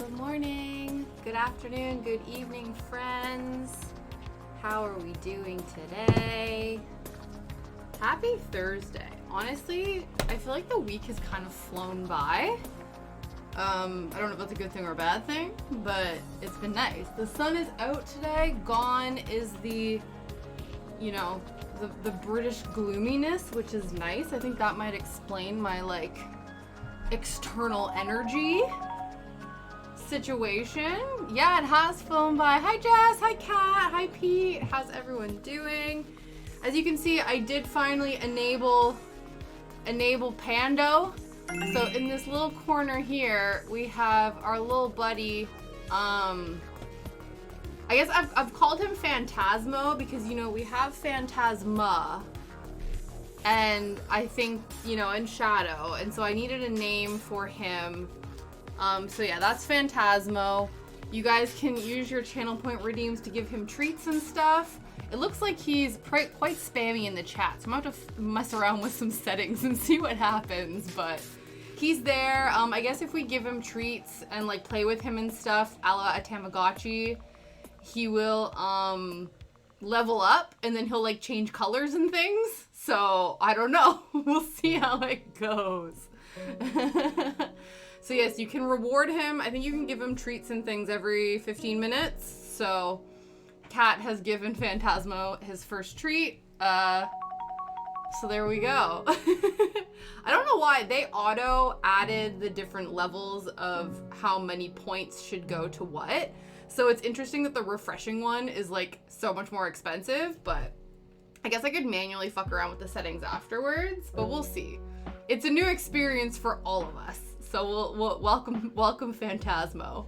Good morning, good afternoon, good evening, friends. How are we doing today? Happy Thursday. Honestly, I feel like the week has kind of flown by. I don't know if that's a good thing or a bad thing, but it's been nice. The sun is out today. Gone is the, the British gloominess, which is nice. I think that might explain my, external energy situation. Yeah, it has flown by. Hi Jess, hi Kat, hi Pete. How's everyone doing? As you can see, I did finally enable Pando. So in this little corner here, we have our little buddy. I guess I've called him Phantasmo because we have Phantasma, and I think in Shadow, and so I needed a name for him. So yeah, that's Phantasmo. You guys can use your channel point redeems to give him treats and stuff. It looks like he's quite spammy in the chat, so I'm gonna have to mess around with some settings and see what happens, but he's there. I guess if we give him treats and play with him and stuff, a la a Tamagotchi, he will level up and then he'll change colors and things. So I don't know. We'll see how it goes. So yes, you can reward him. I think you can give him treats and things every 15 minutes. So Kat has given Phantasmo his first treat. So there we go. I don't know why they auto added the different levels of how many points should go to what. So it's interesting that the refreshing one is so much more expensive, but I guess I could manually fuck around with the settings afterwards, but we'll see. It's a new experience for all of us. So we'll welcome Phantasmo.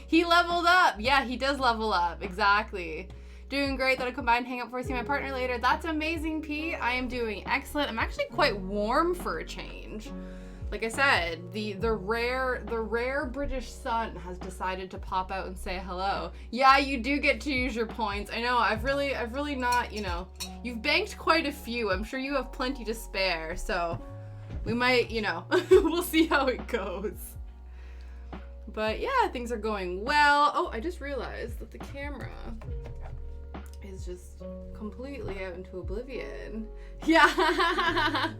He leveled up. Yeah, he does level up. Exactly. Doing great. That'll come by and hang out before I see my partner later. That's amazing, Pete. I am doing excellent. I'm actually quite warm for a change. Like I said, the rare British sun has decided to pop out and say hello. Yeah, you do get to use your points. I know. I've really not. You've banked quite a few. I'm sure you have plenty to spare. So we might, we'll see how it goes. But yeah, things are going well. Oh, I just realized that the camera is just completely out into oblivion. Yeah,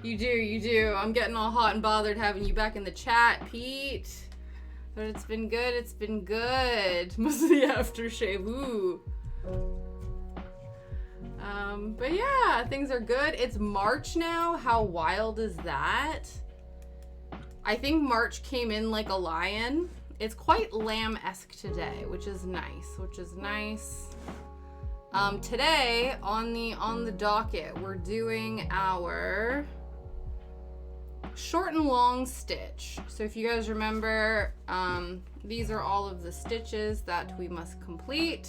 you do. I'm getting all hot and bothered having you back in the chat, Pete. But it's been good. Must be the aftershave. Ooh. But yeah, things are good. It's March now. How wild is that? I think March came in like a lion. It's quite lamb-esque today, which is nice. Today on the docket, we're doing our short and long stitch. So if you guys remember, these are all of the stitches that we must complete.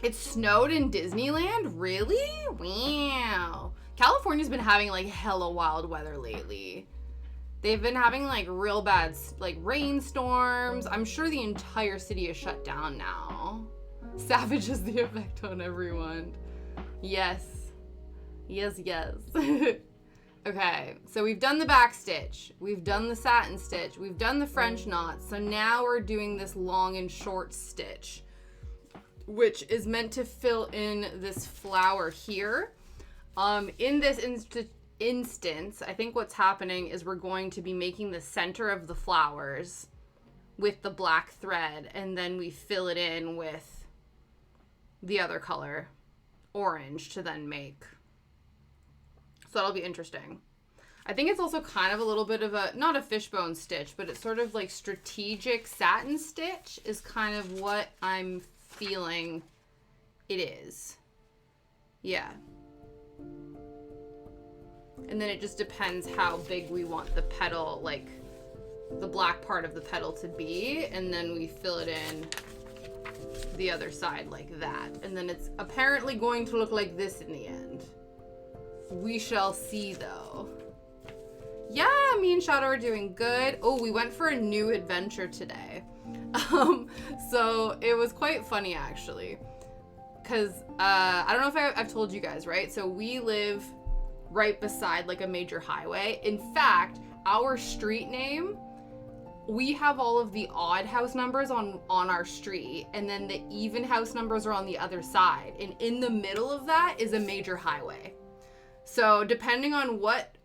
It snowed in Disneyland? Really? Wow. California's been having hella wild weather lately. They've been having real bad rainstorms. I'm sure the entire city is shut down now. Savage is the effect on everyone. Yes. Okay, so we've done the back stitch. We've done the satin stitch. We've done the French knot. So now we're doing this long and short stitch, which is meant to fill in this flower here. In this instance, I think what's happening is we're going to be making the center of the flowers with the black thread, and then we fill it in with the other color, orange, to then make. So that'll be interesting. I think it's also kind of a little bit of not a fishbone stitch, but it's sort of strategic satin stitch is kind of what I'm feeling it is. Yeah. And then it just depends how big we want the petal, the black part of the petal to be, and then we fill it in the other side like that. And then it's apparently going to look like this in the end. We shall see though. Yeah, me and Shadow are doing good. Oh, we went for a new adventure today. So it was quite funny actually. Cause I don't know if I've told you guys, right? So we live right beside a major highway. In fact, our street name we have all of the odd house numbers on our street, and then the even house numbers are on the other side. And in the middle of that is a major highway. So depending on what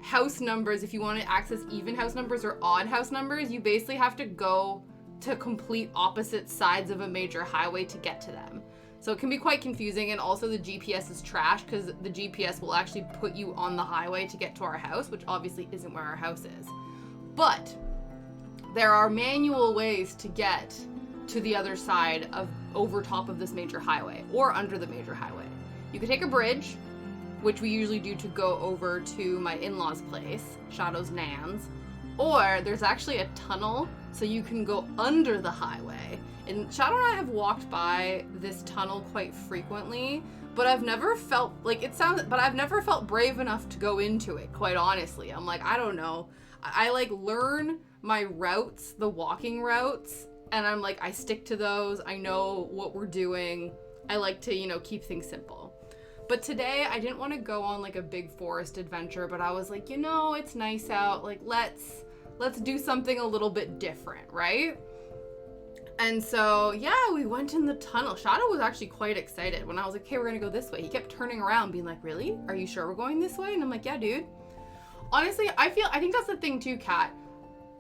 house numbers, if you want to access even house numbers or odd house numbers, you basically have to go to complete opposite sides of a major highway to get to them. So it can be quite confusing, and also the GPS is trash because the GPS will actually put you on the highway to get to our house, which obviously isn't where our house is. But there are manual ways to get to the other side of over top of this major highway or under the major highway. You could take a bridge, which we usually do to go over to my in-laws' place, Shadow's Nan's, or there's actually a tunnel so you can go under the highway. And Shadow and I have walked by this tunnel quite frequently, but I've never felt I've never felt brave enough to go into it, quite honestly. I'm like, I don't know. I like learn my routes, the walking routes, and I'm like, I stick to those. I know what we're doing. I like to, keep things simple. But today I didn't want to go on like a big forest adventure, but I was like, it's nice out. Like, let's do something a little bit different, right? And so, yeah, we went in the tunnel. Shadow was actually quite excited when I was like, okay, we're going to go this way. He kept turning around being like, really? Are you sure we're going this way? And I'm like, yeah, dude. Honestly, I think that's the thing too, Kat.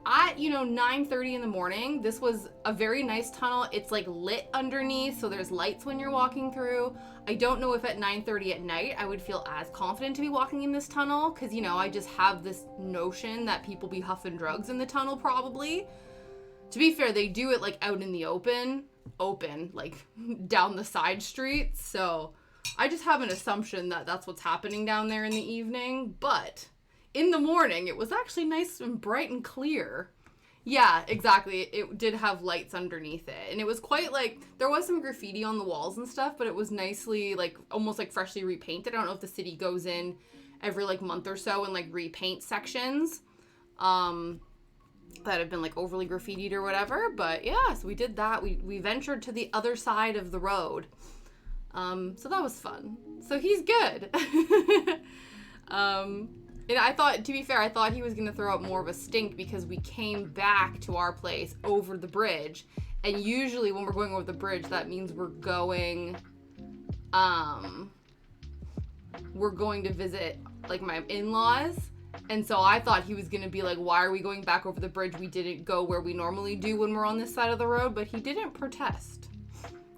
At, 9:30 in the morning, this was a very nice tunnel. It's like lit underneath, so there's lights when you're walking through. I don't know if at 9:30 at night I would feel as confident to be walking in this tunnel because, I just have this notion that people be huffing drugs in the tunnel probably. To be fair, they do it like out in the open, like down the side streets. So I just have an assumption that that's what's happening down there in the evening. But in the morning, it was actually nice and bright and clear. Yeah, exactly. It did have lights underneath it. And it was quite like, there was some graffiti on the walls and stuff, but it was nicely, like, almost like freshly repainted. I don't know if the city goes in every like month or so and like repaint sections that have been like overly graffitied or whatever. But yeah, so we did that. We ventured to the other side of the road. So that was fun. So he's good. And I thought, to be fair, I thought he was going to throw up more of a stink because we came back to our place over the bridge. And usually when we're going over the bridge, that means we're going to visit like my in-laws. And so I thought he was going to be like, why are we going back over the bridge? We didn't go where we normally do when we're on this side of the road, but he didn't protest.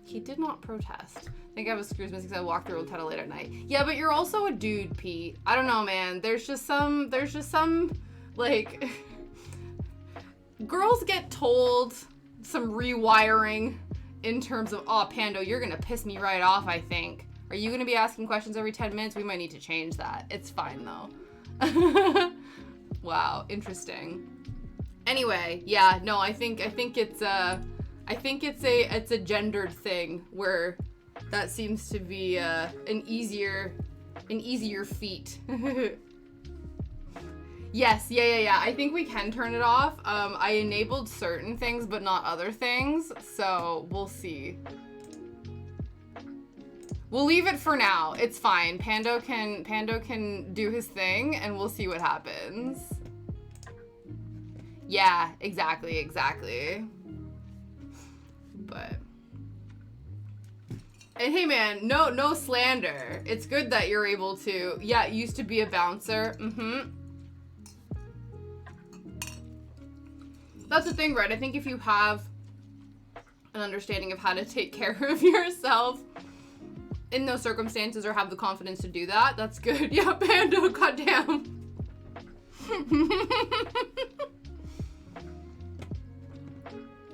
He did not protest. I think I have a screws missing because I walked through Old Tunnel late at night. Yeah, but you're also a dude, Pete. I don't know, man. There's just some, like, girls get told some rewiring in terms of, oh, Pando, you're going to piss me right off, I think. Are you going to be asking questions every 10 minutes? We might need to change that. It's fine, though. Wow, interesting. Anyway, yeah, no, I think it's a gendered thing where that seems to be an easier feat. Yes, yeah. I think we can turn it off. I enabled certain things, but not other things. So we'll see. We'll leave it for now. It's fine. Pando can do his thing, and we'll see what happens. Yeah, exactly. But, and hey man, no slander. It's good that you're able to, yeah, used to be a bouncer. That's the thing, right? I think if you have an understanding of how to take care of yourself in those circumstances or have the confidence to do that, that's good. Yeah, Pando, goddamn.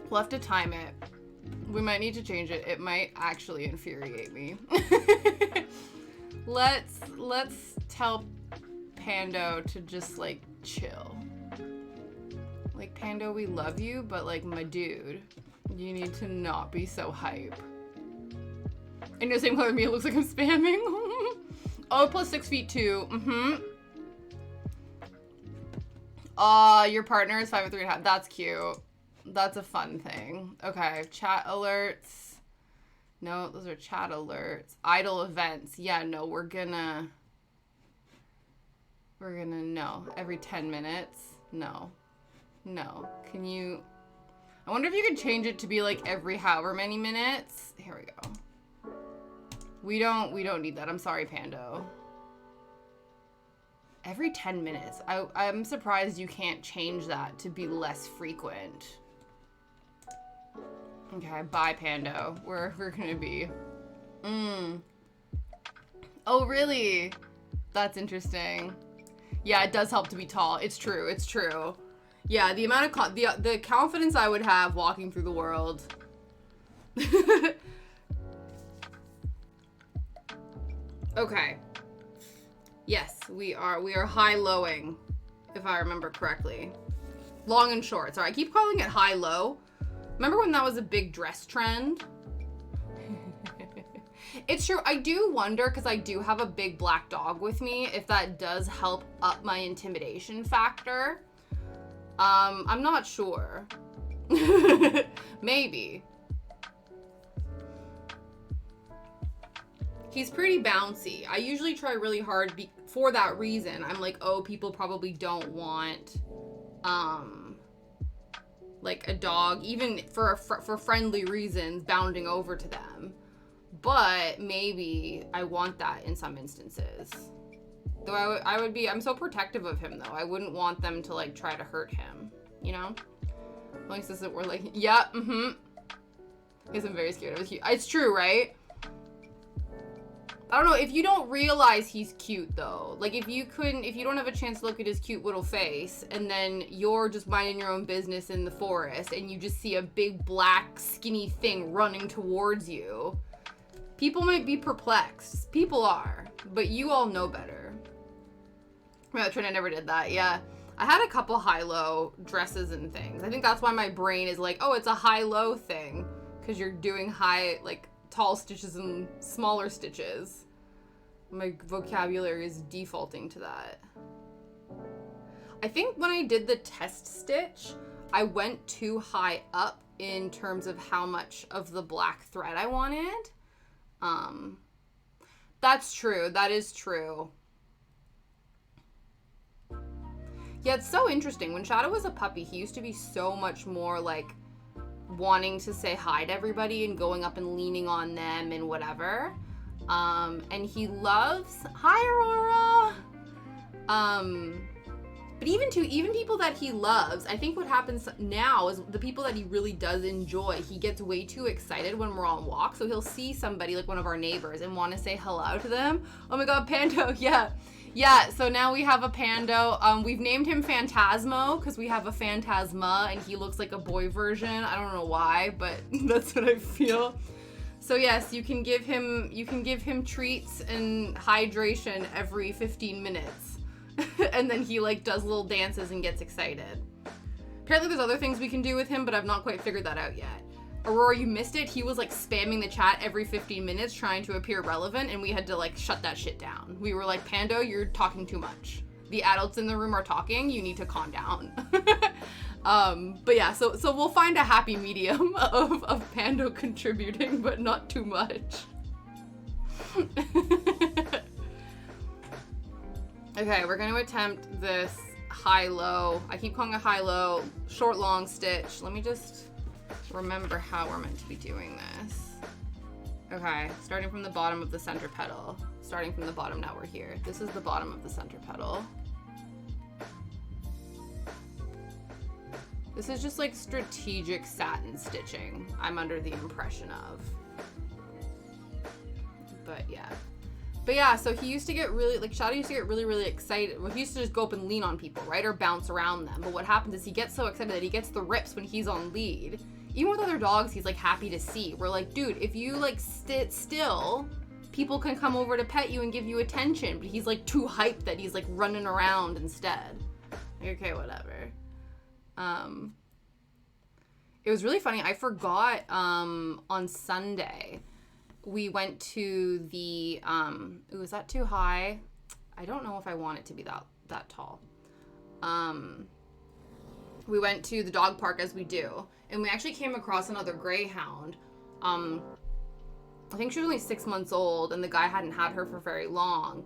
We'll have to time it. We might need to change it. It might actually infuriate me. Let's tell Pando to just like chill. Like, Pando, we love you, but like, my dude, you need to not be so hype. And you're the same color as me, it looks like I'm spamming. Oh, plus 6 feet 2. Your partner is 5'3.5". That's cute. That's a fun thing. Okay, chat alerts. No, those are chat alerts. Idle events. Yeah, no, we're gonna no. Every 10 minutes. No. No. Can you... I wonder if you could change it to be like every however many minutes. Here we go. We don't need that. I'm sorry, Pando. Every 10 minutes. I'm surprised you can't change that to be less frequent. Okay, bye, Pando. We're gonna be. Oh, really? That's interesting. Yeah, it does help to be tall. It's true. It's true. Yeah, the amount of the confidence I would have walking through the world. Okay. Yes, we are high-lowing, if I remember correctly. Long and short. Sorry, I keep calling it high-low. Remember when that was a big dress trend? It's true. I do wonder, because I do have a big black dog with me, if that does help up my intimidation factor. I'm not sure. Maybe. He's pretty bouncy. I usually try really hard for that reason. I'm like, oh, people probably don't want, like a dog, even for friendly reasons, bounding over to them. But maybe I want that in some instances. Though I'm so protective of him though. I wouldn't want them to like try to hurt him, you know? At least this isn't, we're like, yeah, Because I'm very scared of it. It's true, right? I don't know, if you don't realize he's cute though, like if you don't have a chance to look at his cute little face and then you're just minding your own business in the forest and you just see a big black skinny thing running towards you, people might be perplexed. People are, but you all know better. Yeah, Trina never did that, yeah. I had a couple high-low dresses and things. I think that's why my brain is like, oh, it's a high-low thing, because you're doing high, like, tall stitches and smaller stitches. My vocabulary is defaulting to that. I think when I did the test stitch, I went too high up in terms of how much of the black thread I wanted. That's true. That is true. Yeah, it's so interesting. When Shadow was a puppy, he used to be so much more like wanting to say hi to everybody and going up and leaning on them and whatever. And he loves, hi Aurora. But even people that he loves, I think what happens now is the people that he really does enjoy, he gets way too excited when we're on walks. So he'll see somebody like one of our neighbors and want to say hello to them. Oh my God, Pando, yeah. Yeah, so now we have a Pando. We've named him Phantasmo because we have a Phantasma and he looks like a boy version. I don't know why, but that's what I feel. So yes, you can give him treats and hydration every 15 minutes. And then he like does little dances and gets excited. Apparently there's other things we can do with him, but I've not quite figured that out yet. Aurora, you missed it. He was like spamming the chat every 15 minutes trying to appear relevant, and we had to like shut that shit down. We were like, Pando, you're talking too much. The adults in the room are talking. You need to calm down. But yeah, so we'll find a happy medium of Pando contributing, but not too much. Okay, we're going to attempt this high-low. I keep calling it high-low, short-long stitch. Let me just remember how we're meant to be doing this. Okay, starting from the bottom of the center petal. Starting from the bottom, now we're here. This is the bottom of the center petal. This is just like strategic satin stitching, I'm under the impression of. But yeah, so he used to get really, like Shadow used to get really, really excited. Well, he used to just go up and lean on people, right? Or bounce around them. But what happens is he gets so excited that he gets the rips when he's on lead. Even with other dogs, he's like happy to see. We're like, dude, if you like sit still, people can come over to pet you and give you attention. But he's like too hyped that he's like running around instead. Like, okay, whatever. It was really funny. I forgot on Sunday we went to the ooh, is that too high? I don't know if I want it to be that tall. We went to the dog park as we do, and we actually came across another greyhound. I think she was only 6 months old, and the guy hadn't had her for very long.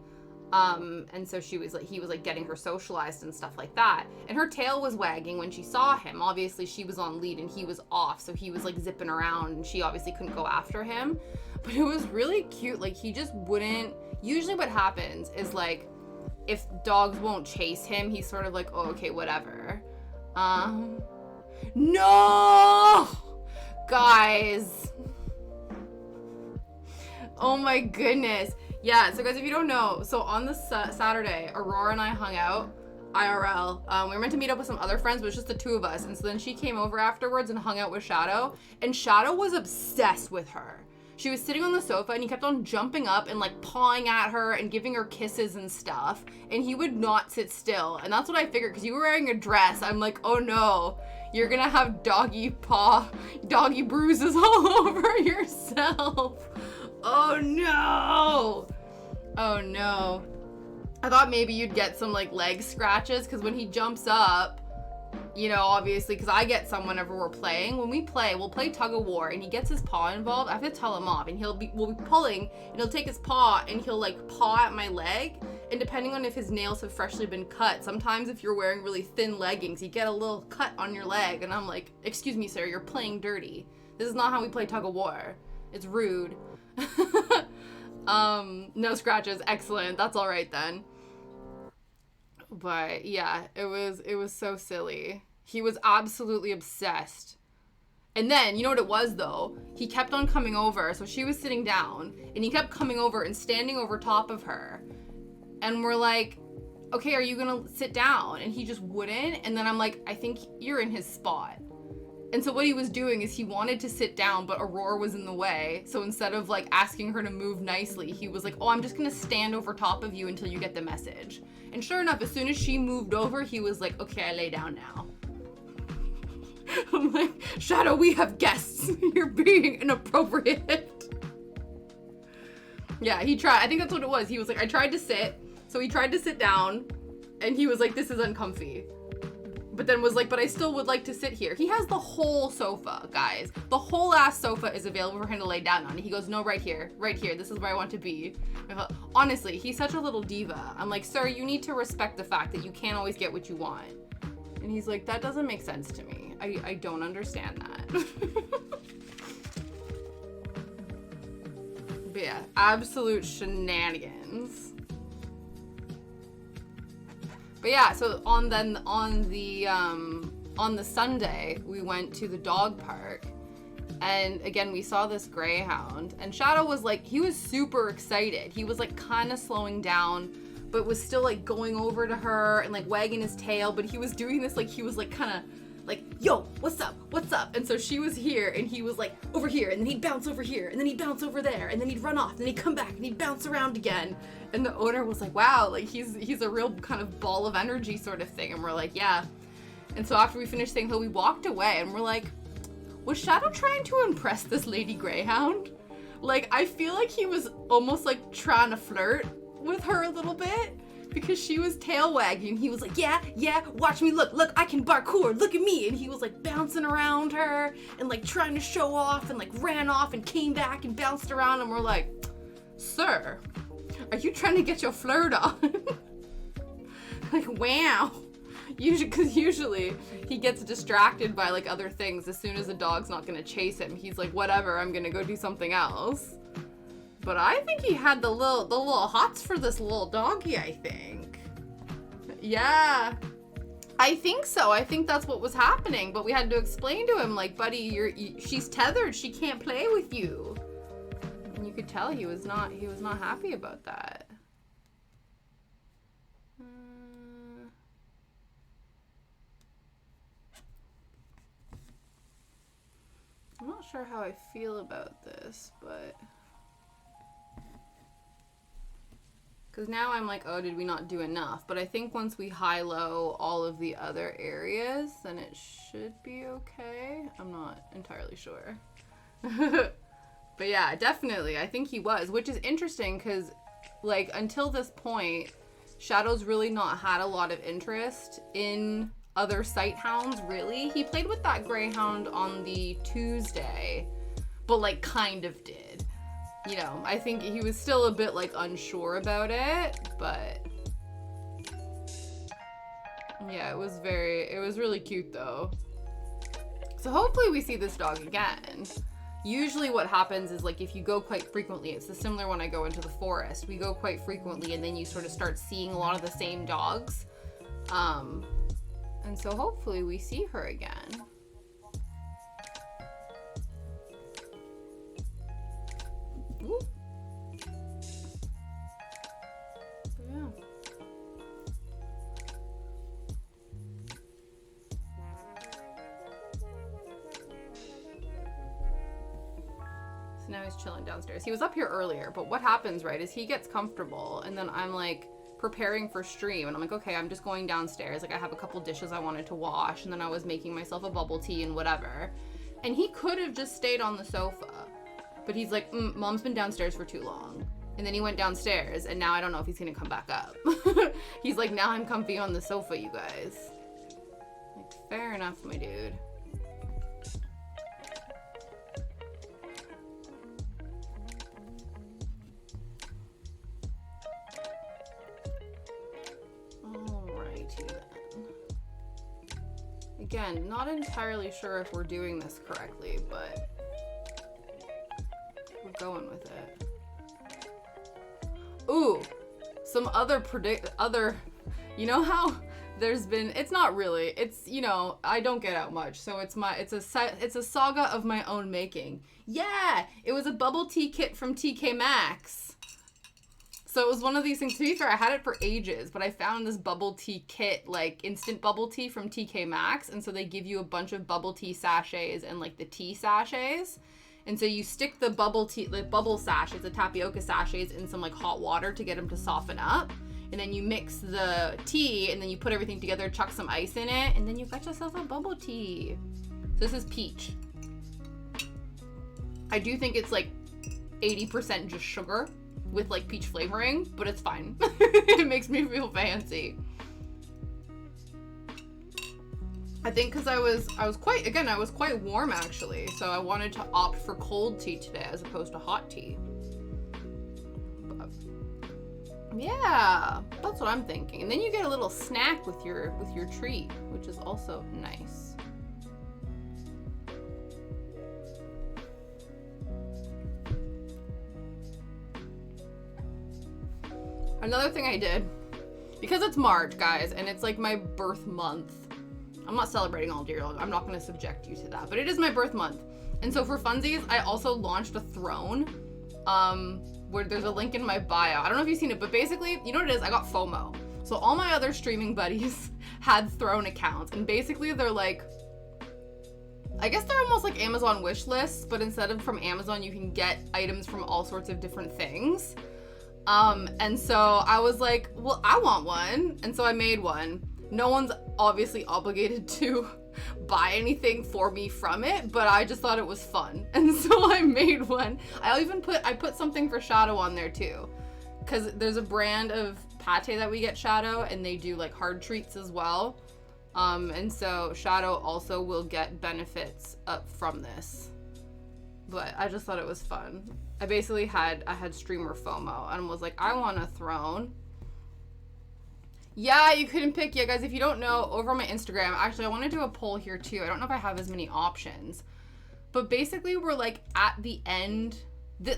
And so he was like getting her socialized and stuff like that. And her tail was wagging when she saw him. Obviously she was on lead and he was off, so he was like zipping around and she obviously couldn't go after him. But it was really cute. Like, he just wouldn't. Usually what happens is, like, if dogs won't chase him, he's sort of like, oh, okay, whatever. No! Guys. Oh my goodness. Yeah, so guys, if you don't know, so on this Saturday, Aurora and I hung out, IRL. We were meant to meet up with some other friends, but it was just the two of us. And so then she came over afterwards and hung out with Shadow. And Shadow was obsessed with her. She was sitting on the sofa and he kept on jumping up and like pawing at her and giving her kisses and stuff. And he would not sit still. And that's what I figured, because you were wearing a dress. I'm like, oh no, you're gonna have doggy bruises all over yourself. Oh no. Oh no. I thought maybe you'd get some like leg scratches, because when he jumps up, you know, obviously, because I get some whenever we're playing. When we play, we'll play tug of war and he gets his paw involved. I have to tell him off, and we'll be pulling and he'll take his paw and he'll like paw at my leg. And depending on if his nails have freshly been cut, sometimes if you're wearing really thin leggings, you get a little cut on your leg. And I'm like, excuse me, sir, you're playing dirty. This is not how we play tug of war. It's rude. No scratches. Excellent. That's all right then. But yeah, it was so silly. He was absolutely obsessed. And then, you know what it was though? He kept on coming over. So she was sitting down and he kept coming over and standing over top of her. And we're like, okay, are you gonna sit down? And he just wouldn't. And then I'm like, I think you're in his spot. And so what he was doing is he wanted to sit down, but Aurora was in the way. So instead of like asking her to move nicely, he was like, oh, I'm just gonna stand over top of you until you get the message. And sure enough, as soon as she moved over, he was like, okay, I lay down now. I'm like, Shadow, we have guests. You're being inappropriate. Yeah, he tried. I think that's what it was. He was like, I tried to sit. So he tried to sit down and he was like, this is uncomfy. But then was like, but I still would like to sit here. He has the whole sofa, guys. The whole ass sofa is available for him to lay down on. He goes, no, right here. This is where I want to be. Honestly, he's such a little diva. I'm like, sir, you need to respect the fact that you can't always get what you want. And he's like, that doesn't make sense to me. I don't understand that. But yeah, absolute shenanigans. But yeah, so on the Sunday, we went to the dog park, and again, we saw this greyhound, and Shadow was like, he was super excited. He was like kind of slowing down, but was still like going over to her and like wagging his tail, but he was doing this like he was like kind of like, yo, what's up? And so she was here and he was like over here, and then he'd bounce over here, and then he'd bounce over there, and then he'd run off, and then he'd come back and he'd bounce around again. And the owner was like, wow, like he's a real kind of ball of energy sort of thing. And we're like, yeah. And so after we finished saying hello, we walked away and we're like, was Shadow trying to impress this lady greyhound? Like, I feel like he was almost like trying to flirt with her a little bit, because she was tail wagging. He was like, yeah, watch me, look, I can parkour, look at me. And he was like bouncing around her and like trying to show off, and like ran off and came back and bounced around. And we're like, sir, are you trying to get your flirt on? Like, wow. Because usually he gets distracted by like other things. As soon as a dog's not gonna chase him, he's like, whatever, I'm gonna go do something else. But I think he had the little hots for this little doggy, I think. Yeah, I think so. I think that's what was happening. But we had to explain to him, like, buddy, she's tethered. She can't play with you. And you could tell he was not happy about that. I'm not sure how I feel about this, but... Because now I'm like, oh, did we not do enough? But I think once we high-low all of the other areas, then it should be okay. I'm not entirely sure. But yeah, definitely. I think he was, which is interesting because, like, until this point, Shadow's really not had a lot of interest in other sight hounds, really. He played with that greyhound on the Tuesday, but, like, kind of did. you know, I think he was still a bit, like, unsure about it, but yeah, it was really cute, though. So hopefully we see this dog again. Usually what happens is, like, if you go quite frequently, it's the similar when I go into the forest. We go quite frequently, and then you sort of start seeing a lot of the same dogs. And so hopefully we see her again. Ooh. Yeah. So now he's chilling downstairs. He was up here earlier, but what happens, right, is he gets comfortable, and then I'm like preparing for stream, and I'm like, okay, I'm just going downstairs. Like, I have a couple dishes I wanted to wash, and then I was making myself a bubble tea and whatever. And he could have just stayed on the sofa, but he's like, Mom's been downstairs for too long. And then he went downstairs, and now I don't know if he's gonna come back up. He's like, now I'm comfy on the sofa, you guys. Like, fair enough, my dude. Alrighty then. Again, not entirely sure if we're doing this correctly, but we're going with it. Ooh, some other you know how there's been, it's not really, it's, you know, I don't get out much, so it's a saga of my own making. Yeah, it was a bubble tea kit from TK Maxx. So it was one of these things. To be fair, I had it for ages, but I found this bubble tea kit, like instant bubble tea from TK Maxx, and so they give you a bunch of bubble tea sachets and like the tea sachets. And so you stick the bubble sachets, the tapioca sachets, in some like hot water to get them to soften up. And then you mix the tea, and then you put everything together, chuck some ice in it, and then you've got yourself a bubble tea. So this is peach. I do think it's like 80% just sugar with like peach flavoring, but it's fine. It makes me feel fancy. I think because I was quite warm actually, so I wanted to opt for cold tea today as opposed to hot tea. But yeah, that's what I'm thinking. And then you get a little snack with your treat, which is also nice. Another thing I did, because it's March, guys, and it's like my birth month. I'm not celebrating all year long. I'm not going to subject you to that, but it is my birth month. And so for funsies, I also launched a throne, where there's a link in my bio. I don't know if you've seen it, but basically, you know what it is? I got FOMO. So all my other streaming buddies had throne accounts, and basically they're like, I guess they're almost like Amazon wish lists, but instead of from Amazon, you can get items from all sorts of different things. And so I was like, well, I want one. And so I made one. No one's obviously obligated to buy anything for me from it, but I just thought it was fun. And so I made one. I put something for Shadow on there too, because there's a brand of pate that we get Shadow, and they do like hard treats as well. And so Shadow also will get benefits up from this. But I just thought it was fun. I had streamer FOMO and was like, I want a throne. Yeah, you couldn't pick. Yeah, guys, if you don't know, over on my Instagram, actually, I want to do a poll here too. I don't know if I have as many options. But basically, we're like at the end,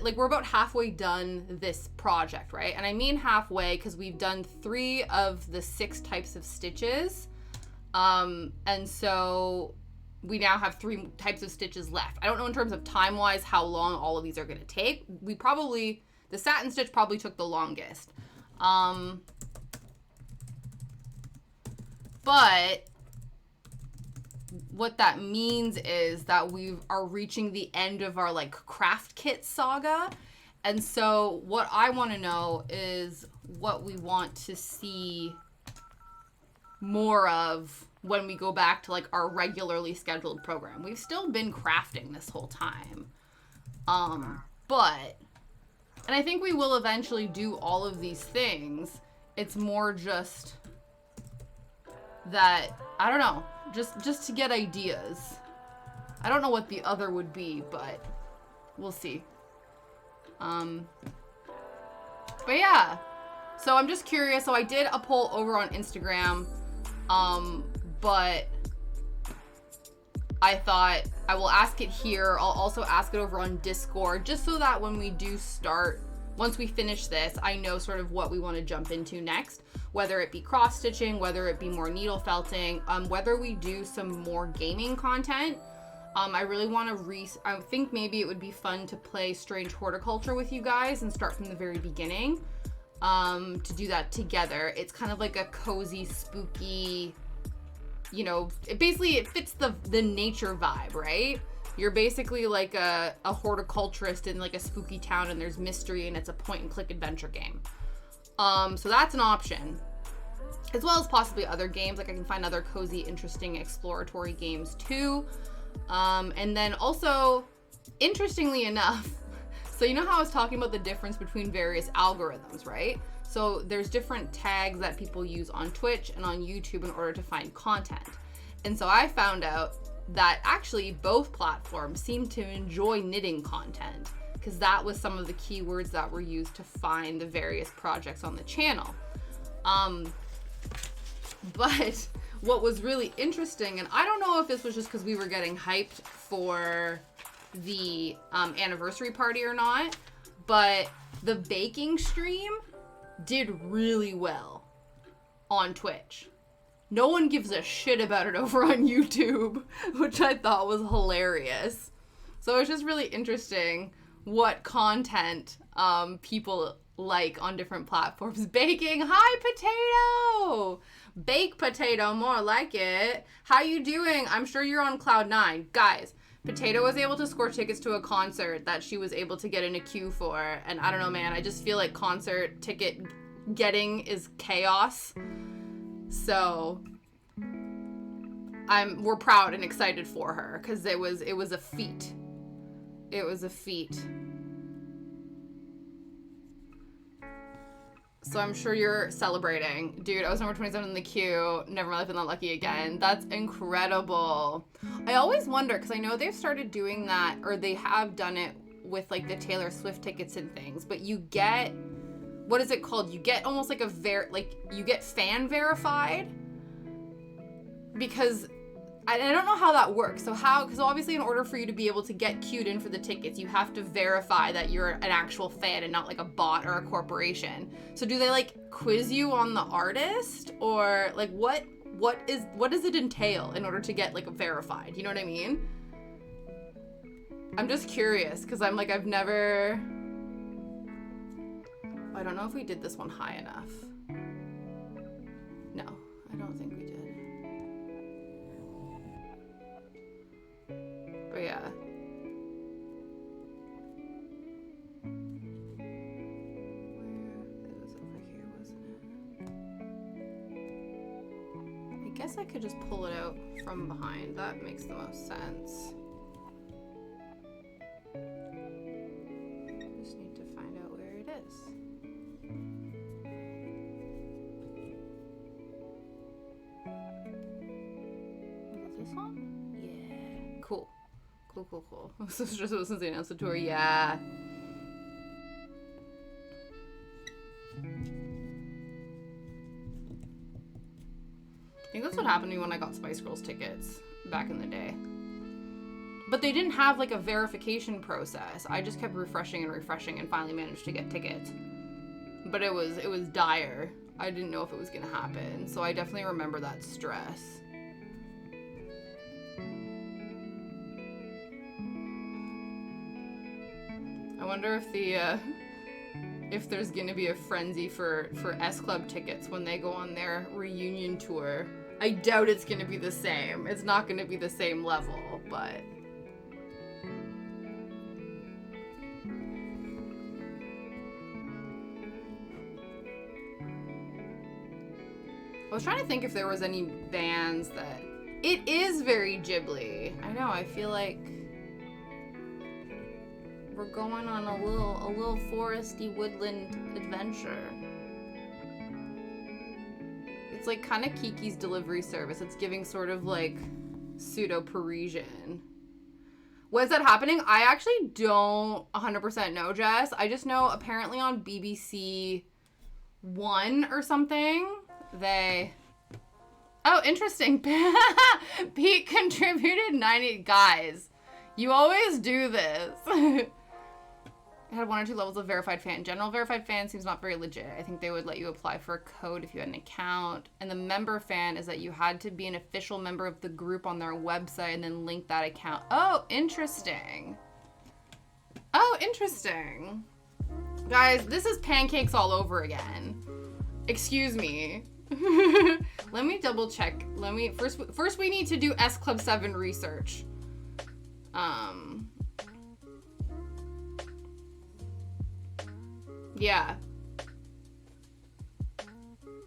like we're about halfway done this project, right? And I mean halfway because we've done 3 of the 6 types of stitches. And so we now have 3 types of stitches left. I don't know in terms of time-wise how long all of these are going to take. The satin stitch probably took the longest. But what that means is that we are reaching the end of our like craft kit saga. And so what I want to know is what we want to see more of when we go back to like our regularly scheduled program. We've still been crafting this whole time. And I think we will eventually do all of these things. It's more just that, I don't know, just to get ideas. I don't know what the other would be, but we'll see. But yeah, so I'm just curious. So I did a poll over on Instagram, but I thought I will ask it here. I'll also ask it over on Discord, just so that when we do start, once we finish this, I know sort of what we want to jump into next, whether it be cross-stitching, whether it be more needle felting, whether we do some more gaming content. I really want to I think maybe it would be fun to play Strange Horticulture with you guys and start from the very beginning, to do that together. It's kind of like a cozy, spooky, you know, it fits the nature vibe, right? You're basically like a horticulturist in like a spooky town, and there's mystery, and it's a point and click adventure game. So that's an option, as well as possibly other games. Like I can find other cozy, interesting, exploratory games too. And then also, interestingly enough, so you know how I was talking about the difference between various algorithms, right? So there's different tags that people use on Twitch and on YouTube in order to find content. And so I found out that actually both platforms seem to enjoy knitting content, because that was some of the keywords that were used to find the various projects on the channel. But what was really interesting, and I don't know if this was just because we were getting hyped for the anniversary party or not, but the baking stream did really well on Twitch. No one gives a shit about it over on YouTube, which I thought was hilarious. So it's just really interesting what content people like on different platforms. Baking, hi potato! Bake potato, more like it. How you doing? I'm sure you're on cloud 9. Guys, Potato was able to score tickets to a concert that she was able to get in a queue for, and I don't know, man, I just feel like concert ticket getting is chaos. So we're proud and excited for her, because it was a feat. It was a feat. So I'm sure you're celebrating. Dude, I was number 27 in the queue. Never in my life been that lucky again. That's incredible. I always wonder, because I know they've started doing that, or they have done it with like the Taylor Swift tickets and things, but you get, what is it called? You get almost like you get fan verified, because I don't know how that works. So because obviously in order for you to be able to get queued in for the tickets, you have to verify that you're an actual fan and not like a bot or a corporation. So do they like quiz you on the artist, or like what does it entail in order to get like verified? You know what I mean? I'm just curious, because I'm like, I don't know if we did this one high enough. No, I don't think we did. But yeah. It was over here, wasn't it? I guess I could just pull it out from behind. That makes the most sense. Just need to find out where it is. Is this one? Yeah. Cool. Cool. This is just since they announced the tour. Yeah. I think that's what happened to me when I got Spice Girls tickets back in the day. But they didn't have like a verification process. I just kept refreshing and finally managed to get tickets. But it was dire. I didn't know if it was gonna happen. So I definitely remember that stress. I wonder if there's gonna be a frenzy for S Club tickets when they go on their reunion tour. I doubt it's gonna be the same. It's not gonna be the same level, but I was trying to think if there was any bands that... It is very Ghibli. I know, I feel like we're going on a little foresty woodland adventure. It's like kind of Kiki's Delivery Service. It's giving sort of like pseudo-Parisian. When's that happening? I actually don't 100% know, Jess. I just know apparently on BBC One or something, they... Oh, interesting. Pete contributed 90... Guys, you always do this. It had 1 or 2 levels of verified fan. General verified fan seems not very legit. I think they would let you apply for a code if you had an account. And the member fan is that you had to be an official member of the group on their website and then link that account. Oh, interesting. Oh, interesting. Guys, this is pancakes all over again. Excuse me. Let me double check. First we need to do S Club 7 research. Yeah.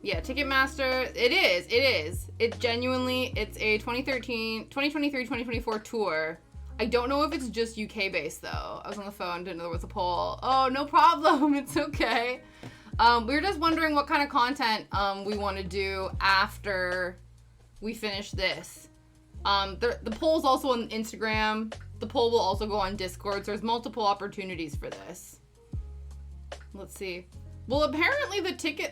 Yeah, Ticketmaster, it is. It's a 2023-2024 tour. I don't know if it's just UK based though. I was on the phone, didn't know there was a poll. Oh, no problem, it's okay. We were just wondering what kind of content we want to do after we finish this. The poll's also on Instagram. The poll will also go on Discord, so there's multiple opportunities for this. Let's see. Well, apparently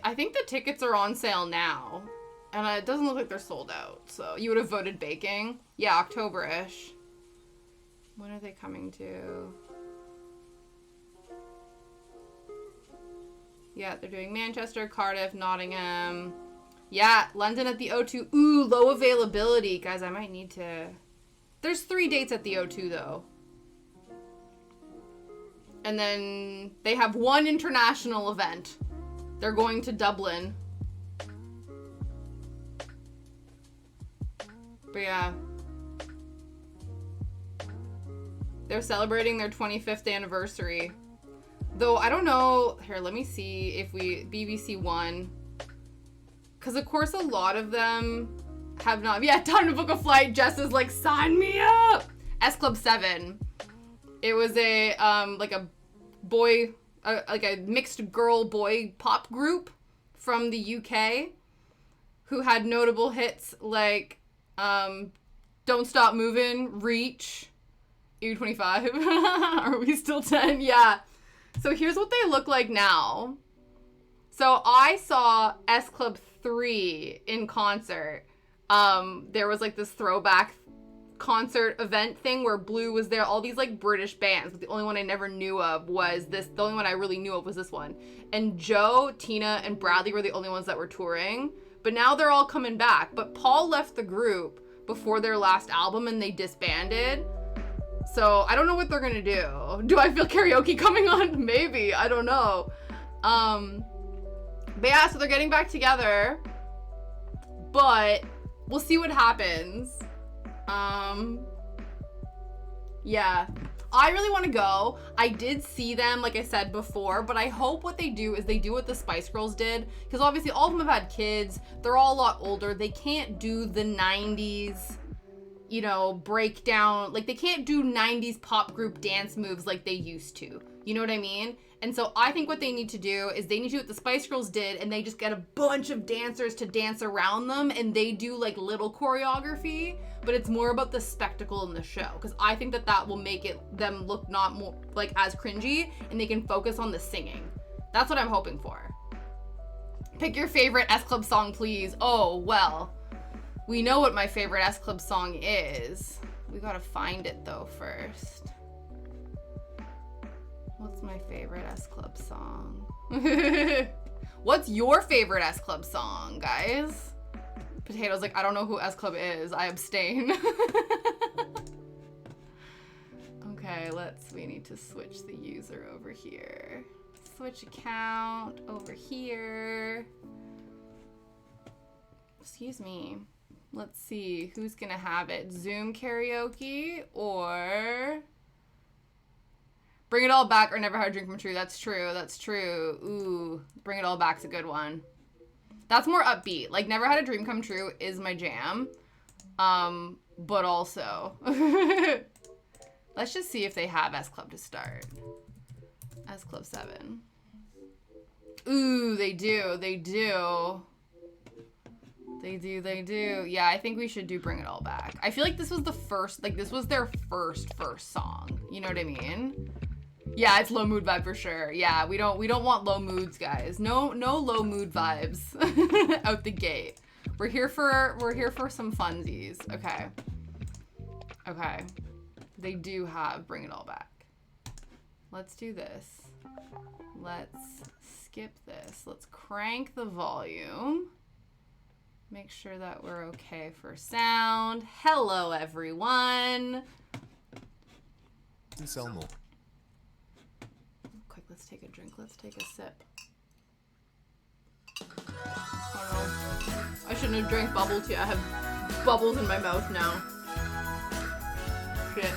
I think the tickets are on sale now. And it doesn't look like they're sold out. So you would have voted baking? Yeah, October-ish. When are they coming to? Yeah, they're doing Manchester, Cardiff, Nottingham. Yeah, London at the O2. Ooh, low availability. Guys, I might need to... There's 3 dates at the O2, though. And then they have 1 international event. They're going to Dublin. But yeah. They're celebrating their 25th anniversary. Though, I don't know. Here, let me see if BBC One. Because, of course, a lot of them have not... Yeah, time to book a flight. Jess is like, sign me up! S Club 7. It was a mixed girl-boy pop group from the UK who had notable hits like Don't Stop Movin', Reach, U25. Are we still 10? Yeah. So here's what they look like now. So I saw S Club 3 in concert. There was like this throwback concert event thing where Blue was there, all these like British bands, but the only one I never knew of was this. The only one I really knew of was this one. And Joe, Tina, and Bradley were the only ones that were touring. But now they're all coming back. But Paul left the group before their last album and they disbanded. So I don't know what they're gonna do. Do I feel karaoke coming on? Maybe. I don't know. But yeah, so they're getting back together. But we'll see what happens. Yeah, I really want to go. I did see them, like I said before, but I hope what they do is they do what the Spice Girls did, because obviously all of them have had kids. They're all a lot older. They can't do the 90s, you know, breakdown. Like, they can't do 90s pop group dance moves like they used to. You know what I mean? And so I think what they need to do is they need to do what the Spice Girls did, and they just get a bunch of dancers to dance around them, and they do like little choreography, but it's more about the spectacle in the show, because I think that will make them look not more like as cringy, and they can focus on the singing. That's what I'm hoping for. Pick your favorite S Club song, please. Oh, well, we know what my favorite S Club song is. We gotta find it though first. What's my favorite S Club song? What's your favorite S Club song, guys? Potato's like, I don't know who S Club is. I abstain. Okay, we need to switch the user over here. Switch account over here. Excuse me. Let's see, who's gonna have it? Zoom karaoke or... Bring It All Back or Never Had a Dream Come True. That's true. That's true. Ooh, Bring It All Back's a good one. That's more upbeat. Like, Never Had a Dream Come True is my jam. But also... Let's just see if they have S Club to start. S Club 7. Ooh, they do. They do. They do. Yeah, I think we should do Bring It All Back. I feel like this was the first, like, this was their first song. You know what I mean? Yeah, it's low mood vibe for sure. Yeah, we don't want low moods, guys. No low mood vibes out the gate. We're here for some funsies. Okay. They do have Bring It All Back. Let's do this. Let's skip this. Let's crank the volume. Make sure that we're okay for sound. Hello, everyone. Selmo. Quick, let's take a drink. Let's take a sip. Oh no. I shouldn't have drank bubble tea. I have bubbles in my mouth now. Shit.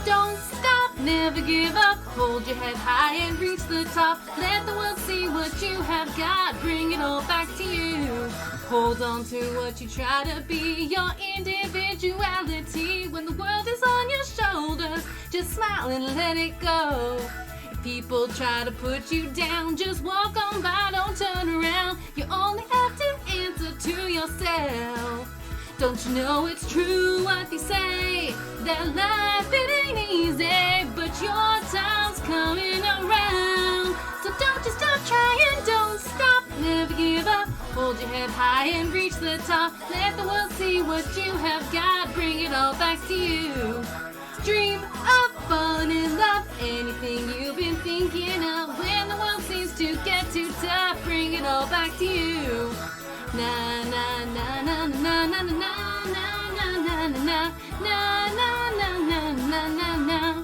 Don't stop, never give up. Hold your head high and reach the top. Let the world see what you have got. Bring it all back to you. Hold on to what you try to be. Your individuality. When the world is on your shoulders, just smile and let it go. If people try to put you down, just walk on by, don't turn around. You only have to answer to yourself. Don't you know it's true what they say, that life it ain't easy, but your time's coming around. So don't you stop trying, don't stop, never give up. Hold your head high and reach the top. Let the world see what you have got. Bring it all back to you. Dream of falling in love, anything you've been thinking of. When the world seems to get too tough, bring it all back to you. Na na na na na na na na na na na na na na na na na.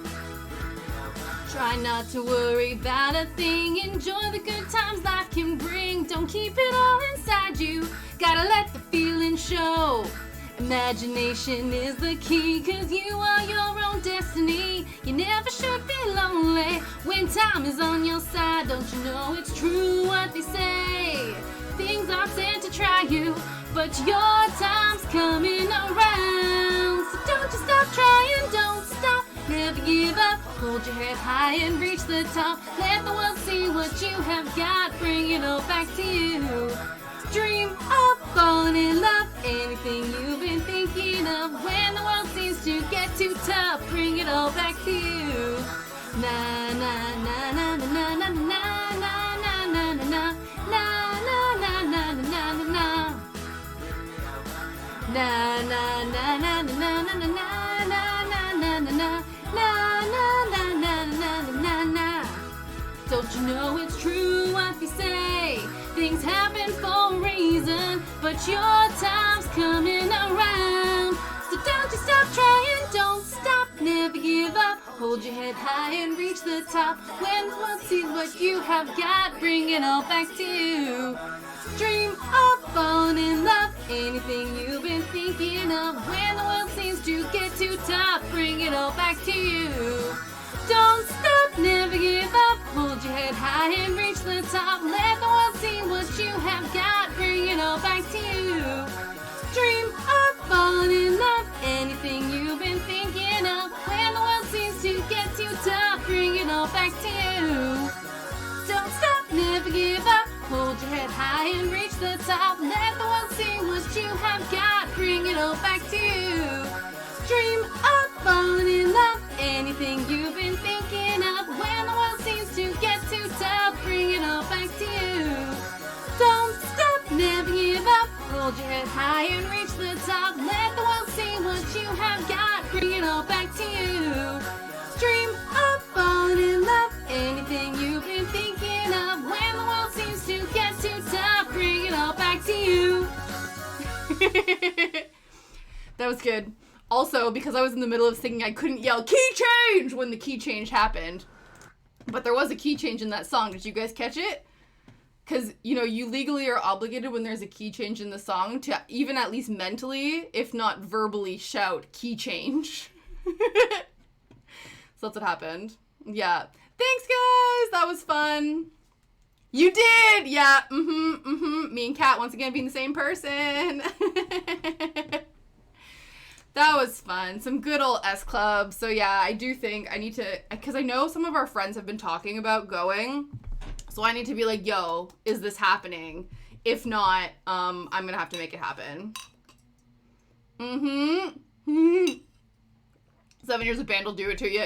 Try not to worry about a thing. Enjoy the good times life can bring. Don't keep it all inside you. Gotta let the feeling show. Imagination is the key, 'cause you are your own destiny. You never should be lonely when time is on your side. Don't you know it's true what they say? Things are sent to try you, but your time's coming around. So don't you stop trying, don't stop, never give up. Hold your head high and reach the top. Let the world see what you have got. Bring it all back to you. Dream of falling in love, anything you've been thinking of. When the world seems to get too tough, bring it all back to you. Na na na na na na na na na na na na na. Na na na na na na na na na na na na na na na na. Don't you know it's true what they say? Things happen for a reason, but your time's coming around. So don't you stop trying, don't stop, never give up. Hold your head high and reach the top. When the world sees what you have got, bring it all back to you. Dream of falling in love, anything you've been thinking of. When the world seems to get too tough, bring it all back to you. Don't stop, never give up. Hold your head high and reach the top. Let the world see what you have got. Bring it all back to you. Dream of falling in love, anything you've been thinking of. When the world seems to get too tough, bring it all back to you. Don't stop, never give up. Hold your head high and reach the top. Let the world see what you have got. Bring it all back to you. Dream of falling in love, anything you've been thinking of. When the world seems to get too tough, bring it all back to you. Don't stop, never give up. Hold your head high and reach the top. Let the world see what you have got. Bring it all back to you. Dream of falling in love, anything you've been thinking of. When the world seems to get too tough, bring it all back to you. That was good. Also, because I was in the middle of singing, I couldn't yell key change when the key change happened. But there was a key change in that song. Did you guys catch it? Because, you know, you legally are obligated when there's a key change in the song to even at least mentally, if not verbally, shout key change. So that's what happened. Yeah. Thanks, guys. That was fun. You did. Yeah. Me and Kat once again being the same person. That was fun. Some good old S Club. So yeah, I do think I need to, because I know some of our friends have been talking about going. So I need to be like, yo, is this happening? If not, I'm gonna have to make it happen. 7 years of band will do it to you.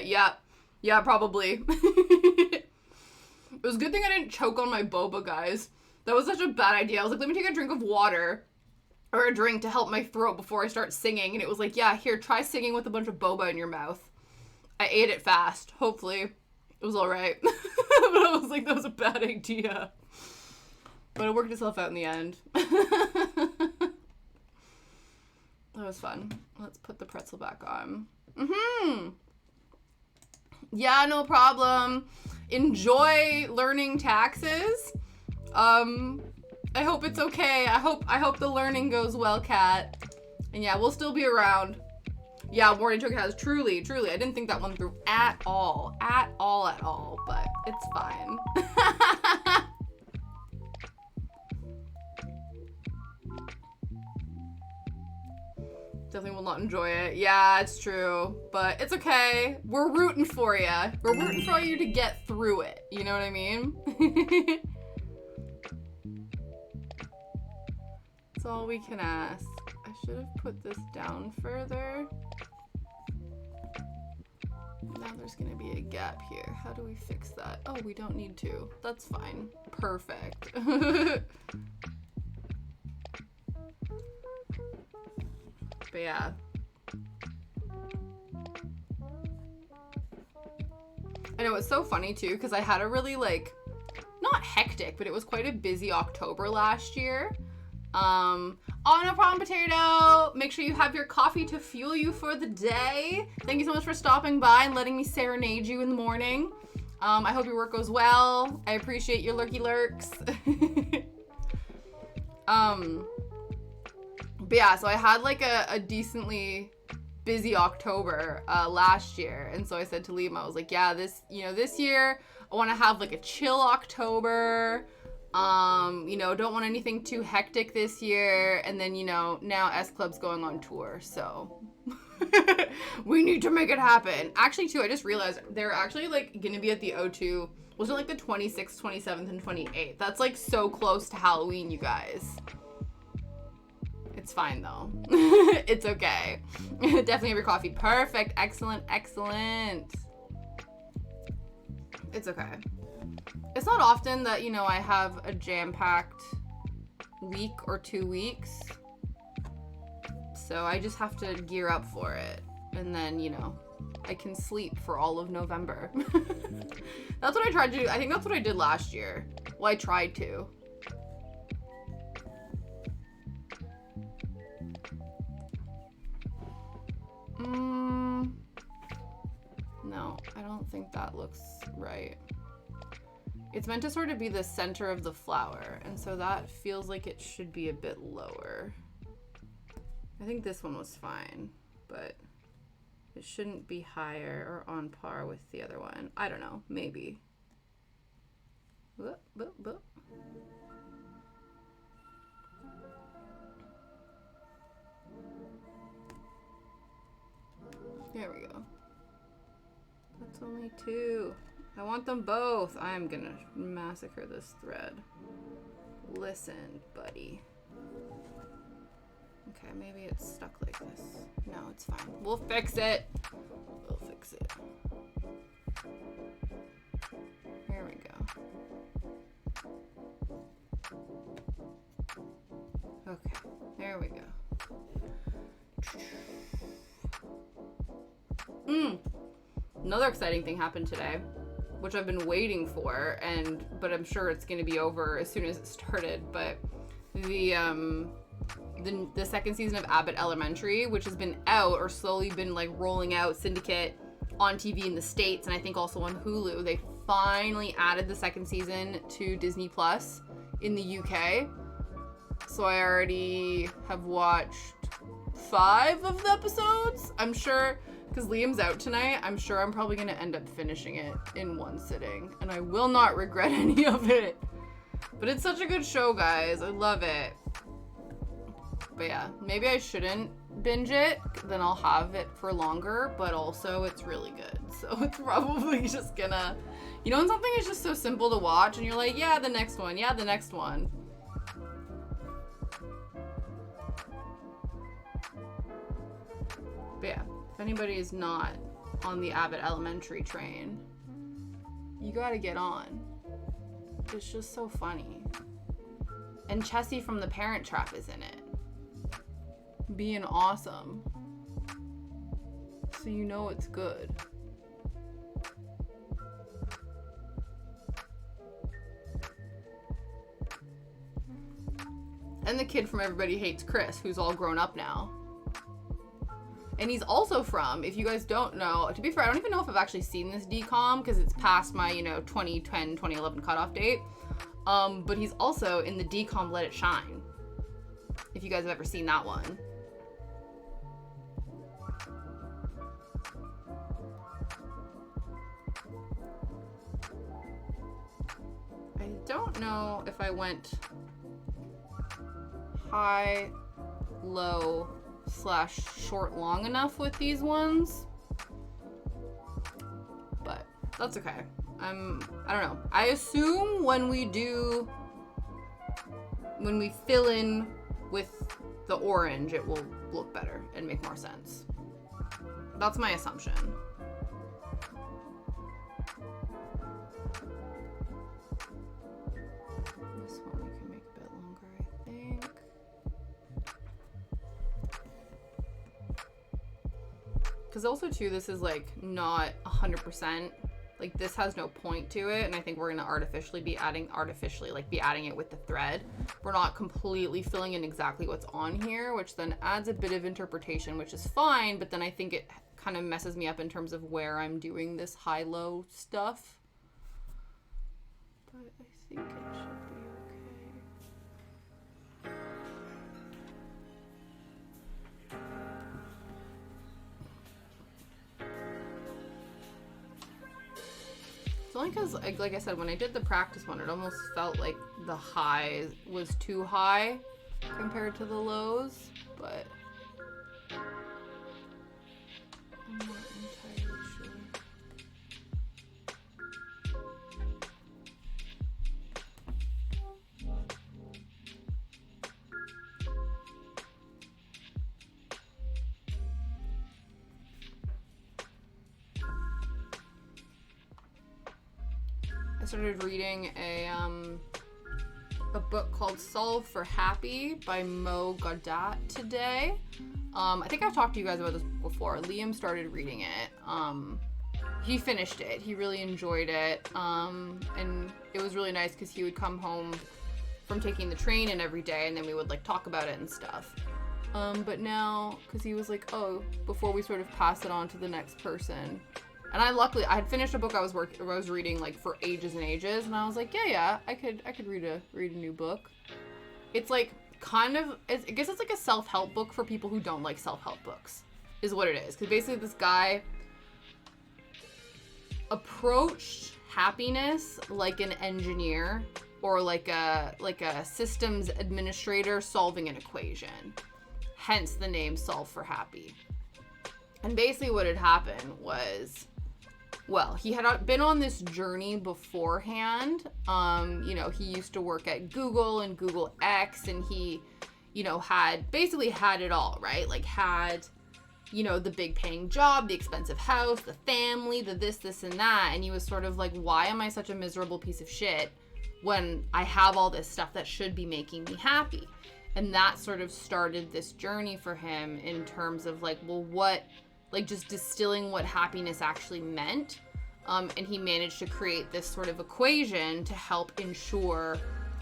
Yeah, probably. It was a good thing I didn't choke on my boba, guys. That was such a bad idea. I was like, let me take a drink of water or a drink to help my throat before I start singing. And it was like, yeah, here, try singing with a bunch of boba in your mouth. I ate it fast. Hopefully it was all right. But I was like, that was a bad idea. But it worked itself out in the end. That was fun. Let's put the pretzel back on. Yeah, no problem. Enjoy learning taxes. I hope it's okay. I hope the learning goes well, Kat. And yeah, we'll still be around. Yeah, morning choke has truly. I didn't think that one through at all. At all, but it's fine. Definitely will not enjoy it. Yeah, it's true. But it's okay. We're rooting for you. We're rooting for you to get through it. You know what I mean? That's all we can ask. I should have put this down further. Now there's gonna be a gap here. How do we fix that? Oh, we don't need to. That's fine. Perfect. But yeah. I know, it's so funny too, because I had a really, like, not hectic, but it was quite a busy October last year. Oh, no problem, Potato. Make sure you have your coffee to fuel you for the day. Thank you so much for stopping by and letting me serenade you in the morning. I hope your work goes well. I appreciate your lurky lurks. But yeah, so I had like a decently busy October last year, and so I said to Liam, I was like, yeah, this year I want to have like a chill October. Don't want anything too hectic this year, and then now S Club's going on tour, so we need to make it happen. Actually, too, I just realized they're actually like gonna be at the O2. Was it like the 26th, 27th, and 28th? That's like so close to Halloween, you guys. It's fine though. It's okay. Definitely have your coffee. Perfect. Excellent. It's okay. It's not often that, I have a jam-packed week or 2 weeks. So I just have to gear up for it. And then, I can sleep for all of November. That's what I tried to do. I think that's what I did last year. Well, I tried to. No, I don't think that looks right. It's meant to sort of be the center of the flower, and so that feels like it should be a bit lower. I think this one was fine, but it shouldn't be higher or on par with the other one. I don't know, maybe. Whoop, whoop, whoop. There we go. That's only 2. I want them both. I'm gonna massacre this thread. Listen, buddy. Okay, maybe it's stuck like this. No, it's fine. We'll fix it. There we go. Okay, there we go. Another exciting thing happened today, which I've been waiting for, but I'm sure it's going to be over as soon as it started. But the second season of Abbott Elementary, which has been out or slowly been like rolling out syndicate on TV in the States, and I think also on Hulu, they finally added the second season to Disney Plus in the UK. So I already have watched 5 of the episodes. I'm sure, because Liam's out tonight, I'm sure I'm probably going to end up finishing it in one sitting, and I will not regret any of it. But it's such a good show, guys. I love it. But yeah, maybe I shouldn't binge it, then I'll have it for longer, but also it's really good. So it's probably just gonna, when something is just so simple to watch and you're like, yeah, the next one. If anybody is not on the Abbott Elementary train, you gotta get on. It's just so funny. And Chessie from The Parent Trap is in it. Being awesome. So you know it's good. And the kid from Everybody Hates Chris, who's all grown up now. And he's also from, if you guys don't know, to be fair, I don't even know if I've actually seen this DCOM because it's past my, 2010, 2011 cutoff date. But he's also in the DCOM Let It Shine. If you guys have ever seen that one. I don't know if I went high, low, / short long enough with these ones, but that's okay. I don't know. I assume when we fill in with the orange, it will look better and make more sense. That's my assumption. This one we can make a bit longer, I think. Because also too, this is like not 100%, like this has no point to it, and I think we're gonna be adding it with the thread. We're not completely filling in exactly what's on here, which then adds a bit of interpretation, which is fine, but then I think it kind of messes me up in terms of where I'm doing this high-low stuff. But I think it should be okay. Only because, like I said, when I did the practice one, it almost felt like the high was too high compared to the lows, but I'm not entirely sure. I started reading a book called Solve for Happy by Mo Gaudat today. I think I've talked to you guys about this before. Liam started reading it. He finished it. He really enjoyed it. And it was really nice because he would come home from taking the train and every day, and then we would like talk about it and stuff. But now, because he was like, oh, before we sort of pass it on to the next person. And I had finished a book I was reading like for ages and ages, and I was like, yeah, I could read a new book. It's like I guess it's like a self-help book for people who don't like self-help books, is what it is. Because basically this guy approached happiness like an engineer or like a systems administrator solving an equation. Hence the name Solve for Happy. And basically what had happened was, well, he had been on this journey beforehand. He used to work at Google and Google X, and he, had it all, right? Like had, the big paying job, the expensive house, the family, the this, and that. And he was sort of like, why am I such a miserable piece of shit when I have all this stuff that should be making me happy? And that sort of started this journey for him in terms of like, well, what, like just distilling what happiness actually meant. And he managed to create this sort of equation to help ensure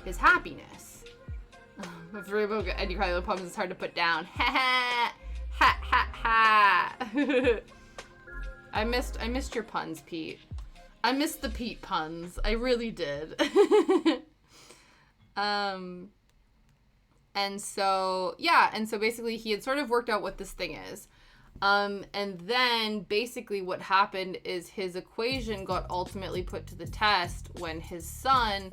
his happiness. It's really good. Eddie Carly poems is hard to put down. Ha ha ha ha. I missed your puns, Pete. I missed the Pete puns. I really did. And so basically he had sort of worked out what this thing is. And then basically what happened is his equation got ultimately put to the test when his son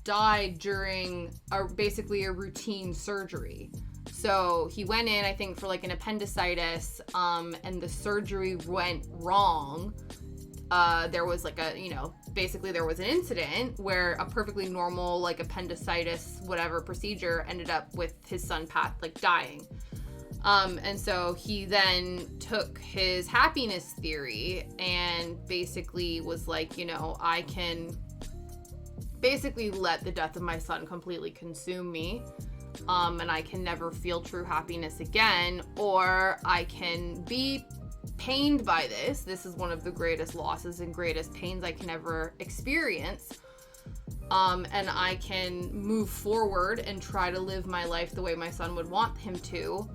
died during basically a routine surgery. So he went in, I think, for like an appendicitis, and the surgery went wrong. There was like basically there was an incident where a perfectly normal like appendicitis, whatever procedure ended up with his son dying. And so he then took his happiness theory and basically was like, you know, I can basically let the death of my son completely consume me, and I can never feel true happiness again, or I can be pained by this. This is one of the greatest losses and greatest pains I can ever experience. And I can move forward and try to live my life the way my son would want him to.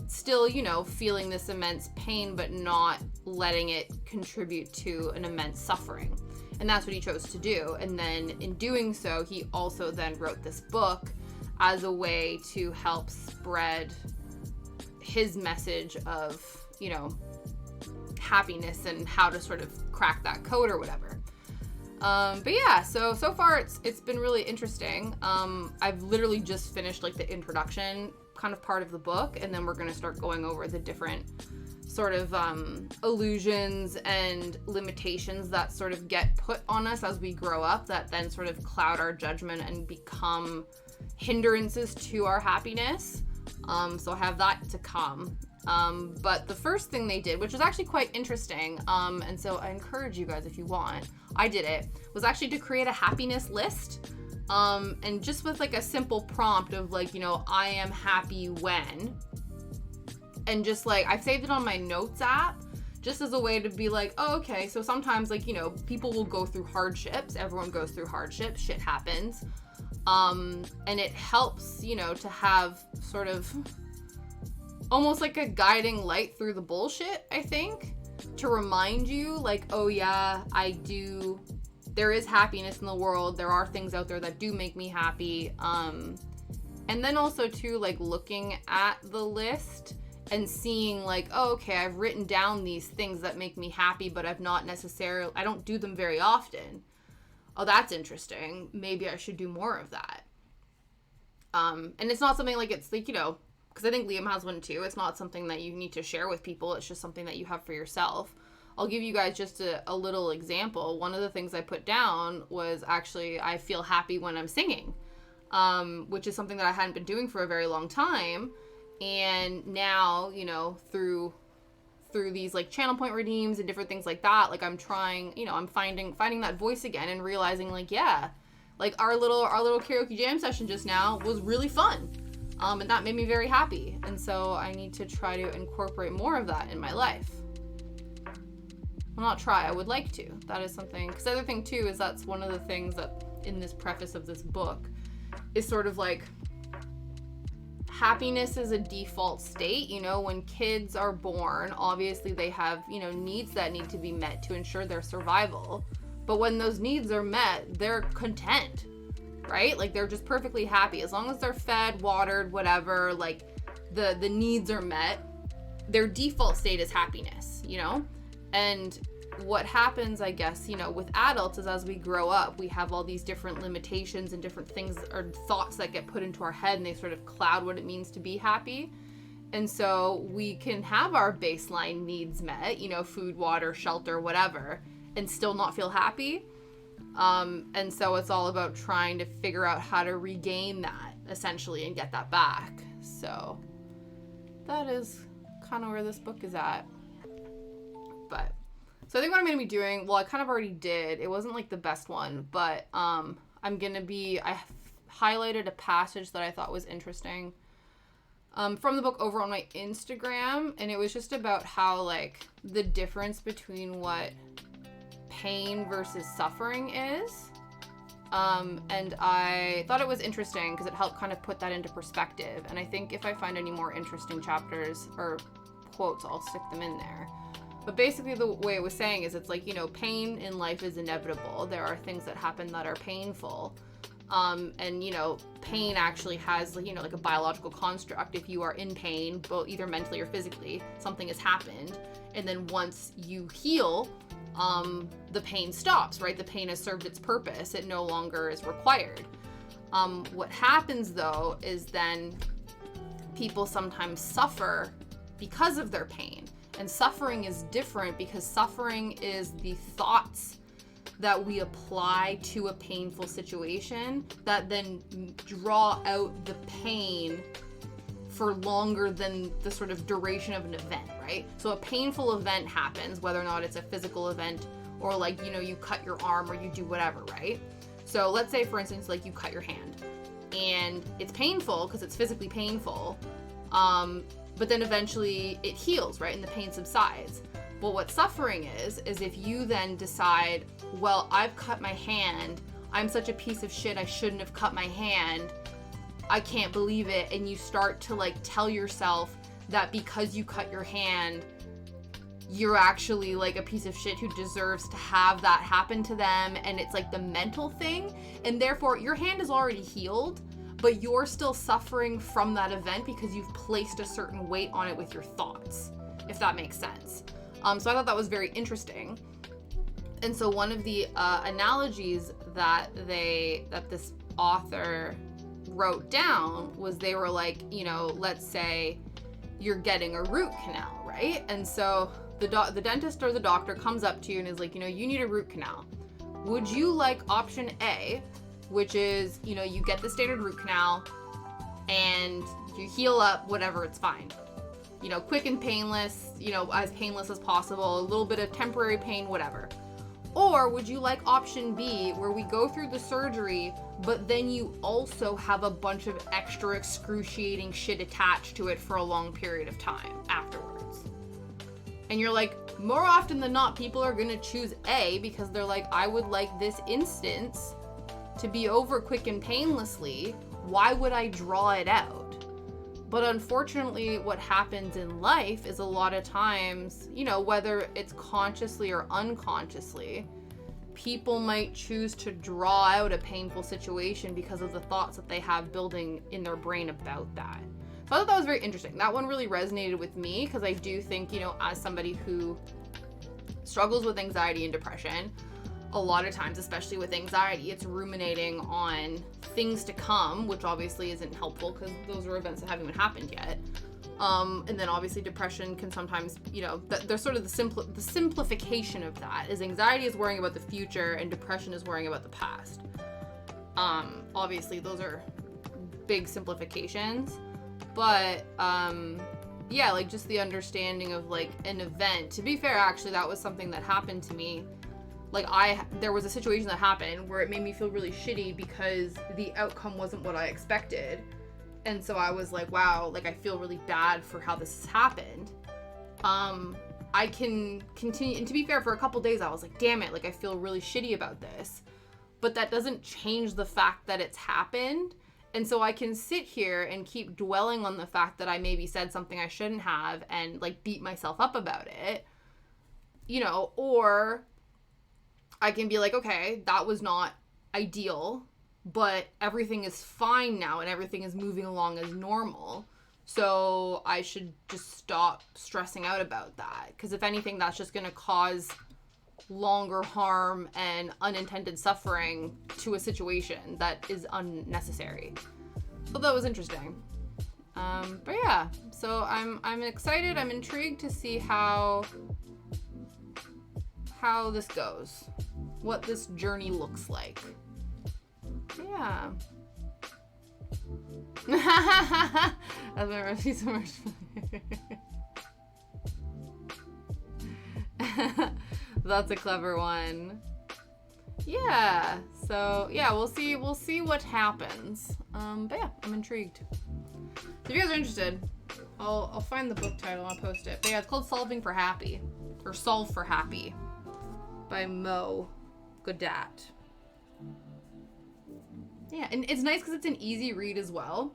Still, you know, feeling this immense pain, but not letting it contribute to an immense suffering. And that's what he chose to do. And then in doing so, he also then wrote this book as a way to help spread his message of, you know, happiness and how to sort of crack that code or whatever. But yeah, so far it's been really interesting. I've literally just finished like the introduction kind of part of the book, and then we're going to start going over the different sort of illusions and limitations that sort of get put on us as we grow up that then sort of cloud our judgment and become hindrances to our happiness. So I have that to come. But the first thing they did, which was actually quite interesting, and so I encourage you guys, if you want, I did it, was actually to create a happiness list. And just with like a simple prompt of like, you know, I am happy when, and just like, I've saved it on my notes app just as a way to be like, oh, okay, so sometimes like, you know, people will go through hardships. Everyone goes through hardships. Shit happens. And it helps, you know, to have sort of almost like a guiding light through the bullshit, I think, to remind you like, oh yeah, there is happiness in the world. There are things out there that do make me happy. And then also too, like looking at the list and seeing like, oh, okay, I've written down these things that make me happy, but I don't do them very often. Oh, that's interesting. Maybe I should do more of that. And it's not something like, it's like, you know, because I think Liam has one too. It's not something that you need to share with people. It's just something that you have for yourself. I'll give you guys just a little example. One of the things I put down was actually, I feel happy when I'm singing, which is something that I hadn't been doing for a very long time. And now, you know, through these like channel point redeems and different things like that, like I'm trying, you know, I'm finding that voice again and realizing like, yeah, like our little karaoke jam session just now was really fun. And that made me very happy. And so I need to try to incorporate more of that in my life. Well, not try, I would like to. That is something, because the other thing too is that's one of the things that in this preface of this book is sort of like, happiness is a default state. You know, when kids are born, obviously they have, you know, needs that need to be met to ensure their survival. But when those needs are met, they're content, right? Like they're just perfectly happy. As long as they're fed, watered, whatever, like the needs are met, their default state is happiness, you know? And what happens, I guess, you know, with adults is as we grow up, we have all these different limitations and different things or thoughts that get put into our head, and they sort of cloud what it means to be happy. And so we can have our baseline needs met, you know, food, water, shelter, whatever, and still not feel happy. And so it's all about trying to figure out how to regain that, essentially, and get that back. So that is kind of where this book is at. But so I think what I'm going to be doing, well, I kind of already did. It wasn't like the best one, but I highlighted a passage that I thought was interesting from the book over on my Instagram, and it was just about how like the difference between what pain versus suffering is. And I thought it was interesting because it helped kind of put that into perspective. And I think if I find any more interesting chapters or quotes, I'll stick them in there. But basically the way it was saying is it's like, you know, pain in life is inevitable. There are things that happen that are painful. And, you know, pain actually has, you know, like a biological construct. If you are in pain, both either mentally or physically, something has happened. And then once you heal, the pain stops, right? The pain has served its purpose. It no longer is required. What happens though is then people sometimes suffer because of their pain. And suffering is different because suffering is the thoughts that we apply to a painful situation that then draw out the pain for longer than the sort of duration of an event, right? So a painful event happens, whether or not it's a physical event or like, you know, you cut your arm or you do whatever, right? So let's say, for instance, like you cut your hand and it's painful because it's physically painful, but then eventually it heals, right? And the pain subsides. Well, what suffering is if you then decide, well, I've cut my hand, I'm such a piece of shit, I shouldn't have cut my hand, I can't believe it, and you start to like tell yourself that because you cut your hand, you're actually like a piece of shit who deserves to have that happen to them, and it's like the mental thing, and therefore your hand is already healed, but you're still suffering from that event because you've placed a certain weight on it with your thoughts, if that makes sense. So I thought that was very interesting. And so one of the analogies that this author wrote down was, they were like, you know, let's say you're getting a root canal, right? And so the dentist or the doctor comes up to you and is like, you know, you need a root canal. Would you like option A, which is, you know, you get the standard root canal and you heal up, whatever, it's fine. You know, quick and painless, you know, as painless as possible, a little bit of temporary pain, whatever. Or would you like option B, where we go through the surgery, but then you also have a bunch of extra excruciating shit attached to it for a long period of time afterwards? And you're like, more often than not, people are gonna choose A because they're like, I would like this instance to be over quick and painlessly. Why would I draw it out? But unfortunately, what happens in life is a lot of times, you know, whether it's consciously or unconsciously, people might choose to draw out a painful situation because of the thoughts that they have building in their brain about that. So I thought that was very interesting. That one really resonated with me because I do think, you know, as somebody who struggles with anxiety and depression, a lot of times, especially with anxiety, it's ruminating on things to come, which obviously isn't helpful because those are events that haven't even happened yet. And then obviously depression can sometimes, you know, there's sort of the simplification of that is anxiety is worrying about the future and depression is worrying about the past. Obviously those are big simplifications, but yeah, like just the understanding of like an event. To be fair, actually, that was something that happened to me. Like there was a situation that happened where it made me feel really shitty because the outcome wasn't what I expected. And so I was like, wow, like I feel really bad for how this has happened. I can continue, and to be fair, for a couple days I was like, damn it, like I feel really shitty about this. But that doesn't change the fact that it's happened. And so I can sit here and keep dwelling on the fact that I maybe said something I shouldn't have and like beat myself up about it, you know, or I can be like, okay, that was not ideal, but everything is fine now and everything is moving along as normal. So I should just stop stressing out about that. Because if anything, that's just going to cause longer harm and unintended suffering to a situation that is unnecessary. So that was interesting. But yeah, so I'm excited. I'm intrigued to see how this goes. What this journey looks like. Yeah. I've never seen so much fun. That's a clever one. Yeah. So yeah, we'll see what happens. But yeah, I'm intrigued. So if you guys are interested, I'll find the book title, I'll post it. But yeah, it's called Solve for Happy by Mo Godat. Yeah, and it's nice because it's an easy read as well.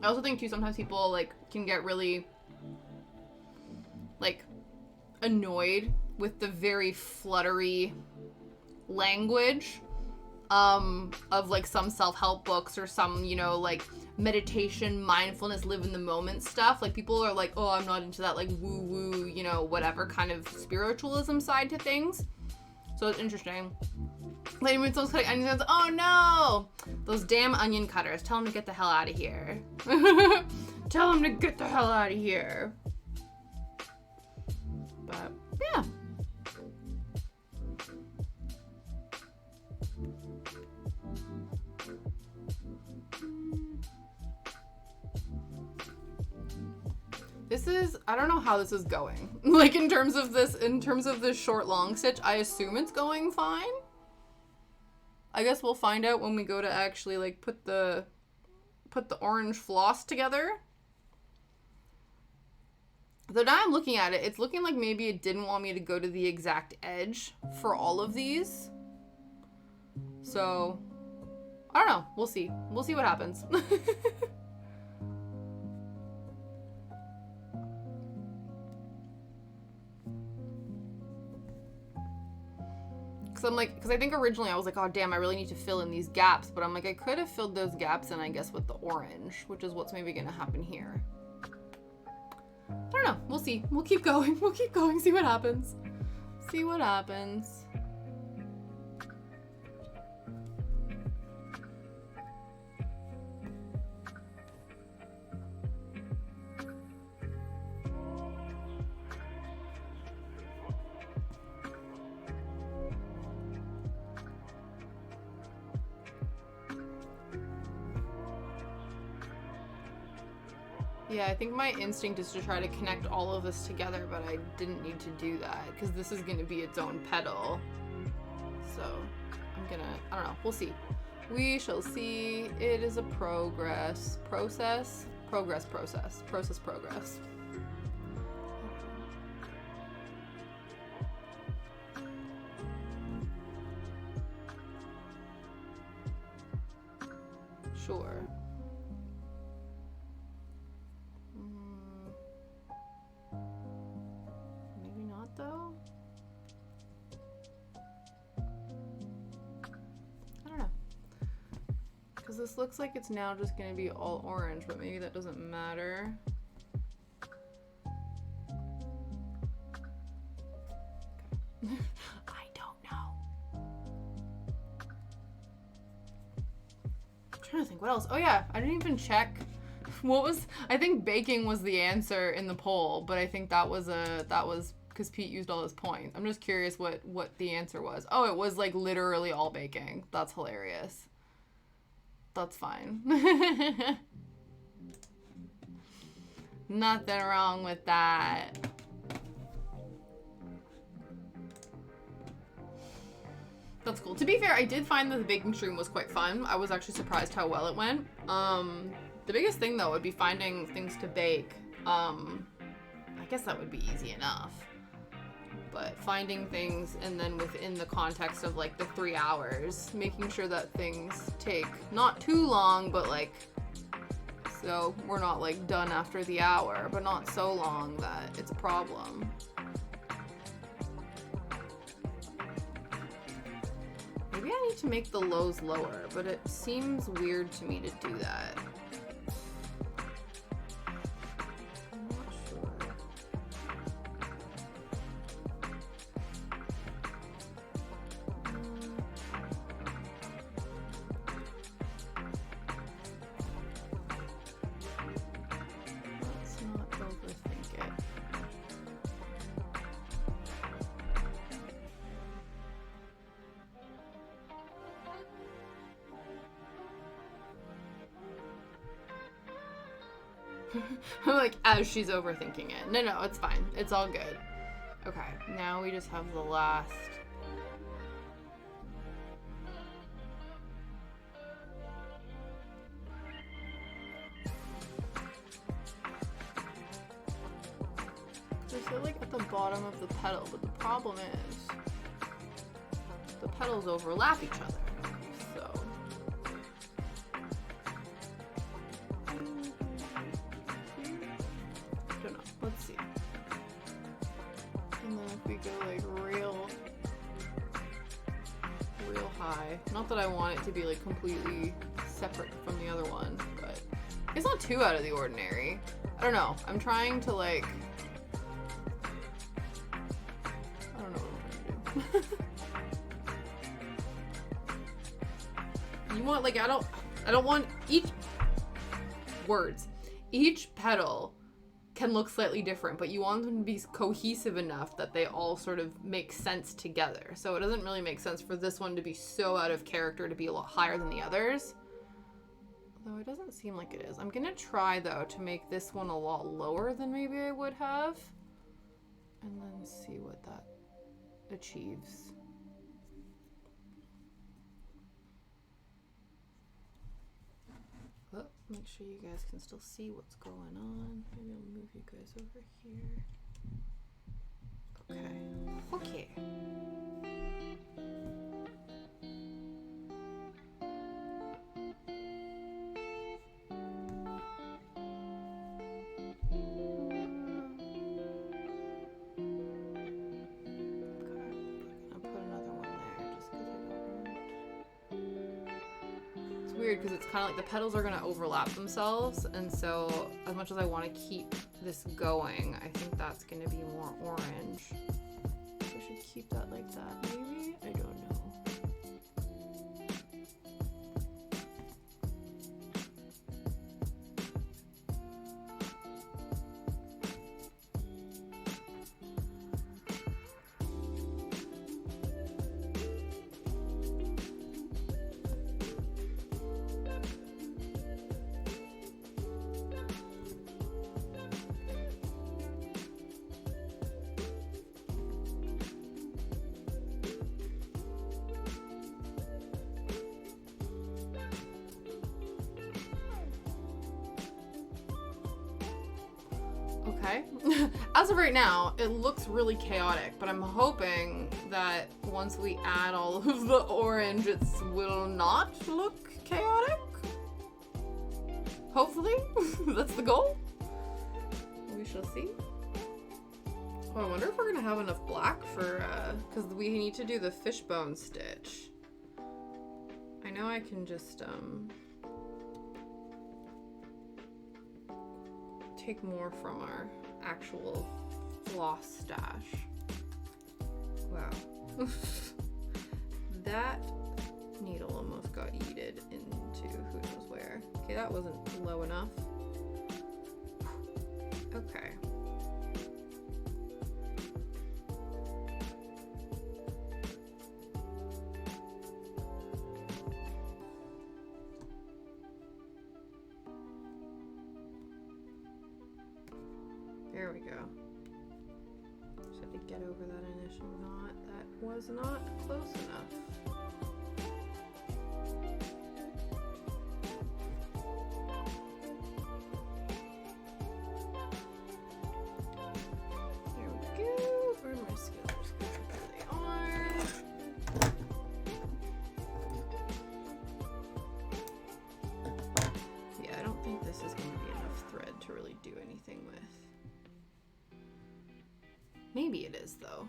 I also think too, sometimes people like can get really like annoyed with the very fluttery language of like some self-help books or some, you know, like meditation, mindfulness, live in the moment stuff. Like people are like, oh, I'm not into that like woo woo, you know, whatever kind of spiritualism side to things. So it's interesting. Like when someone's cutting onions, oh no, those damn onion cutters. Tell them to get the hell out of here. Tell them to get the hell out of here. But yeah. this is, I don't know how this is going. Like in terms of this short long stitch, I assume it's going fine. I guess we'll find out when we go to actually like put the orange floss together. So now I'm looking at it, it's looking like maybe it didn't want me to go to the exact edge for all of these. So, I don't know. We'll see. We'll see what happens. Because I think originally I was like, oh damn, I really need to fill in these gaps. But I'm like, I could have filled those gaps in, I guess, with the orange, which is what's maybe going to happen here. I don't know. We'll see. We'll keep going. We'll keep going. See what happens. See what happens. Yeah, I think my instinct is to try to connect all of this together, but I didn't need to do that because this is going to be its own petal. So I'm gonna, I don't know, we'll see. We shall see. It is a progress. Progress. Sure. Maybe not though. I don't know. Because this looks like it's now just going to be all orange, but maybe that doesn't matter. Okay. I don't know. I'm trying to think what else. Oh yeah, I didn't even check. What was, I think baking was the answer in the poll, but I think that was because Pete used all his points. I'm just curious what the answer was. Oh, it was like literally all baking. That's hilarious. That's fine. Nothing wrong with that. That's cool. To be fair, I did find that the baking stream was quite fun. I was actually surprised how well it went. The biggest thing though would be finding things to bake. I guess that would be easy enough. But finding things and then within the context of like the 3 hours, making sure that things take not too long, but like, so we're not like done after the hour, but not so long that it's a problem. Maybe I need to make the lows lower, but it seems weird to me to do that. Like, as she's overthinking it. No, it's fine. It's all good. Okay, now we just have the last... They're still like at the bottom of the petal, but the problem is the petals overlap each other. Let's see. And then if we go like real high. Not that I want it to be like completely separate from the other one, but it's not too out of the ordinary. I don't know. I'm trying to like, I don't know what I'm trying to do. You want like, I don't want each petal can look slightly different, but you want them to be cohesive enough that they all sort of make sense together. So it doesn't really make sense for this one to be so out of character to be a lot higher than the others. Although it doesn't seem like it is. I'm gonna try though to make this one a lot lower than maybe I would have. And then see what that achieves. Oh, make sure you guys can still see what's going on. Maybe I'll move you guys over here. Okay. Okay. Weird because it's kind of like the petals are going to overlap themselves, and so as much as I want to keep this going, I think that's going to be more orange. So I should keep that like that maybe? I don't know. Okay. As of right now, it looks really chaotic, but I'm hoping that once we add all of the orange, it will not look chaotic. Hopefully. That's the goal. We shall see. Oh, I wonder if we're going to have enough black for, because we need to do the fishbone stitch. I know I can just, take more from our actual floss stash. Wow. That needle almost got yeeted into who knows where. Okay, that wasn't low enough. Okay. There we go. Just had to get over that initial knot. That was not close enough. There we go. Where are my scissors? There they are. Yeah, I don't think this is going to be enough thread to really do anything with. Maybe it is, though.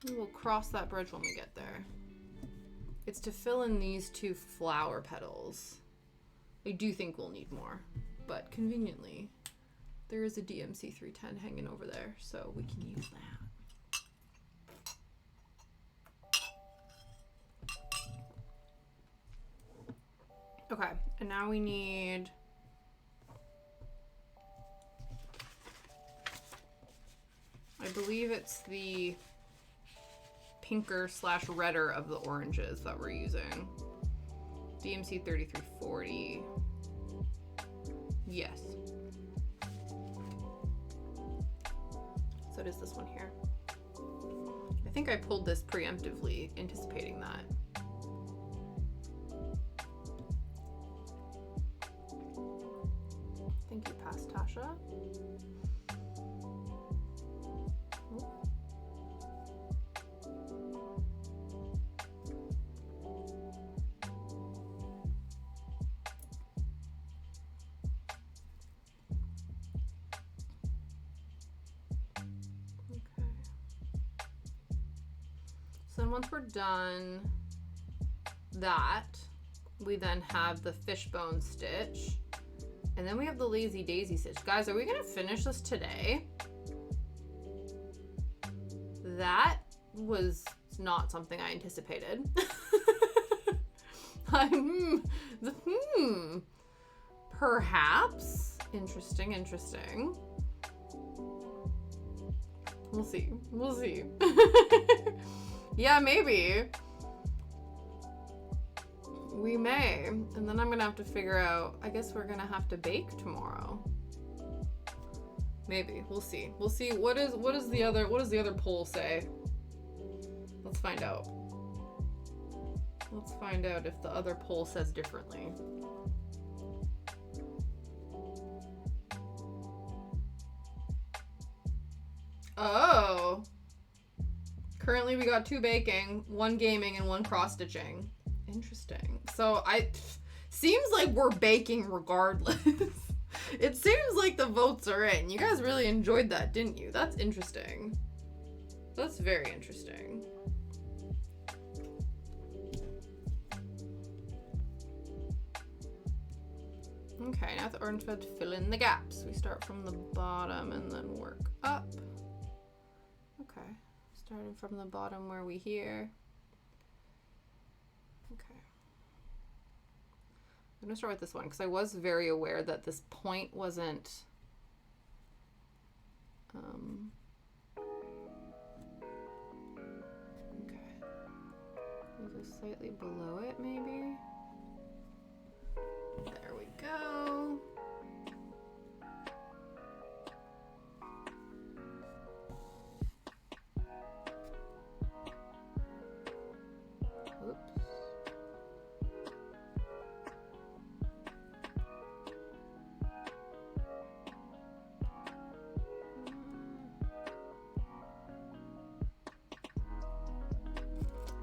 We will cross that bridge when we get there. It's to fill in these two flower petals. I do think we'll need more, but conveniently, there is a DMC 310 hanging over there, so we can use that. Okay, and now we need... I believe it's the pinker / redder of the oranges that we're using. DMC 3340. Yes. So it is this one here. I think I pulled this preemptively, anticipating that. Thank you, Past Tasha. Once we're done that, we then have the fishbone stitch, and then we have the lazy daisy stitch. Guys, are we gonna finish this today? That was not something I anticipated. Perhaps. Interesting, interesting. We'll see. We'll see. Yeah, maybe. We may. And then I'm gonna have to figure out, I guess we're gonna have to bake tomorrow. Maybe. We'll see. We'll see. What does the other poll say? Let's find out. Let's find out if the other poll says differently. Oh. Currently we got 2 baking, 1 gaming, and 1 cross-stitching. Interesting. So seems like we're baking regardless. It seems like the votes are in. You guys really enjoyed that, didn't you? That's interesting. That's very interesting. Okay, now the orange bed, fill in the gaps. We start from the bottom and then work up. Okay, starting from the bottom where we hear. Okay. I'm gonna start with this one because I was very aware that this point wasn't okay. Just slightly below it maybe. There we go. Oops.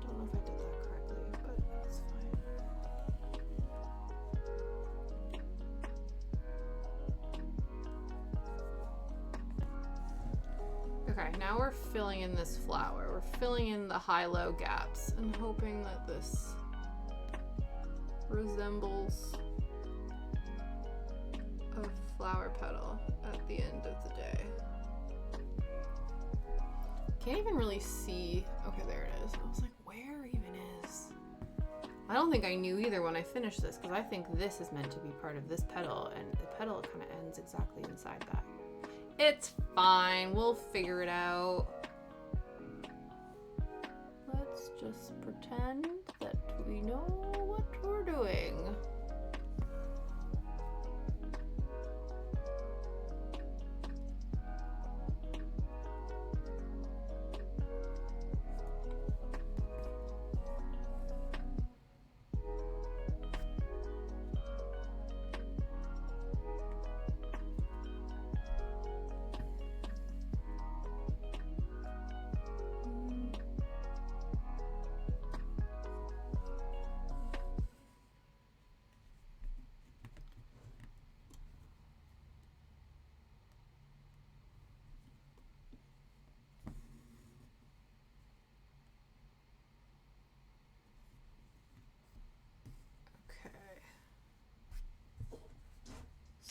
Don't know if I did that correctly, but it's fine. Okay, now we're filling in this flower. We're filling in the high-low gaps and hoping that this resembles a flower petal at the end of the day. Can't even really see. Okay, there it is. I was like, where even is? I don't think I knew either when I finished this because I think this is meant to be part of this petal and the petal kind of ends exactly inside that. It's fine. We'll figure it out. Let's just pretend that we know what we're doing.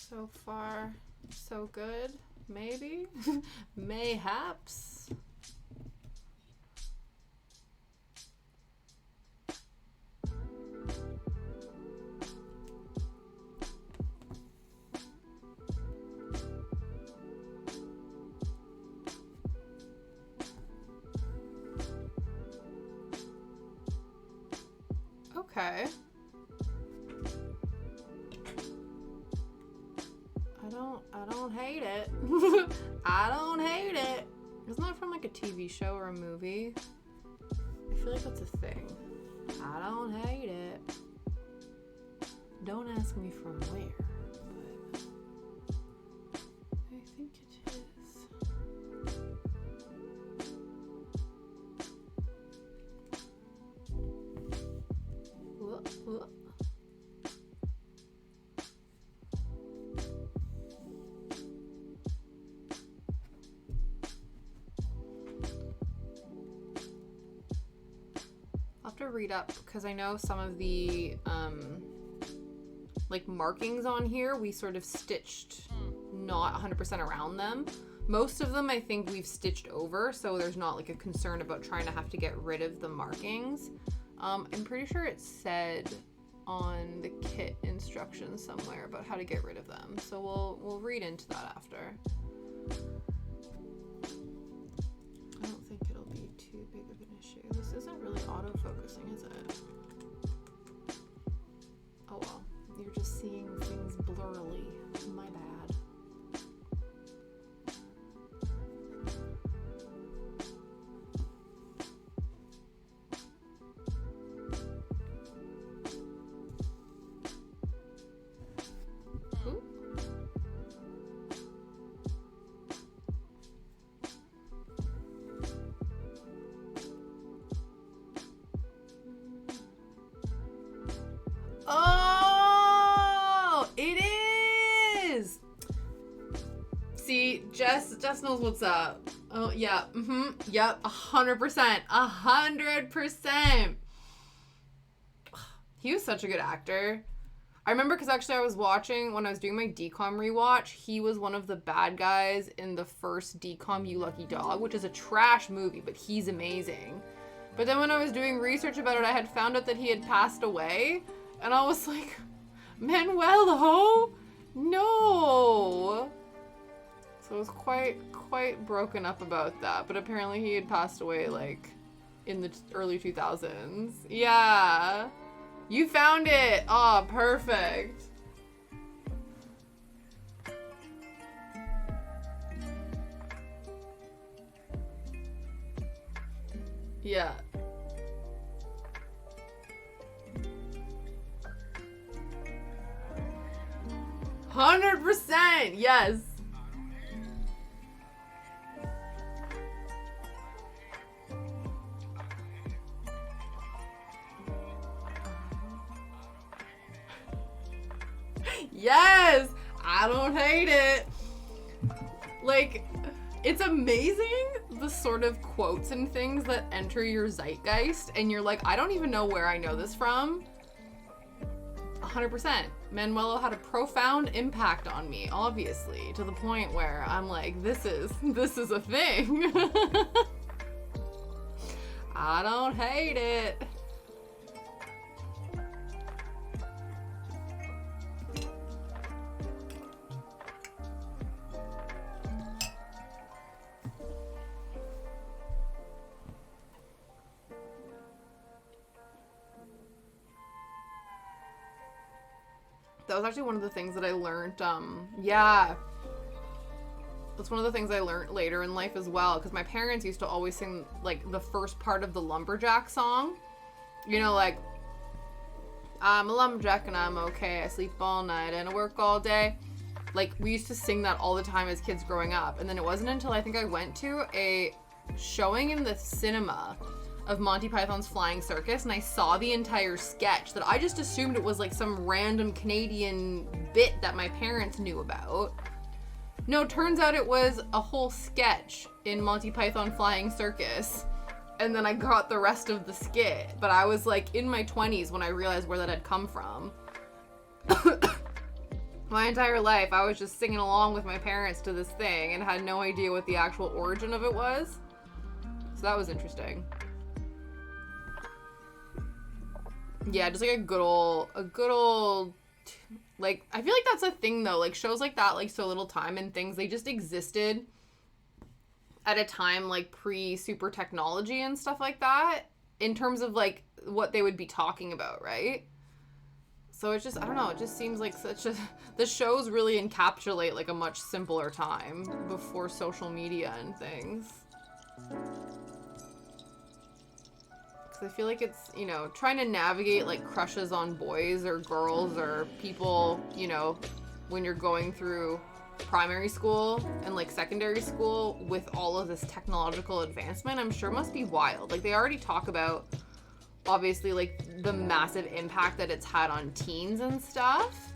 So far, so good. Maybe? Mayhaps. Okay. I don't hate it. I don't hate it. Isn't that from like a TV show or a movie? I feel like that's a thing. I don't hate it. Don't ask me from where, but I think it is. Whoop, whoop. To read up because I know some of the like markings on here we sort of stitched not 100% around them. Most of them I think we've stitched over, so there's not like a concern about trying to have to get rid of the markings. I'm pretty sure it said on the kit instructions somewhere about how to get rid of them, so we'll read into that after. I don't think it'll be too big of an issue. This isn't really auto-focusing, is it? Jess knows what's up. Oh, yeah. Yep. 100%. 100%. He was such a good actor. I remember because actually I was watching, when I was doing my DCOM rewatch, he was one of the bad guys in the first DCOM You Lucky Dog, which is a trash movie, but he's amazing. But then when I was doing research about it, I had found out that he had passed away, and I was like, Manuelo? No! So I was quite broken up about that, but apparently he had passed away, like, in the early 2000s. Yeah! You found it! Oh, perfect. Yeah. %! Yes! Yes! I don't hate it. Like, it's amazing the sort of quotes and things that enter your zeitgeist, and you're like, I don't even know where I know this from. 100%. Manuelo had a profound impact on me, obviously, to the point where I'm like, this is a thing. I don't hate it. That was actually one of the things that I learned, yeah. That's one of the things I learned later in life as well, because my parents used to always sing, like, the first part of the Lumberjack song. You know, like, I'm a lumberjack and I'm okay, I sleep all night and I work all day. Like, we used to sing that all the time as kids growing up, and then it wasn't until I think I went to a showing in the cinema of Monty Python's Flying Circus, and I saw the entire sketch that I just assumed it was like some random Canadian bit that my parents knew about. No, turns out it was a whole sketch in Monty Python Flying Circus, and then I got the rest of the skit, but I was like in my 20s when I realized where that had come from. My entire life I was just singing along with my parents to this thing and had no idea what the actual origin of it was. So that was interesting. Yeah, just like a good old, like, I feel like that's a thing though, like shows like that, like So Little Time and things, they just existed at a time like pre-super technology and stuff like that, in terms of like what they would be talking about, right? So it's just, I don't know, it just seems like such a, the shows really encapsulate like a much simpler time before social media and things. I feel like it's, you know, trying to navigate like crushes on boys or girls or people, you know, when you're going through primary school and like secondary school with all of this technological advancement, I'm sure must be wild. Like they already talk about obviously like the massive impact that it's had on teens and stuff.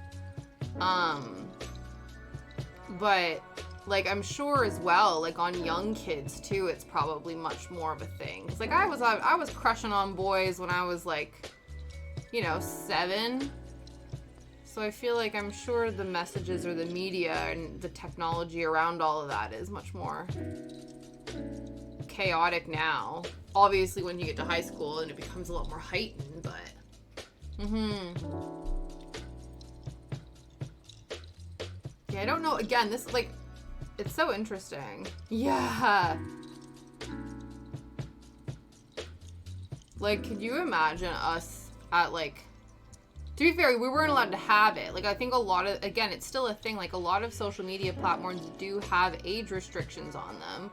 But like, I'm sure as well, like, on young kids, too, it's probably much more of a thing. 'Cause, like, I was crushing on boys when I was, like, you know, 7. So I feel like I'm sure the messages or the media and the technology around all of that is much more chaotic now. Obviously, when you get to high school and it becomes a lot more heightened, but... Yeah, I don't know. Again, this, like... It's so interesting. Yeah. Like, could you imagine us at, like... To be fair, we weren't allowed to have it. Like, I think a lot of... Again, it's still a thing. Like, a lot of social media platforms do have age restrictions on them.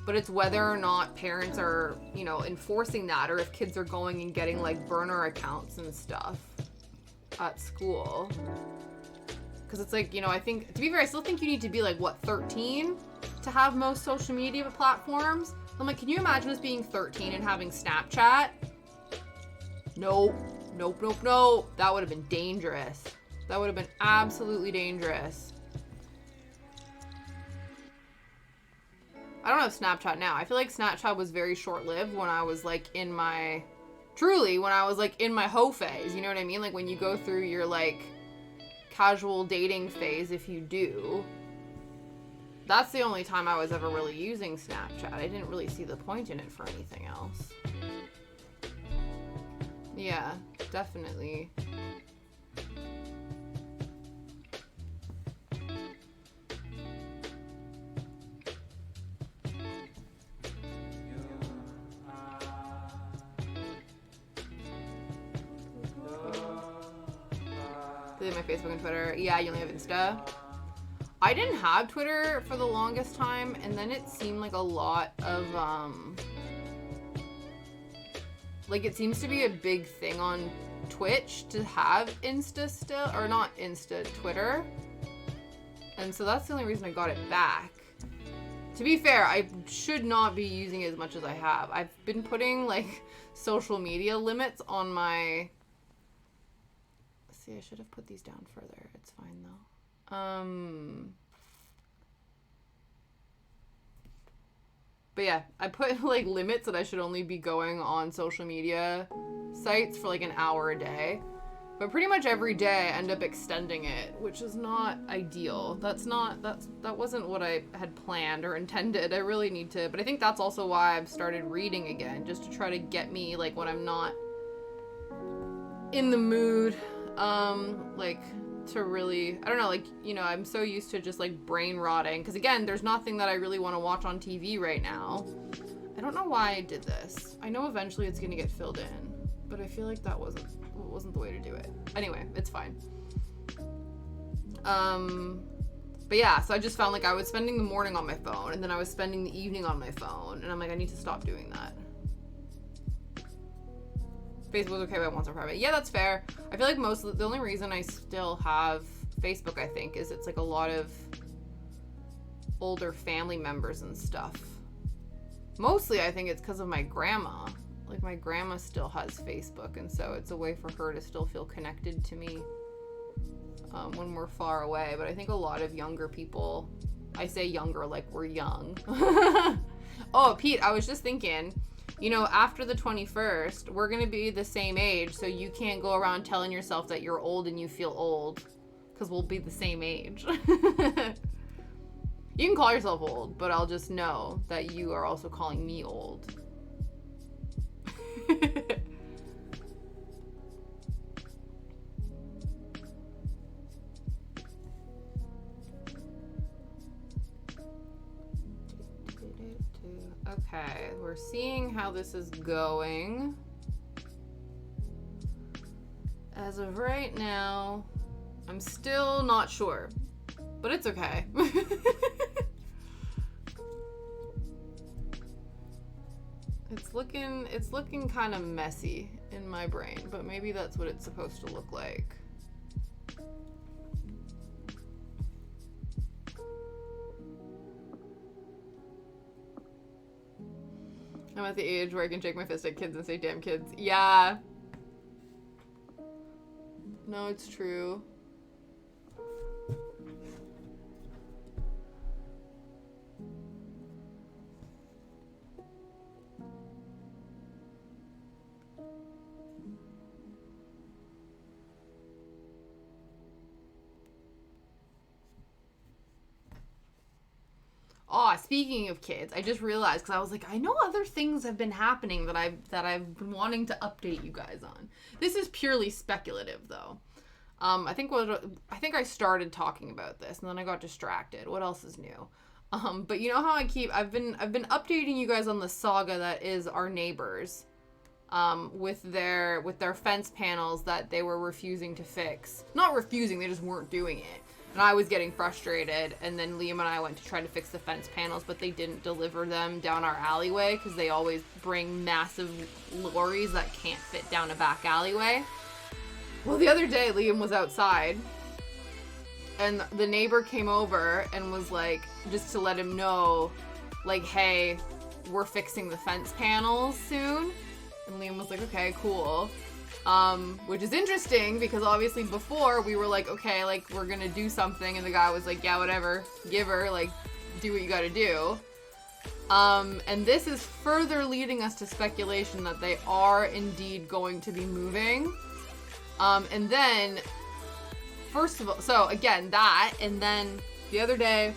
But it's whether or not parents are, you know, enforcing that, or if kids are going and getting, like, burner accounts and stuff at school. Because it's like, you know, I think, to be fair, I still think you need to be like, what, 13 to have most social media platforms? I'm like, can you imagine us being 13 and having Snapchat? Nope. That would have been dangerous. That would have been absolutely dangerous. I don't have Snapchat now. I feel like Snapchat was very short-lived when I was, like, in my... Truly, when I was, like, in my hoe phase. You know what I mean? Like, when you go through your, like, casual dating phase, if you do. That's the only time I was ever really using Snapchat. I didn't really see the point in it for anything else. Yeah, definitely. My Facebook and Twitter. Yeah, you only have Insta. I didn't have Twitter for the longest time, and then it seemed like a lot of, like, it seems to be a big thing on Twitch to have Insta still, or not Insta, Twitter. And so that's the only reason I got it back. To be fair, I should not be using it as much as I have. I've been putting, like, social media limits on my... See, I should have put these down further. It's fine, though. But yeah, I put, like, limits that I should only be going on social media sites for, like, an hour a day. But pretty much every day I end up extending it, which is not ideal. That wasn't what I had planned or intended. I really need to, but I think that's also why I've started reading again, just to try to get me, like, when I'm not in the mood, like, to really, I don't know, like, you know, I'm so used to just, like, brain rotting, because, again, there's nothing that I really want to watch on TV right now. I don't know why I did this. I know eventually it's going to get filled in, but I feel like that wasn't the way to do it. Anyway, it's fine. But yeah, so I just found, like, I was spending the morning on my phone, and then I was spending the evening on my phone, and I'm like, I need to stop doing that. Facebook's okay, but once I'm private. Yeah, that's fair. I feel like the only reason I still have Facebook, I think, is it's like a lot of older family members and stuff. Mostly, I think it's because of my grandma. Like, my grandma still has Facebook, and so it's a way for her to still feel connected to me when we're far away. But I think a lot of younger people, I say younger like we're young. Oh, Pete, I was just thinking, you know, after the 21st, we're going to be the same age, so you can't go around telling yourself that you're old and you feel old, because we'll be the same age. You can call yourself old, but I'll just know that you are also calling me old. Okay, we're seeing how this is going. As of right now, I'm still not sure, but it's okay. It's looking kind of messy in my brain, but maybe that's what it's supposed to look like. I'm at the age where I can shake my fist at kids and say, damn kids. Yeah. No, it's true. Oh, speaking of kids, I just realized, because I was like, I know other things have been happening that I've been wanting to update you guys on. This is purely speculative, though. I think I started talking about this, and then I got distracted. What else is new? But you know how I've been updating you guys on the saga that is our neighbors, with their fence panels that they were refusing to fix. Not refusing, they just weren't doing it. And I was getting frustrated, and then Liam and I went to try to fix the fence panels, but they didn't deliver them down our alleyway because they always bring massive lorries that can't fit down a back alleyway. Well, the other day, Liam was outside, and the neighbor came over and was like, just to let him know, like, hey, we're fixing the fence panels soon. And Liam was like, okay, cool. Which is interesting because obviously before we were like, okay, like, we're gonna do something, and the guy was like, yeah, whatever, give her, like, do what you gotta do. And this is further leading us to speculation that they are indeed going to be moving. And then, first of all, so again, that, and then the other day,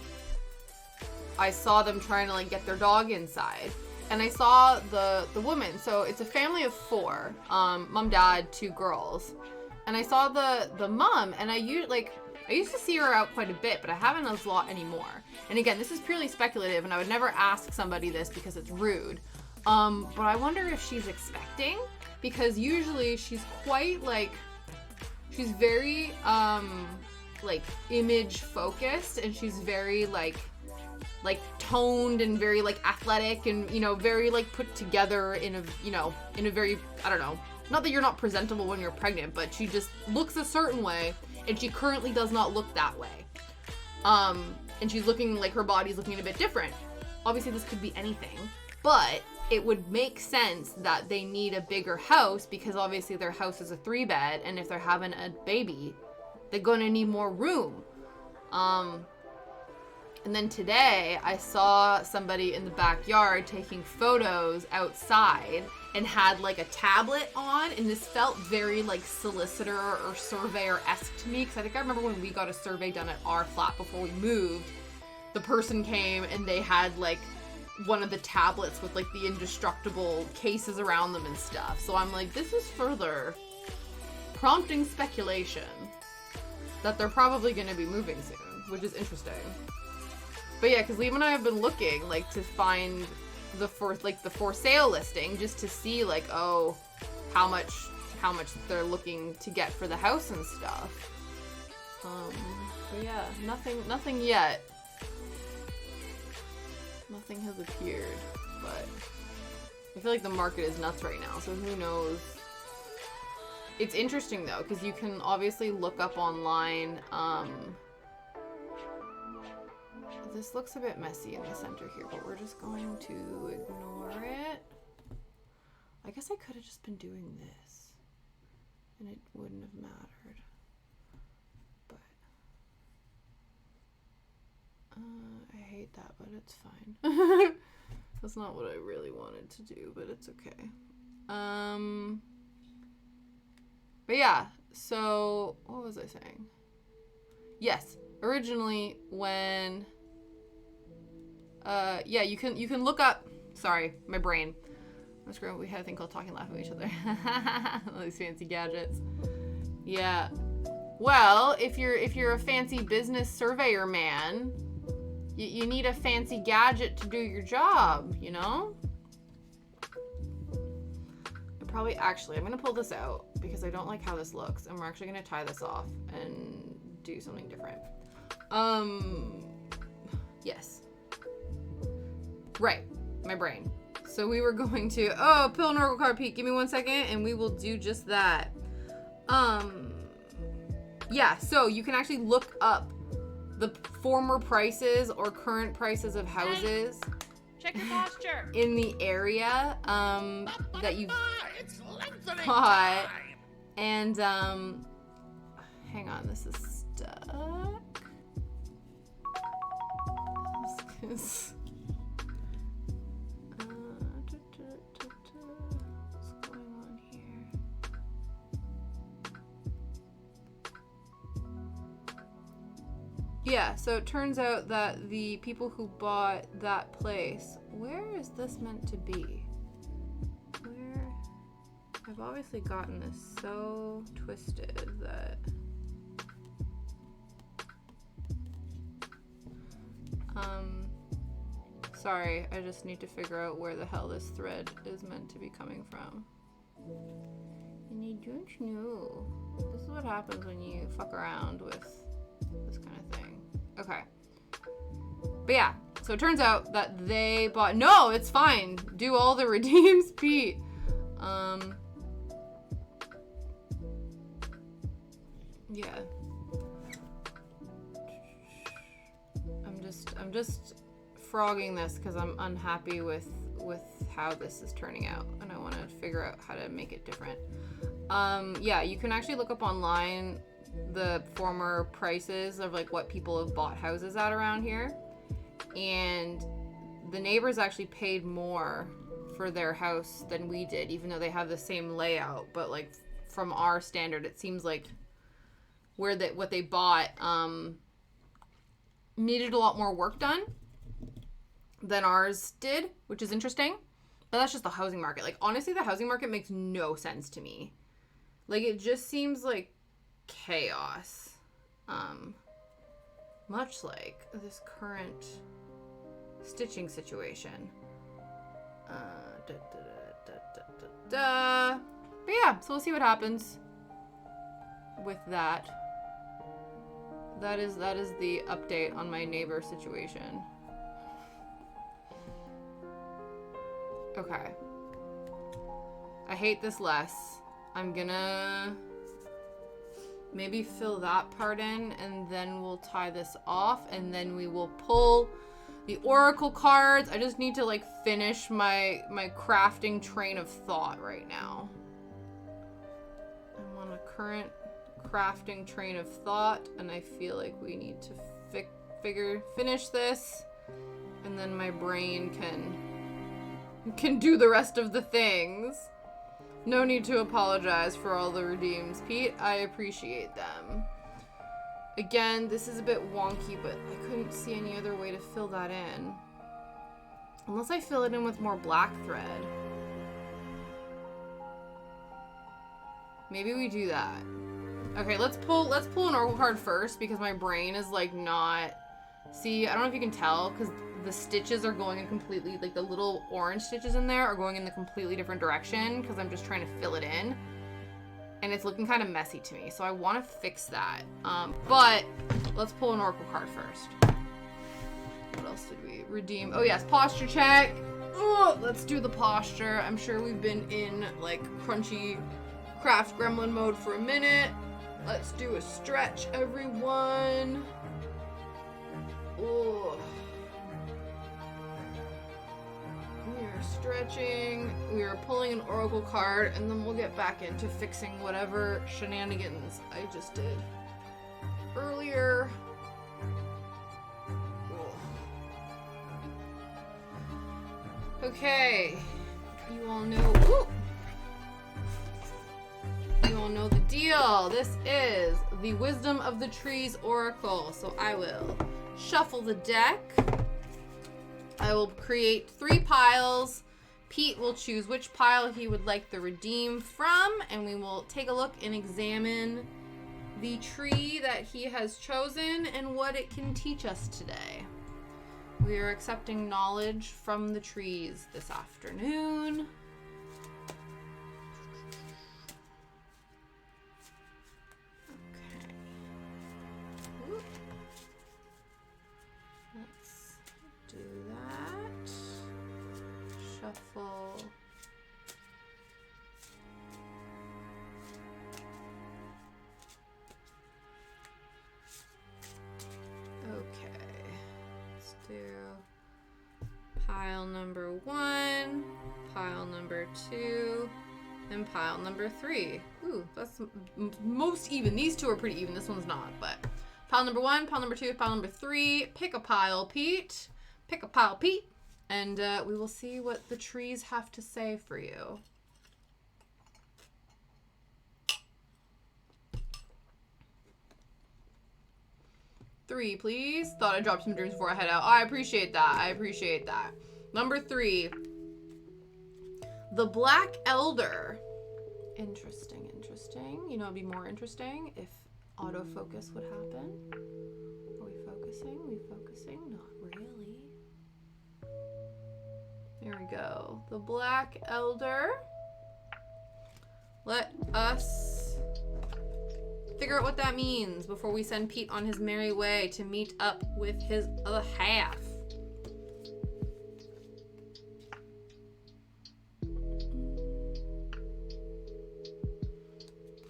I saw them trying to, like, get their dog inside. And I saw the woman, so it's a family of 4, mom, dad, 2 girls. And I saw the mom, and I used to see her out quite a bit, but I haven't a lot anymore. And again, this is purely speculative, and I would never ask somebody this because it's rude. But I wonder if she's expecting, because usually she's quite, like, she's very, like, image focused, and she's very, like toned and very, like, athletic and, you know, very, like, put together in a, you know, in a very, I don't know, not that you're not presentable when you're pregnant, but she just looks a certain way, and she currently does not look that way. And she's looking like her body's looking a bit different. Obviously, this could be anything, but it would make sense that they need a bigger house because obviously their house is a 3-bed, and if they're having a baby, they're gonna need more room. And then today, I saw somebody in the backyard taking photos outside and had, like, a tablet on, and this felt very, like, solicitor or surveyor-esque to me, because I think I remember when we got a survey done at our flat before we moved, the person came and they had, like, one of the tablets with, like, the indestructible cases around them and stuff. So I'm like, this is further prompting speculation that they're probably going to be moving soon, which is interesting. But yeah, because Liam and I have been looking, like, to find the for sale listing, just to see, like, oh, how much they're looking to get for the house and stuff. But yeah, nothing yet. Nothing has appeared, but I feel like the market is nuts right now, so who knows. It's interesting though, because you can obviously look up online, this looks a bit messy in the center here, but we're just going to ignore it. I guess I could have just been doing this, and it wouldn't have mattered. But, I hate that, but it's fine. That's not what I really wanted to do, but it's okay. But yeah, so, what was I saying? Yes, originally when... yeah, you can look up, sorry, my brain. We had a thing called talking, laughing at each other. All these fancy gadgets. Yeah. Well, if you're a fancy business surveyor man, you need a fancy gadget to do your job, you know? I'm gonna pull this out because I don't like how this looks, and we're actually gonna tie this off and do something different. Yes. Right, my brain. So we were going to, Pill and Oracle card peek. Give me 1 second and we will do just that. Yeah, so you can actually look up the former prices or current prices of houses. Check your posture. In the area, that you bought. And, hang on, this is stuck. What's going on here? Yeah, so it turns out that the people who bought that place, where is this meant to be? I've obviously gotten this so twisted that... Sorry, I just need to figure out where the hell this thread is meant to be coming from. And I don't know. This is what happens when you fuck around with this kind of thing. Okay. But yeah, so it turns out that they bought... No, it's fine. Do all the redeems, Pete. Yeah. I'm just frogging this because I'm unhappy with how this is turning out, and I want to figure out how to make it different. Yeah, you can actually look up online the former prices of like what people have bought houses at around here, and the neighbors actually paid more for their house than we did, even though they have the same layout. But like from our standard, it seems like what they bought needed a lot more work done than ours did, which is interesting. But that's just the housing market. Like, honestly, the housing market makes no sense to me. Like, it just seems like chaos. Much like this current stitching situation. But yeah, so we'll see what happens with that. That is the update on my neighbor situation. Okay. I hate this less. I'm gonna maybe fill that part in, and then we'll tie this off, and then we will pull the oracle cards. I just need to like finish my crafting train of thought right now. I'm on a current crafting train of thought, and I feel like we need to finish this, and then my brain can do the rest of the things. No need to apologize for all the redeems, Pete. I appreciate them. Again, this is a bit wonky, but I couldn't see any other way to fill that in. Unless I fill it in with more black thread. Maybe we do that. Okay, let's pull an oracle card first, because my brain is like not... See, I don't know if you can tell, because the stitches are going in completely, like the little orange stitches in there are going in the completely different direction, because I'm just trying to fill it in. And it's looking kind of messy to me, so I want to fix that. But let's pull an oracle card first. What else did we redeem? Oh yes, posture check. Oh, let's do the posture. I'm sure we've been in like crunchy craft gremlin mode for a minute. Let's do a stretch, everyone. Oh. We are stretching, we are pulling an oracle card, and then we'll get back into fixing whatever shenanigans I just did earlier. Okay, you all know. Woo! You all know the deal. This is the Wisdom of the Trees Oracle. So I will shuffle the deck. I will create 3 piles. Pete will choose which pile he would like the redeem from, and we will take a look and examine the tree that he has chosen and what it can teach us today. We are accepting knowledge from the trees this afternoon. Okay. Whoop. Let's do that. Shuffle. Okay. Let's do pile number 1, pile number 2, and pile number 3. Ooh, that's most even. These two are pretty even. This one's not, but pile number 1, pile number 2, pile number 3. Pick a pile, Pete. Pick a pile, Pete. And we will see what the trees have to say for you. Three, please. Thought I dropped some dreams before I head out. Oh, I appreciate that. I appreciate that. Number 3. The Black Elder. Interesting, interesting. You know, it'd be more interesting if autofocus would happen. Are we focusing? We focusing? Not really. There we go. The Black Elder. Let us figure out what that means before we send Pete on his merry way to meet up with his other half.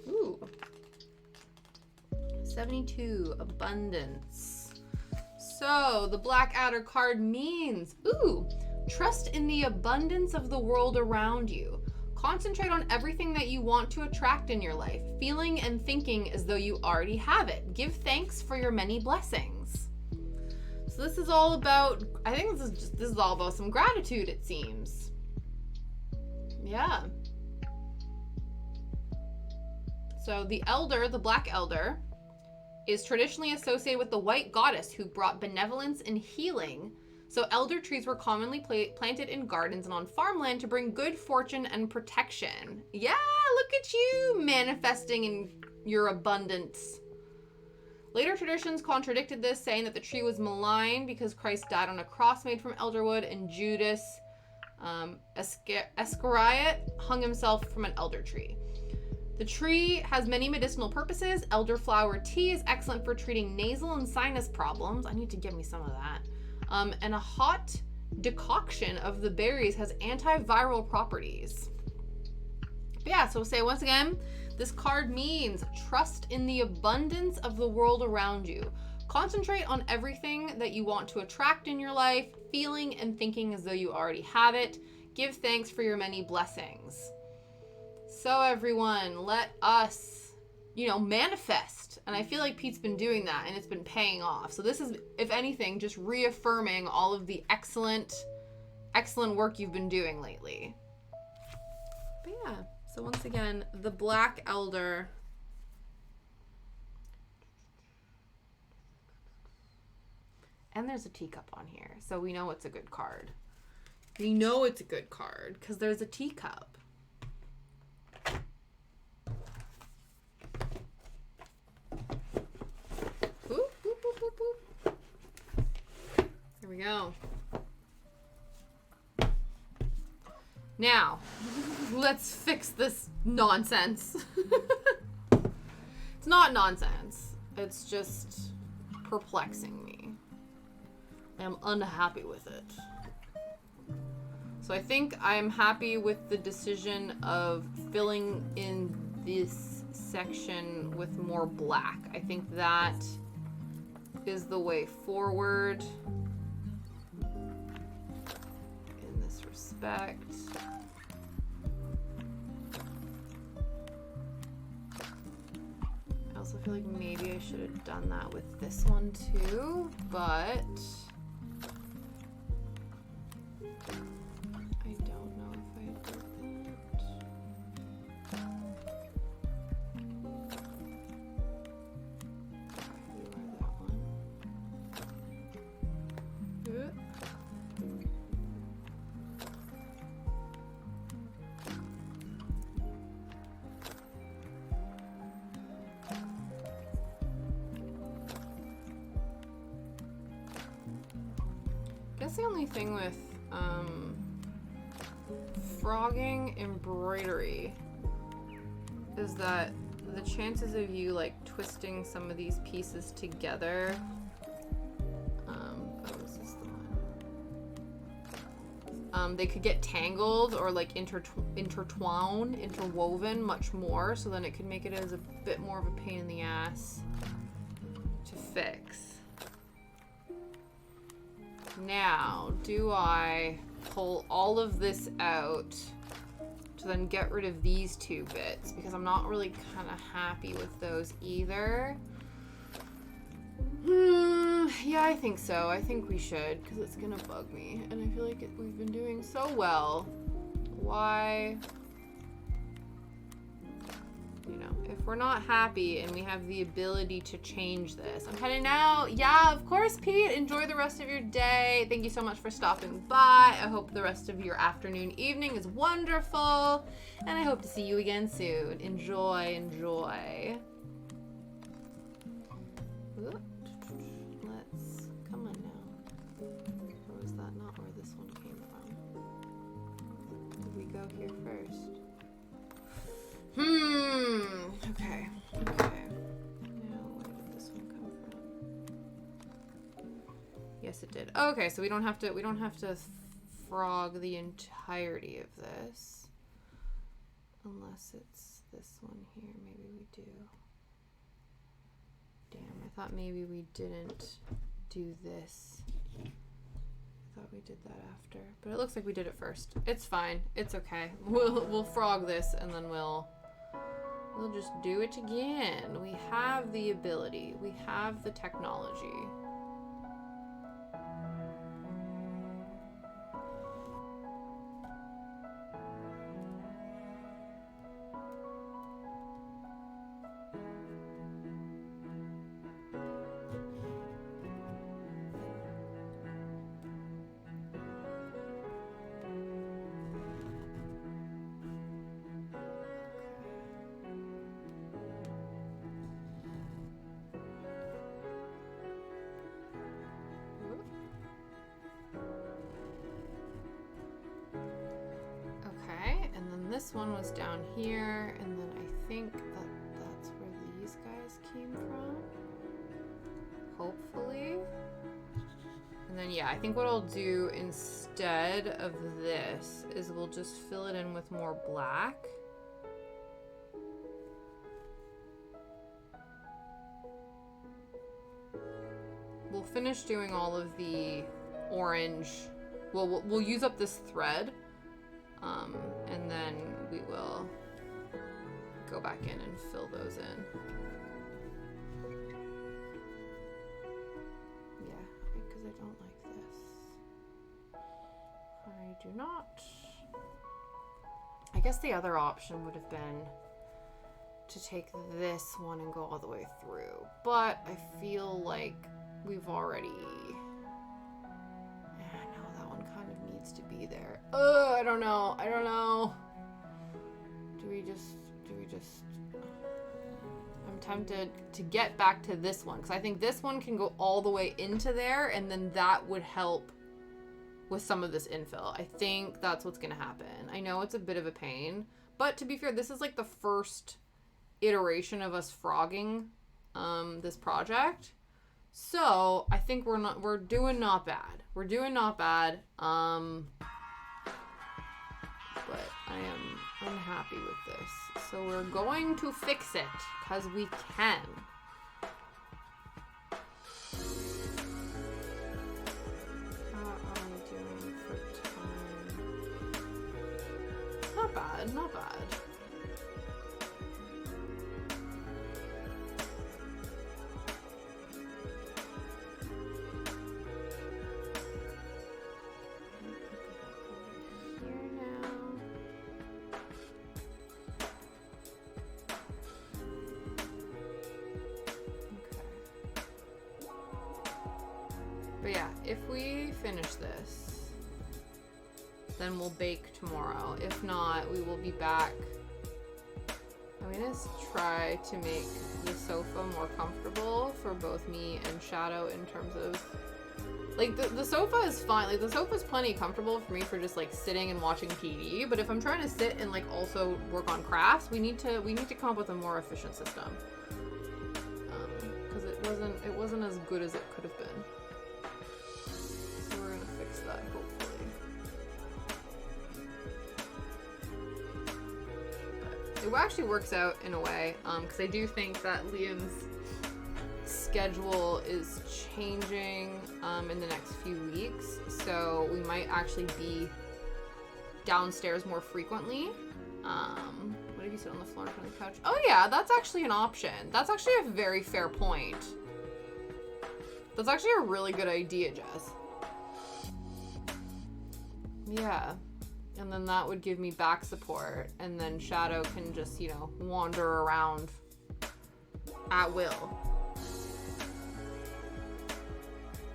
Ooh. 72, abundance. So the Black Adder card means, ooh, trust in the abundance of the world around you. Concentrate on everything that you want to attract in your life, feeling and thinking as though you already have it. Give thanks for your many blessings. So So this is all about, I think this is all about some gratitude, it seems. Yeah. So the elder, the black elder, is traditionally associated with the white goddess who brought benevolence and healing. So elder trees were commonly planted in gardens and on farmland to bring good fortune and protection. Yeah, look at you manifesting in your abundance. Later traditions contradicted this, saying that the tree was malign because Christ died on a cross made from elderwood, and Judas Iscariot hung himself from an elder tree. The tree has many medicinal purposes. Elderflower tea is excellent for treating nasal and sinus problems. I need to get me some of that. And a hot decoction of the berries has antiviral properties. But yeah, so say once again, this card means trust in the abundance of the world around you. Concentrate on everything that you want to attract in your life, feeling and thinking as though you already have it. Give thanks for your many blessings. So everyone, let us, manifest. And I feel like Pete's been doing that and it's been paying off. So this is, if anything, just reaffirming all of the excellent work you've been doing lately. But yeah, so once again, the Black Elder. And there's a teacup on here, so we know it's a good card. We know it's a good card because there's a teacup. Boop, boop, boop, boop, boop. Here we go. Now, let's fix this nonsense. It's not nonsense. It's just perplexing me. I'm unhappy with it. So I think I'm happy with the decision of filling in this section with more black. I think that is the way forward in this respect. I also feel like maybe I should have done that with this one too, but I don't know if I did that. You are that one. I guess the only thing with frogging embroidery is that the chances of you like twisting some of these pieces together, is this the one? They could get tangled or like interwoven much more, so then it could make it as a bit more of a pain in the ass to fix. Now, do I pull all of this out to then get rid of these two bits? Because I'm not really kind of happy with those either. Yeah, I think so. I think we should, because it's gonna bug me. And I feel like we've been doing so well. Why? If we're not happy and we have the ability to change this. I'm heading out. Yeah, of course, Pete. Enjoy the rest of your day. Thank you so much for stopping by. I hope the rest of your afternoon, evening is wonderful. And I hope to see you again soon. Enjoy, enjoy. Let's, come on now. Or was that not where this one came from? Did we go here first? Okay. Now, where did this one come from? Yes, it did. Okay, so we don't have to frog the entirety of this. Unless it's this one here. Maybe we do. Damn, I thought maybe we didn't do this. I thought we did that after. But it looks like we did it first. It's fine. It's okay. We'll frog this and then we'll just do it again. We have the ability. We have the technology. this one was down here, and then I think that's where these guys came from. Hopefully. And then, yeah, I think what I'll do instead of this is we'll just fill it in with more black. We'll finish doing all of the orange. We'll use up this thread, and then we will go back in and fill those in. Yeah, because I don't like this. I do not. I guess the other option would have been to take this one and go all the way through, but I feel like we've already... to be there. Oh, I don't know. Do we just I'm tempted to get back to this one because I think this one can go all the way into there, and then that would help with some of this infill. I think that's what's gonna happen. I know it's a bit of a pain, but to be fair, this is like the first iteration of us frogging this project. So I think we're doing not bad. We're doing not bad. But I'm happy with this. So we're going to fix it because we can. How are we doing for time? Not bad, not bad. But yeah, if we finish this, then we'll bake tomorrow. If not, we will be back. I'm gonna try to make the sofa more comfortable for both me and Shadow in terms of, like, the sofa is fine. Like, the sofa is plenty comfortable for me for just, like, sitting and watching TV. But if I'm trying to sit and, like, also work on crafts, we need to come up with a more efficient system. Because it wasn't as good as it could have been. That hopefully. But it actually works out in a way, because I do think that Liam's schedule is changing in the next few weeks, so we might actually be downstairs more frequently. What if you sit on the floor in front of the couch? Oh yeah, that's actually an option. That's actually a very fair point. That's actually a really good idea, Jess. Yeah, and then that would give me back support, and then Shadow can just, you know, wander around at will.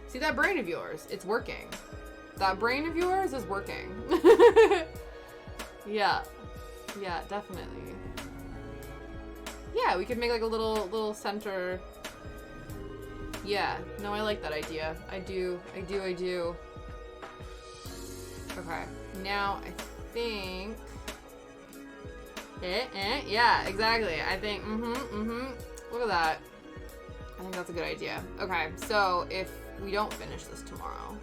See, that brain of yours, it's working. That brain of yours is working. Yeah, definitely. Yeah, we could make like a little center. Yeah, no, I like that idea. I do. Okay, now I think, yeah, exactly. I think, look at that. I think that's a good idea. Okay, so if we don't finish this tomorrow,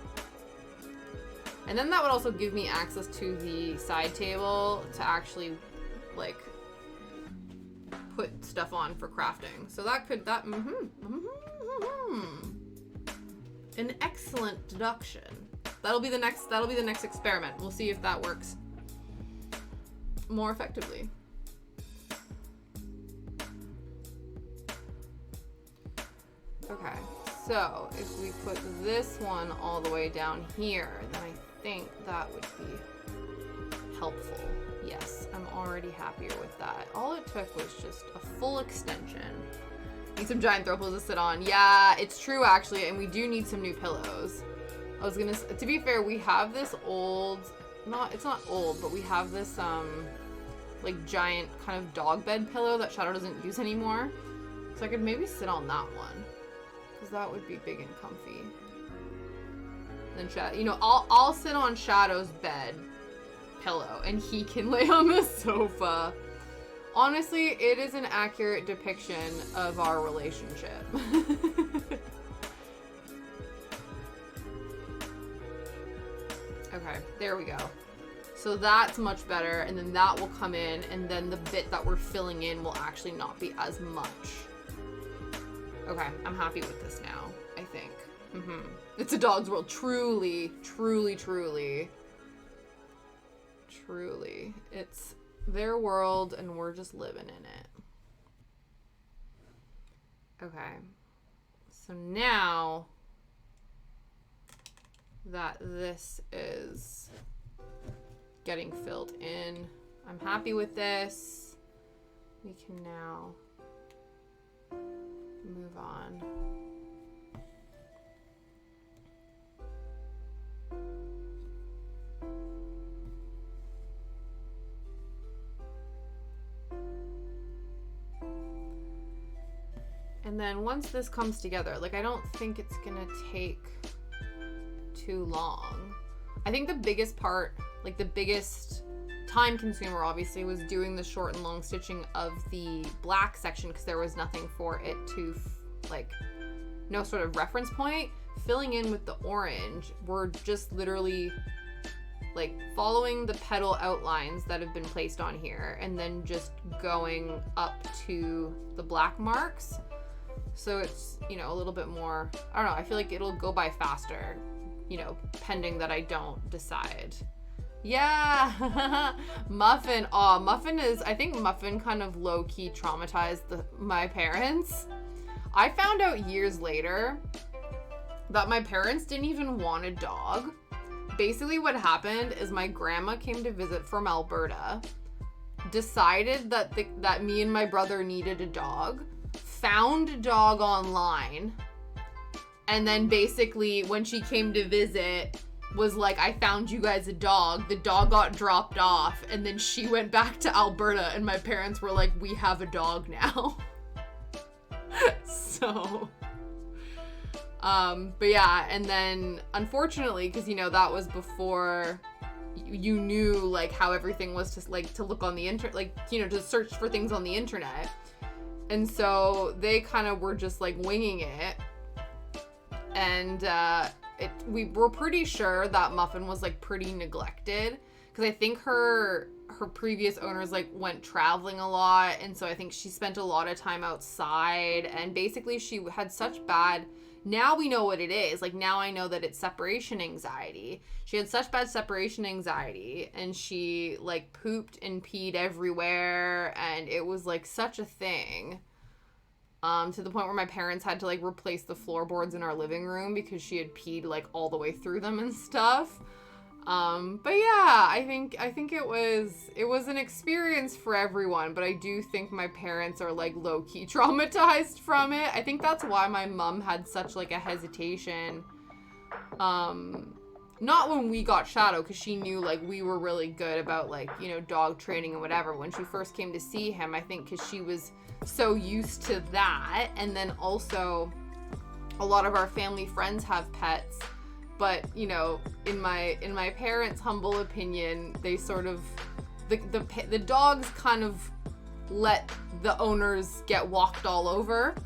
and then that would also give me access to the side table to actually, like, put stuff on for crafting. So that could, an excellent deduction. That'll be the next experiment. We'll see if that works more effectively. Okay, so if we put this one all the way down here, then I think that would be helpful. Yes, I'm already happier with that. All it took was just a full extension. Need some giant throw pillows to sit on. Yeah, it's true actually, and we do need some new pillows. I was gonna, to be fair, we have this old, it's not old, but we have this, like, giant kind of dog bed pillow that Shadow doesn't use anymore. So I could maybe sit on that one, because that would be big and comfy. Then Shadow, you know, I'll sit on Shadow's bed, pillow and he can lay on the sofa. Honestly, it is an accurate depiction of our relationship. Okay, there we go. So that's much better, and then that will come in, and then the bit that we're filling in will actually not be as much. Okay, I'm happy with this now, I think. It's a dog's world. Truly, truly, truly. Truly. It's their world, and we're just living in it. Okay. So now that this is getting filled in, I'm happy with this. We can now move on. And then once this comes together, like, I don't think it's gonna take too long. I think the biggest part, like the biggest time consumer obviously, was doing the short and long stitching of the black section, because there was nothing for it to like, no sort of reference point. Filling in with the orange, we're just literally like following the petal outlines that have been placed on here and then just going up to the black marks. So it's, you know, a little bit more, I don't know, I feel like it'll go by faster, you know, pending that I don't decide. Yeah. Muffin. Aw, Muffin is, I think Muffin kind of low-key traumatized my parents. I found out years later that my parents didn't even want a dog. Basically what happened is my grandma came to visit from Alberta, decided that me and my brother needed a dog, found a dog online, and then basically when she came to visit was like, I found you guys a dog. The dog got dropped off, and then she went back to Alberta, and my parents were like, we have a dog now. So but yeah, and then unfortunately, because, you know, that was before you knew like how everything was, just like to look on the internet, like, you know, to search for things on the internet. And so they kind of were just like winging it. And we were pretty sure that Muffin was like pretty neglected, because I think her previous owners like went traveling a lot, and so I think she spent a lot of time outside, and basically she had such bad, now we know what it is, like now I know that it's separation anxiety. She had such bad separation anxiety, and she like pooped and peed everywhere, and it was like such a thing. To the point where my parents had to like replace the floorboards in our living room because she had peed like all the way through them and stuff. But yeah, I think it was an experience for everyone, but I do think my parents are like low-key traumatized from it. I think that's why my mom had such like a hesitation. Not when we got Shadow, because she knew like we were really good about like, you know, dog training and whatever. When she first came to see him, I think because she was so used to that, and then also a lot of our family friends have pets, but, you know, in my parents' humble opinion, they sort of, the dogs kind of let the owners get walked all over,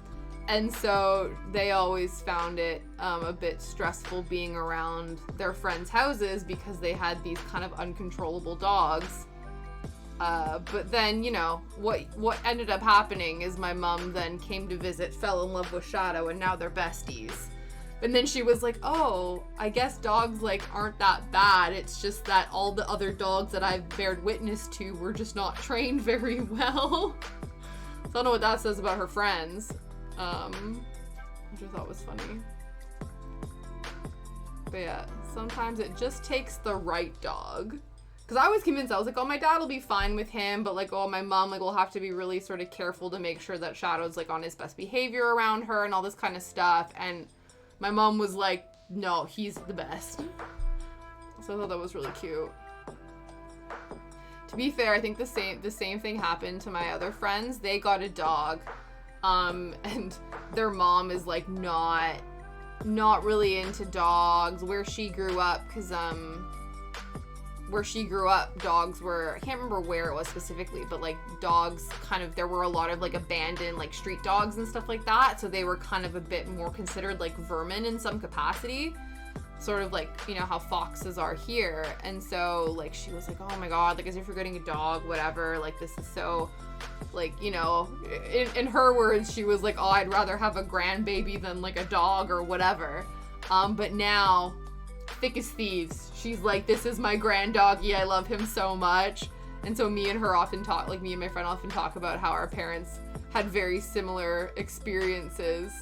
and so they always found it a bit stressful being around their friends' houses because they had these kind of uncontrollable dogs. But then, you know, what ended up happening is my mom then came to visit, fell in love with Shadow, and now they're besties. And then she was like, oh, I guess dogs, like, aren't that bad. It's just that all the other dogs that I've bared witness to were just not trained very well. So I don't know what that says about her friends. Which I thought was funny. But yeah, sometimes it just takes the right dog. Because I was convinced, I was like, oh, my dad will be fine with him, but like, oh, my mom, like, will have to be really sort of careful to make sure that Shadow's like on his best behavior around her and all this kind of stuff. And my mom was like, no, he's the best. So I thought that was really cute. To be fair, I think the same thing happened to my other friends. They got a dog, and their mom is like not really into dogs where she grew up, because where she grew up, dogs were, I can't remember where it was specifically, but like dogs kind of, there were a lot of like abandoned like street dogs and stuff like that, so they were kind of a bit more considered like vermin in some capacity, sort of like, you know, how foxes are here. And so like she was like, oh my god, like as if you're getting a dog, whatever, like this is so, like, you know, in her words, she was like, oh, I'd rather have a grandbaby than like a dog or whatever. But now, thick as thieves, she's like, this is my grand doggy, I love him so much. And so me and her often talk, like me and my friend often talk about how our parents had very similar experiences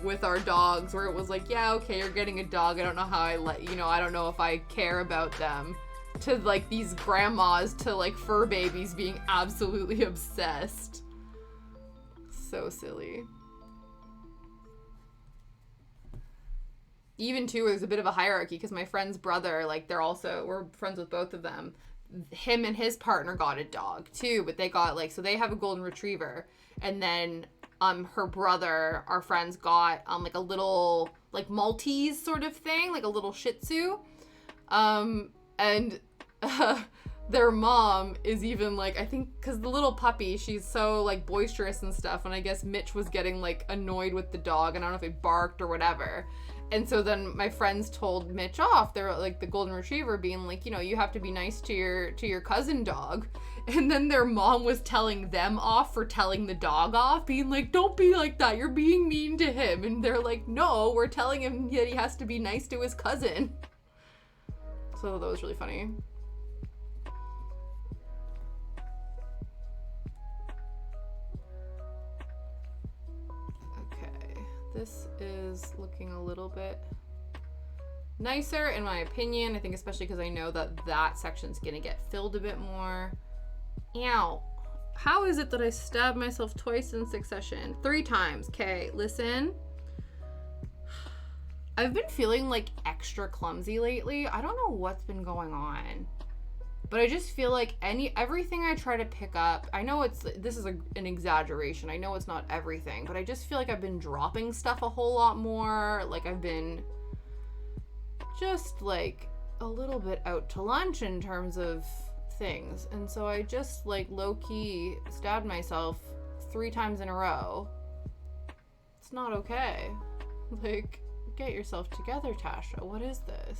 with our dogs, where it was like, yeah, okay, you're getting a dog, I don't know how I I don't know if I care about them, to like these grandmas to like fur babies being absolutely obsessed. So silly. Even too, there's a bit of a hierarchy because my friend's brother, like we're friends with both of them. Him and his partner got a dog too, but they got like, so they have a golden retriever, and then her brother, our friends, got like a little like Maltese sort of thing, like a little Shih Tzu, and their mom is even like, I think because the little puppy, she's so like boisterous and stuff, and I guess Mitch was getting like annoyed with the dog, and I don't know if it barked or whatever. And so then my friends told Mitch off. They're like the golden retriever being like, you know, you have to be nice to your cousin dog. And then their mom was telling them off for telling the dog off, being like, don't be like that, you're being mean to him. And they're like, no, we're telling him that he has to be nice to his cousin. So that was really funny. This is looking a little bit nicer in my opinion. I think especially because I know that section's gonna get filled a bit more. Ow. How is it that I stabbed myself twice in succession? 3 times. Okay, listen. I've been feeling like extra clumsy lately. I don't know what's been going on. But I just feel like everything I try to pick up, I know this is an exaggeration. I know it's not everything, but I just feel like I've been dropping stuff a whole lot more. Like I've been just like a little bit out to lunch in terms of things. And so I just like low-key stabbed myself 3 times in a row. It's not okay. Like, get yourself together, Tasha. What is this?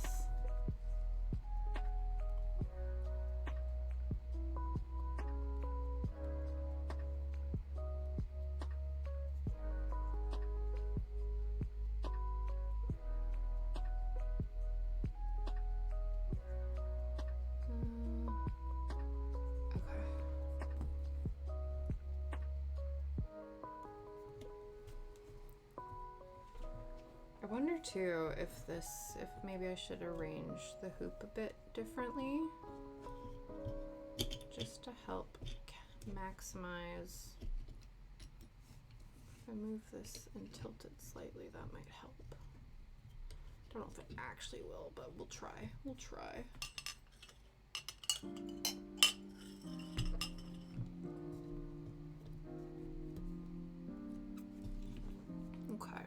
I wonder too if maybe I should arrange the hoop a bit differently, just to help maximize. If I move this and tilt it slightly, that might help. Don't know if it actually will, but we'll try. We'll try. Okay.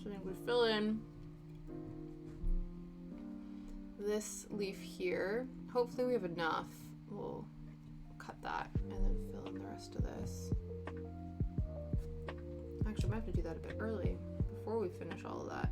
So I think we fill in this leaf here. Hopefully we have enough. We'll cut that and then fill in the rest of this. Actually, I might have to do that a bit early before we finish all of that.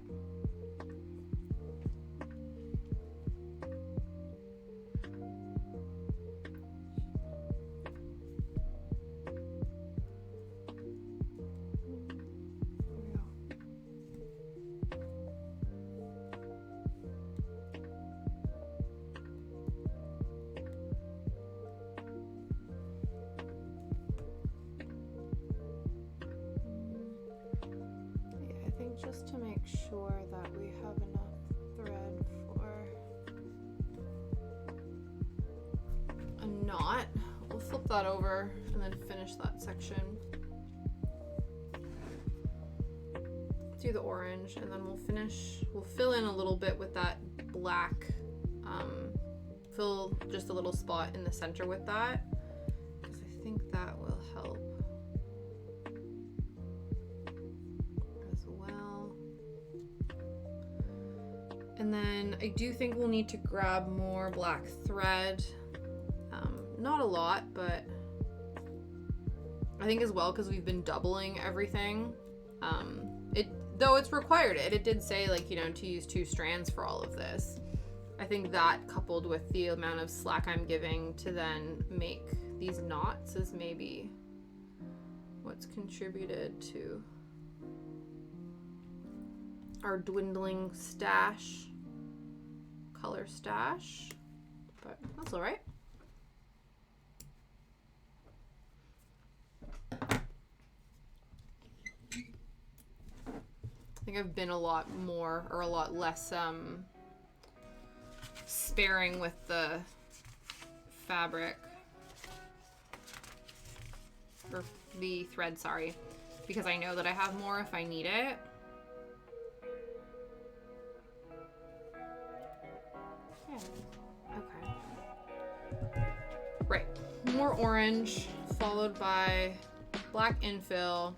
Just to make sure that we have enough thread for a knot, we'll flip that over and then finish that section. Do the orange, and then we'll fill in a little bit with that black, fill just a little spot in the center with that, because I think that will help. And then I do think we'll need to grab more black thread. Not a lot, but I think as well because we've been doubling everything. Though it's required it did say, like, you know, to use 2 strands for all of this. I think that coupled with the amount of slack I'm giving to then make these knots is maybe what's contributed to our dwindling stash, color stash, but that's all right. I think I've been a lot more or a lot less sparing with the fabric or the thread, sorry, because I know that I have more if I need it. Yeah. Okay. Right. More orange, followed by black infill,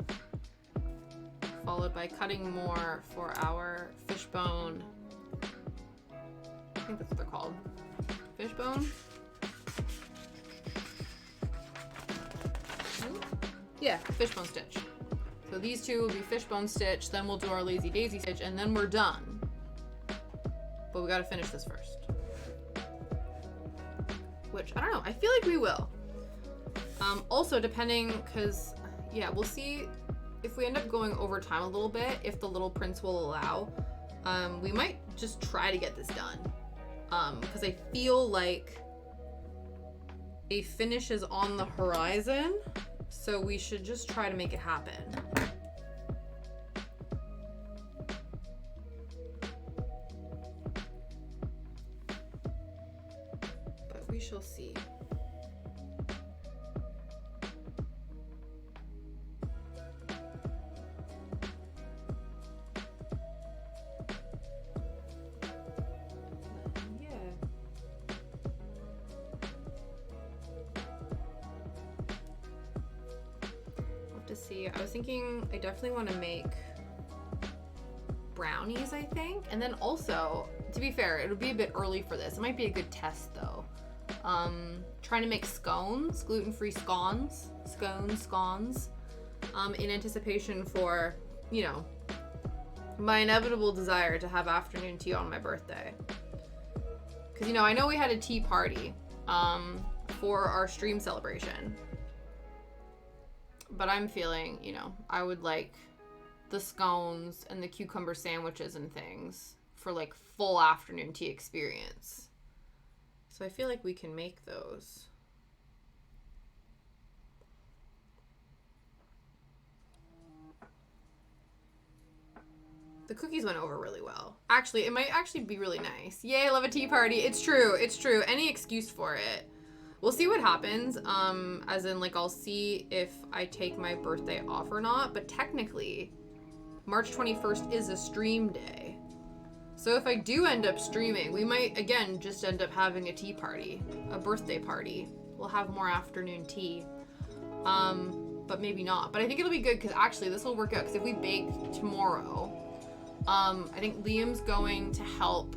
followed by cutting more for our fishbone. I think that's what they're called. Fishbone? Yeah, fishbone stitch. So these two will be fishbone stitch, then we'll do our lazy daisy stitch, and then we're done. But we gotta finish this first. Which, I don't know, I feel like we will. Also, depending, because, yeah, we'll see if we end up going over time a little bit, if the little prints will allow. We might just try to get this done. Because I feel like a finish is on the horizon, so we should just try to make it happen. But we shall see. I was thinking I definitely want to make brownies, I think. And then also, to be fair, it'll be a bit early for this. It might be a good test though. Trying to make scones, gluten-free scones, in anticipation for, you know, my inevitable desire to have afternoon tea on my birthday. Because, you know, I know we had a tea party for our stream celebration. But I'm feeling, you know, I would like the scones and the cucumber sandwiches and things for like full afternoon tea experience. So I feel like we can make those. The cookies went over really well. Actually, it might actually be really nice. Yay, I love a tea party. It's true. It's true. Any excuse for it. We'll see what happens, as in, like, I'll see if I take my birthday off or not, but technically, March 21st is a stream day. So if I do end up streaming, we might, again, just end up having a tea party, a birthday party. We'll have more afternoon tea, but maybe not. But I think it'll be good, because actually, this will work out, because if we bake tomorrow, I think Liam's going to help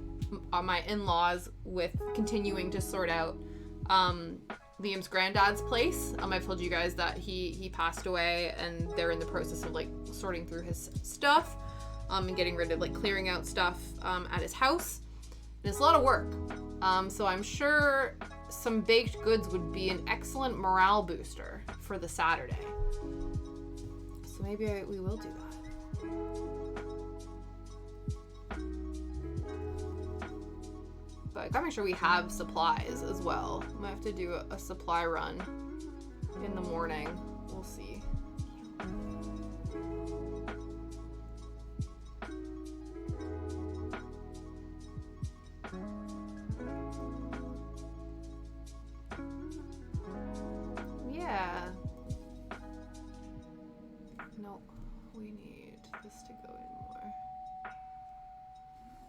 my in-laws with continuing to sort out Liam's granddad's place. I've told you guys that he passed away and they're in the process of like sorting through his stuff and getting rid of like clearing out stuff at his house. And it's a lot of work. So I'm sure some baked goods would be an excellent morale booster for the Saturday. So maybe we will do that. But I gotta make sure we have supplies as well. I might have to do a supply run in the morning. We'll see. Yeah. No, we need this to go in more.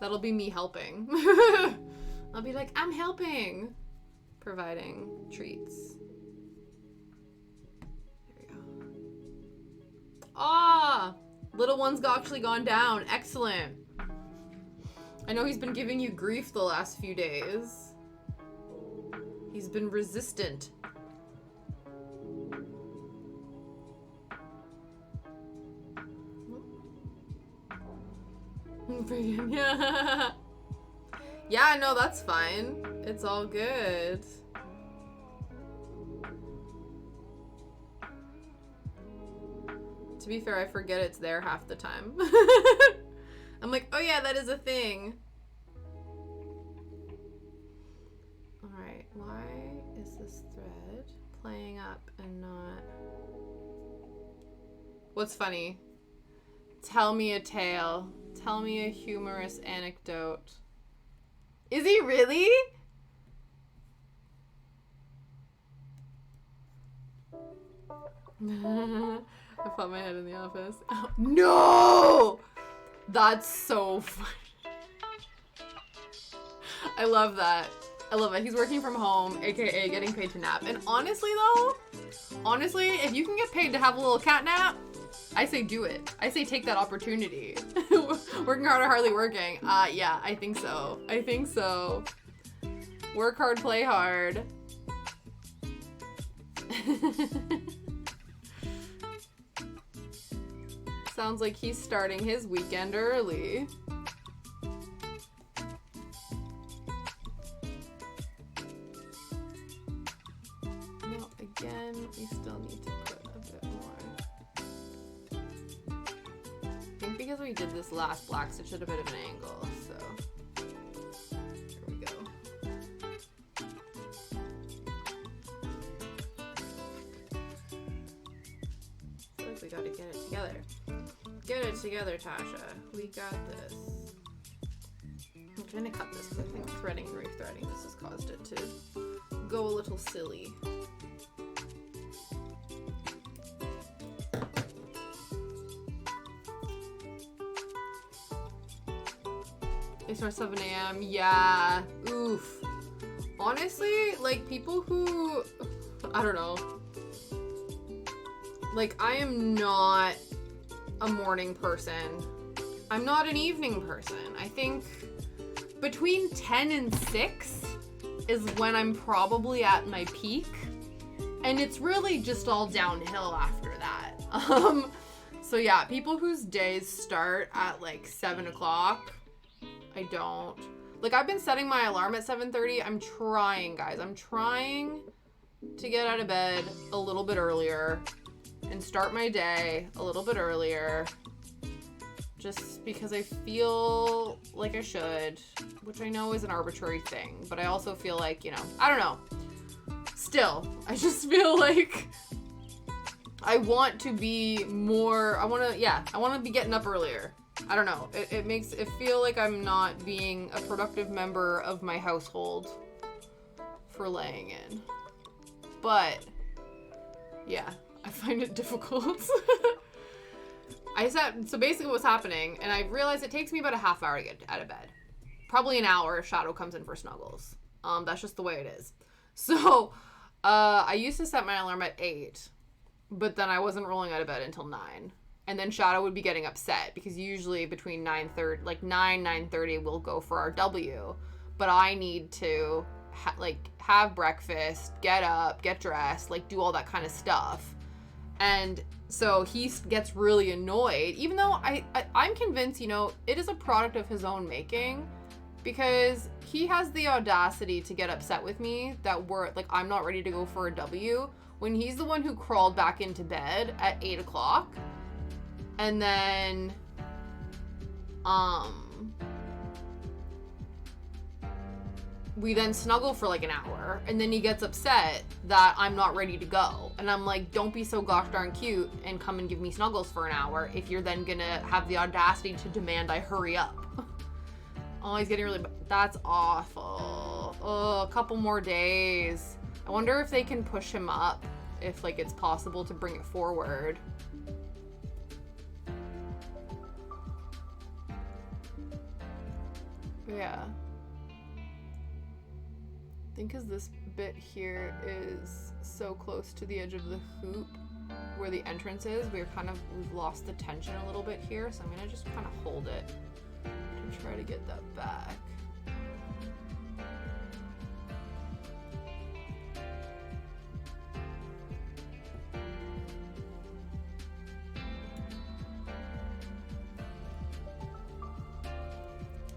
That'll be me helping. I'll be like, I'm helping. Providing treats. There we go. Ah! Little one's actually gone down. Excellent. I know he's been giving you grief the last few days. He's been resistant. Yeah. Yeah, no, that's fine. It's all good. To be fair, I forget it's there half the time. I'm like, oh yeah, that is a thing. Alright, why is this thread playing up and not... What's funny? Tell me a tale. Tell me a humorous anecdote. Is he really? I popped my head in the office. Oh, no! That's so funny. I love that. I love it. He's working from home, aka getting paid to nap. And honestly though, if you can get paid to have a little cat nap, I say do it. I say take that opportunity. Working hard or hardly working. Yeah, I think so. I think so. Work hard, play hard. Sounds like he's starting his weekend early. No, again, we still need to put a bit more. I think because we did this last black stitch at a bit of an angle, so here we go. I feel like we gotta get it together. Get it together, Tasha. We got this. I'm trying to cut this because I think threading and rethreading this has caused it to go a little silly. They start 7 a.m. Yeah. Oof. Honestly, like people who, I don't know. Like I am not a morning person. I'm not an evening person. I think between 10 and 6 is when I'm probably at my peak. And it's really just all downhill after that. So yeah, people whose days start at like 7 o'clock, I don't. Like I've been setting my alarm at 7:30. I'm trying, guys. I'm trying to get out of bed a little bit earlier and start my day a little bit earlier just because I feel like I should, which I know is an arbitrary thing, but I also feel like, you know, I don't know. Still, I just feel like I want to be more, I want to be getting up earlier. I don't know. It makes it feel like I'm not being a productive member of my household for laying in. But yeah, I find it difficult. So basically what's happening, and I realized it takes me about a half hour to get out of bed. Probably an hour if Shadow comes in for snuggles. That's just the way it is. So, I used to set my alarm at 8, but then I wasn't rolling out of bed until 9. And then Shadow would be getting upset because usually between 9:30, like 9:30 we'll go for our W. But I need to have breakfast, get up, get dressed, like do all that kind of stuff. And so he gets really annoyed, even though I'm convinced, you know, it is a product of his own making, because he has the audacity to get upset with me that I'm not ready to go for a W when he's the one who crawled back into bed at 8 o'clock. And then, we then snuggle for like an hour, and then he gets upset that I'm not ready to go. And I'm like, don't be so gosh darn cute and come and give me snuggles for an hour if you're then gonna have the audacity to demand I hurry up. Oh, he's getting really, that's awful. Oh, a couple more days. I wonder if they can push him up, if like it's possible to bring it forward. Yeah. I think because this bit here is so close to the edge of the hoop where the entrance is, we've lost the tension a little bit here, so I'm gonna just kind of hold it to try to get that back.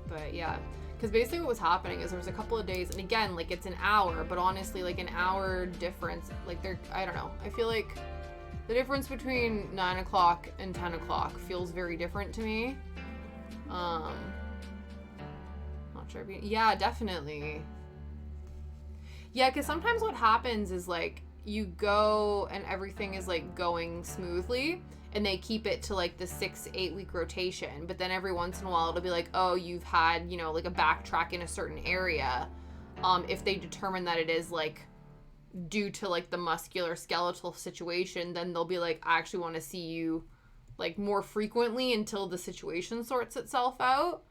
But yeah, because basically what was happening is there was a couple of days, and again, like it's an hour, but honestly, like an hour difference, like I don't know, I feel like the difference between 9 o'clock and 10 o'clock feels very different to me. Not sure. Yeah, definitely. Yeah, because sometimes what happens is like you go and everything is like going smoothly, and they keep it to like the 6-8 week rotation, but then every once in a while it'll be like, oh, you've had, you know, like a backtrack in a certain area. If they determine that it is like due to like the muscular skeletal situation, then they'll be like, I actually want to see you like more frequently until the situation sorts itself out.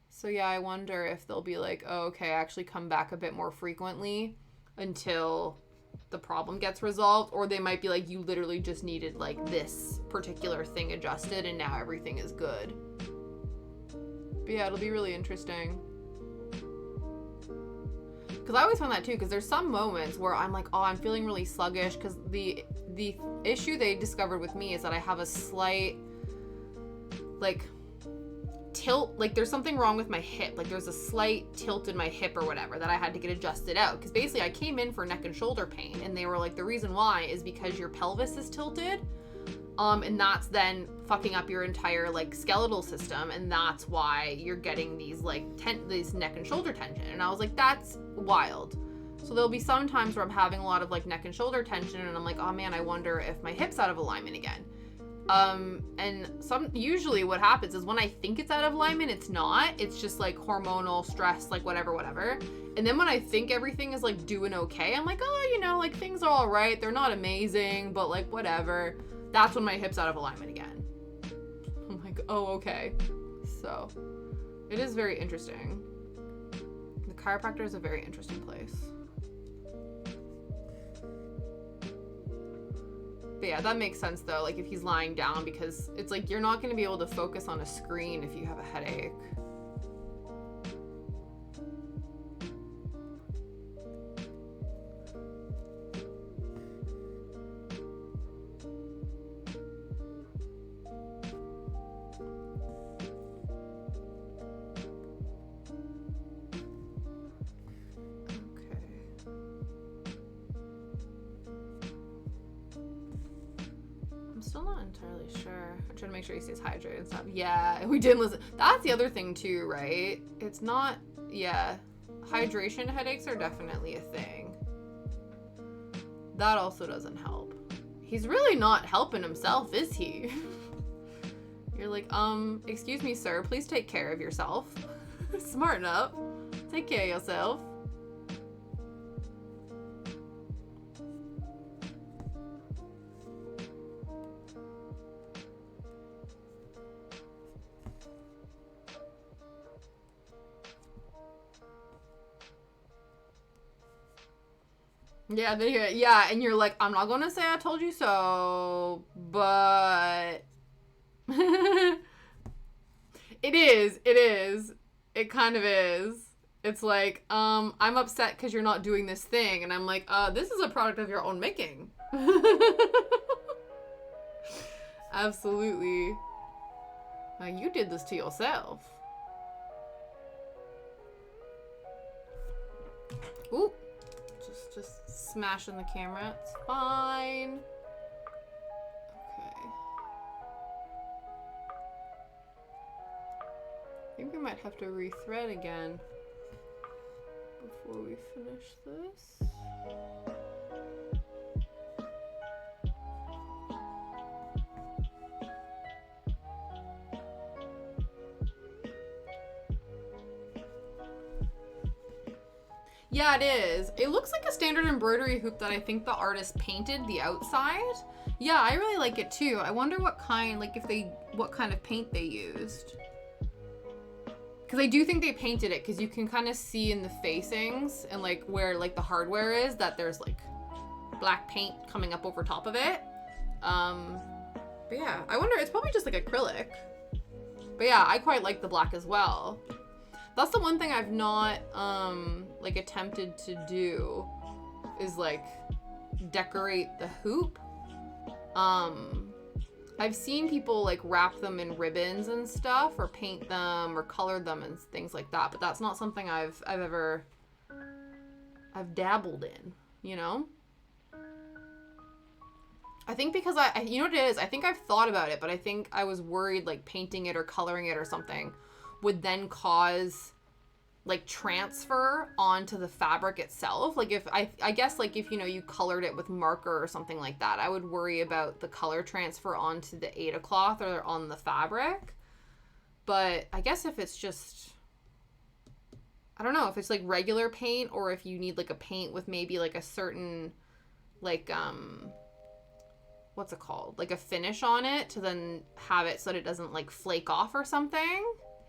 So yeah, I wonder if they'll be like, oh, okay, actually come back a bit more frequently until the problem gets resolved, or they might be like, you literally just needed like this particular thing adjusted and now everything is good. But yeah, it'll be really interesting. Because I always find that too, because there's some moments where I'm like, oh, I'm feeling really sluggish, because the issue they discovered with me is that I have a slight like tilt, like there's something wrong with my hip, like there's a slight tilt in my hip or whatever that I had to get adjusted out, because basically I came in for neck and shoulder pain, and they were like, the reason why is because your pelvis is tilted, and that's then fucking up your entire like skeletal system, and that's why you're getting these like these neck and shoulder tension. And I was like, that's wild. So there'll be some times where I'm having a lot of like neck and shoulder tension, and I'm like, oh man, I wonder if my hip's out of alignment again. And usually what happens is when I think it's out of alignment, it's not. It's just like hormonal stress, like whatever. And then when I think everything is like doing okay, I'm like, oh, you know, like things are all right. They're not amazing, but like whatever. That's when my hip's out of alignment again. I'm like, oh, okay. So it is very interesting. The chiropractor is a very interesting place. But yeah, that makes sense though, like if he's lying down, because it's like you're not going to be able to focus on a screen if you have a headache. Still not entirely sure. I'm trying to make sure he stays hydrated and stuff. Yeah, we didn't listen. That's the other thing too, right? It's not, yeah. Hydration headaches are definitely a thing. That also doesn't help. He's really not helping himself, is he? You're like, excuse me, sir, please take care of yourself. Smarten up. Take care of yourself. Yeah, yeah, and you're like, I'm not gonna say I told you so, but it is. It kind of is. It's like, I'm upset because you're not doing this thing, and I'm like, this is a product of your own making. Absolutely. You did this to yourself. Ooh. Just smashing the camera. It's fine. Okay. I think we might have to rethread again before we finish this. Yeah, it is. It looks like a standard embroidery hoop that I think the artist painted the outside. Yeah, I really like it too. I wonder what kind, like what kind of paint they used. Because I do think they painted it, because you can kind of see in the facings and like where like the hardware is that there's like black paint coming up over top of it. But yeah, I wonder, it's probably just like acrylic. But yeah, I quite like the black as well. That's the one thing I've not, like, attempted to do is, like, decorate the hoop. I've seen people, like, wrap them in ribbons and stuff, or paint them, or color them and things like that, but that's not something I've dabbled in, you know? I think because you know what it is? I think I've thought about it, but I think I was worried, like, painting it or coloring it or something would then cause, like, transfer onto the fabric itself. Like, if I guess, like, if, you know, you colored it with marker or something like that, I would worry about the color transfer onto the Aida cloth or on the fabric. But I guess if it's just, I don't know, if it's, like, regular paint, or if you need, like, a paint with maybe, like, a certain, like, what's it called? Like, a finish on it to then have it so that it doesn't, like, flake off or something.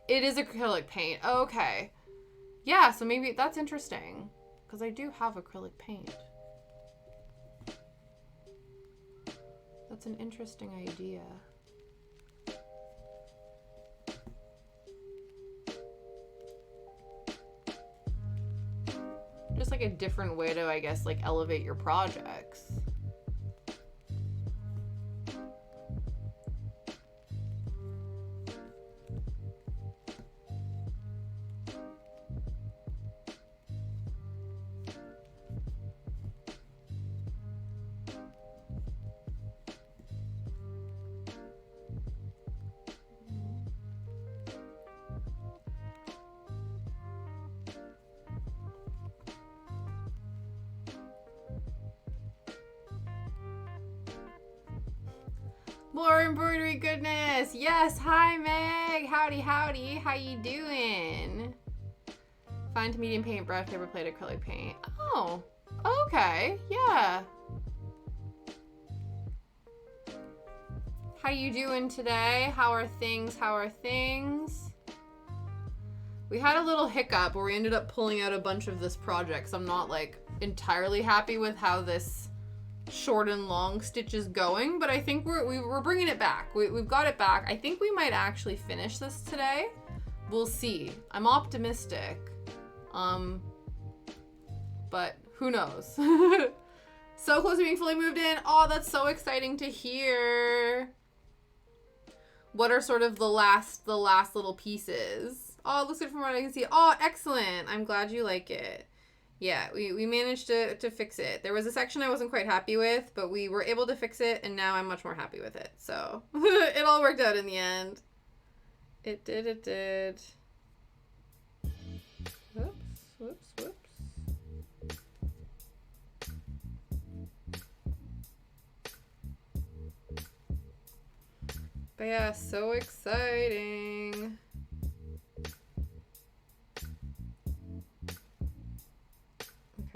It is acrylic paint. Oh, okay. Yeah, so maybe that's interesting. Because I do have acrylic paint. That's an interesting idea. Just like a different way to, I guess, like, elevate your projects. More embroidery goodness. Yes, hi Meg. Howdy, howdy. How you doing? Fine to medium paintbrush, paper plate, acrylic paint. Oh, okay, yeah. How you doing today? How are things? How are things? We had a little hiccup where we ended up pulling out a bunch of this project, so I'm not, like, entirely happy with how this short and long stitch is going, but I think we're bringing it back. We've got it back. I think we might actually finish this today. We'll see. I'm optimistic. But who knows? So close to being fully moved in. Oh, that's so exciting to hear. What are sort of the last little pieces? Oh, it looks good from what I can see. Oh, excellent. I'm glad you like it. Yeah, we managed to fix it. There was a section I wasn't quite happy with, but we were able to fix it, and now I'm much more happy with it. So it all worked out in the end. It did. Whoops. But yeah, so exciting.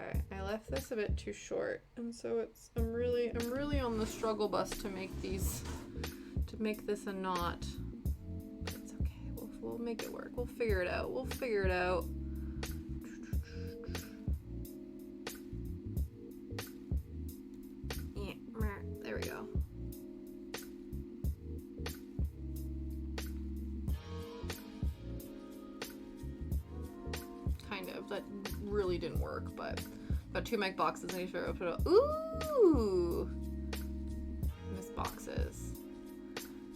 Okay, I left this a bit too short, and so I'm really on the struggle bus to make this a knot. But it's okay. We'll make it work. We'll figure it out. Yeah, there we go. Kind of. That really didn't work, but got 2 mic boxes. I need to put it. Ooh, missed boxes.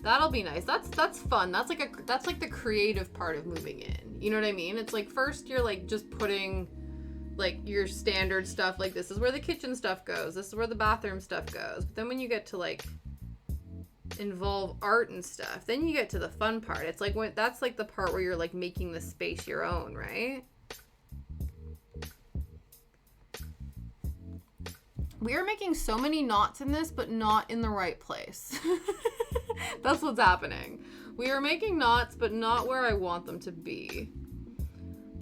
That'll be nice. That's fun. That's like the creative part of moving in. You know what I mean? It's like first you're like just putting like your standard stuff. Like this is where the kitchen stuff goes. This is where the bathroom stuff goes. But then when you get to like involve art and stuff, then you get to the fun part. It's like that's like the part where you're like making the space your own, right? We are making so many knots in this, but not in the right place. That's what's happening. We are making knots, but not where I want them to be.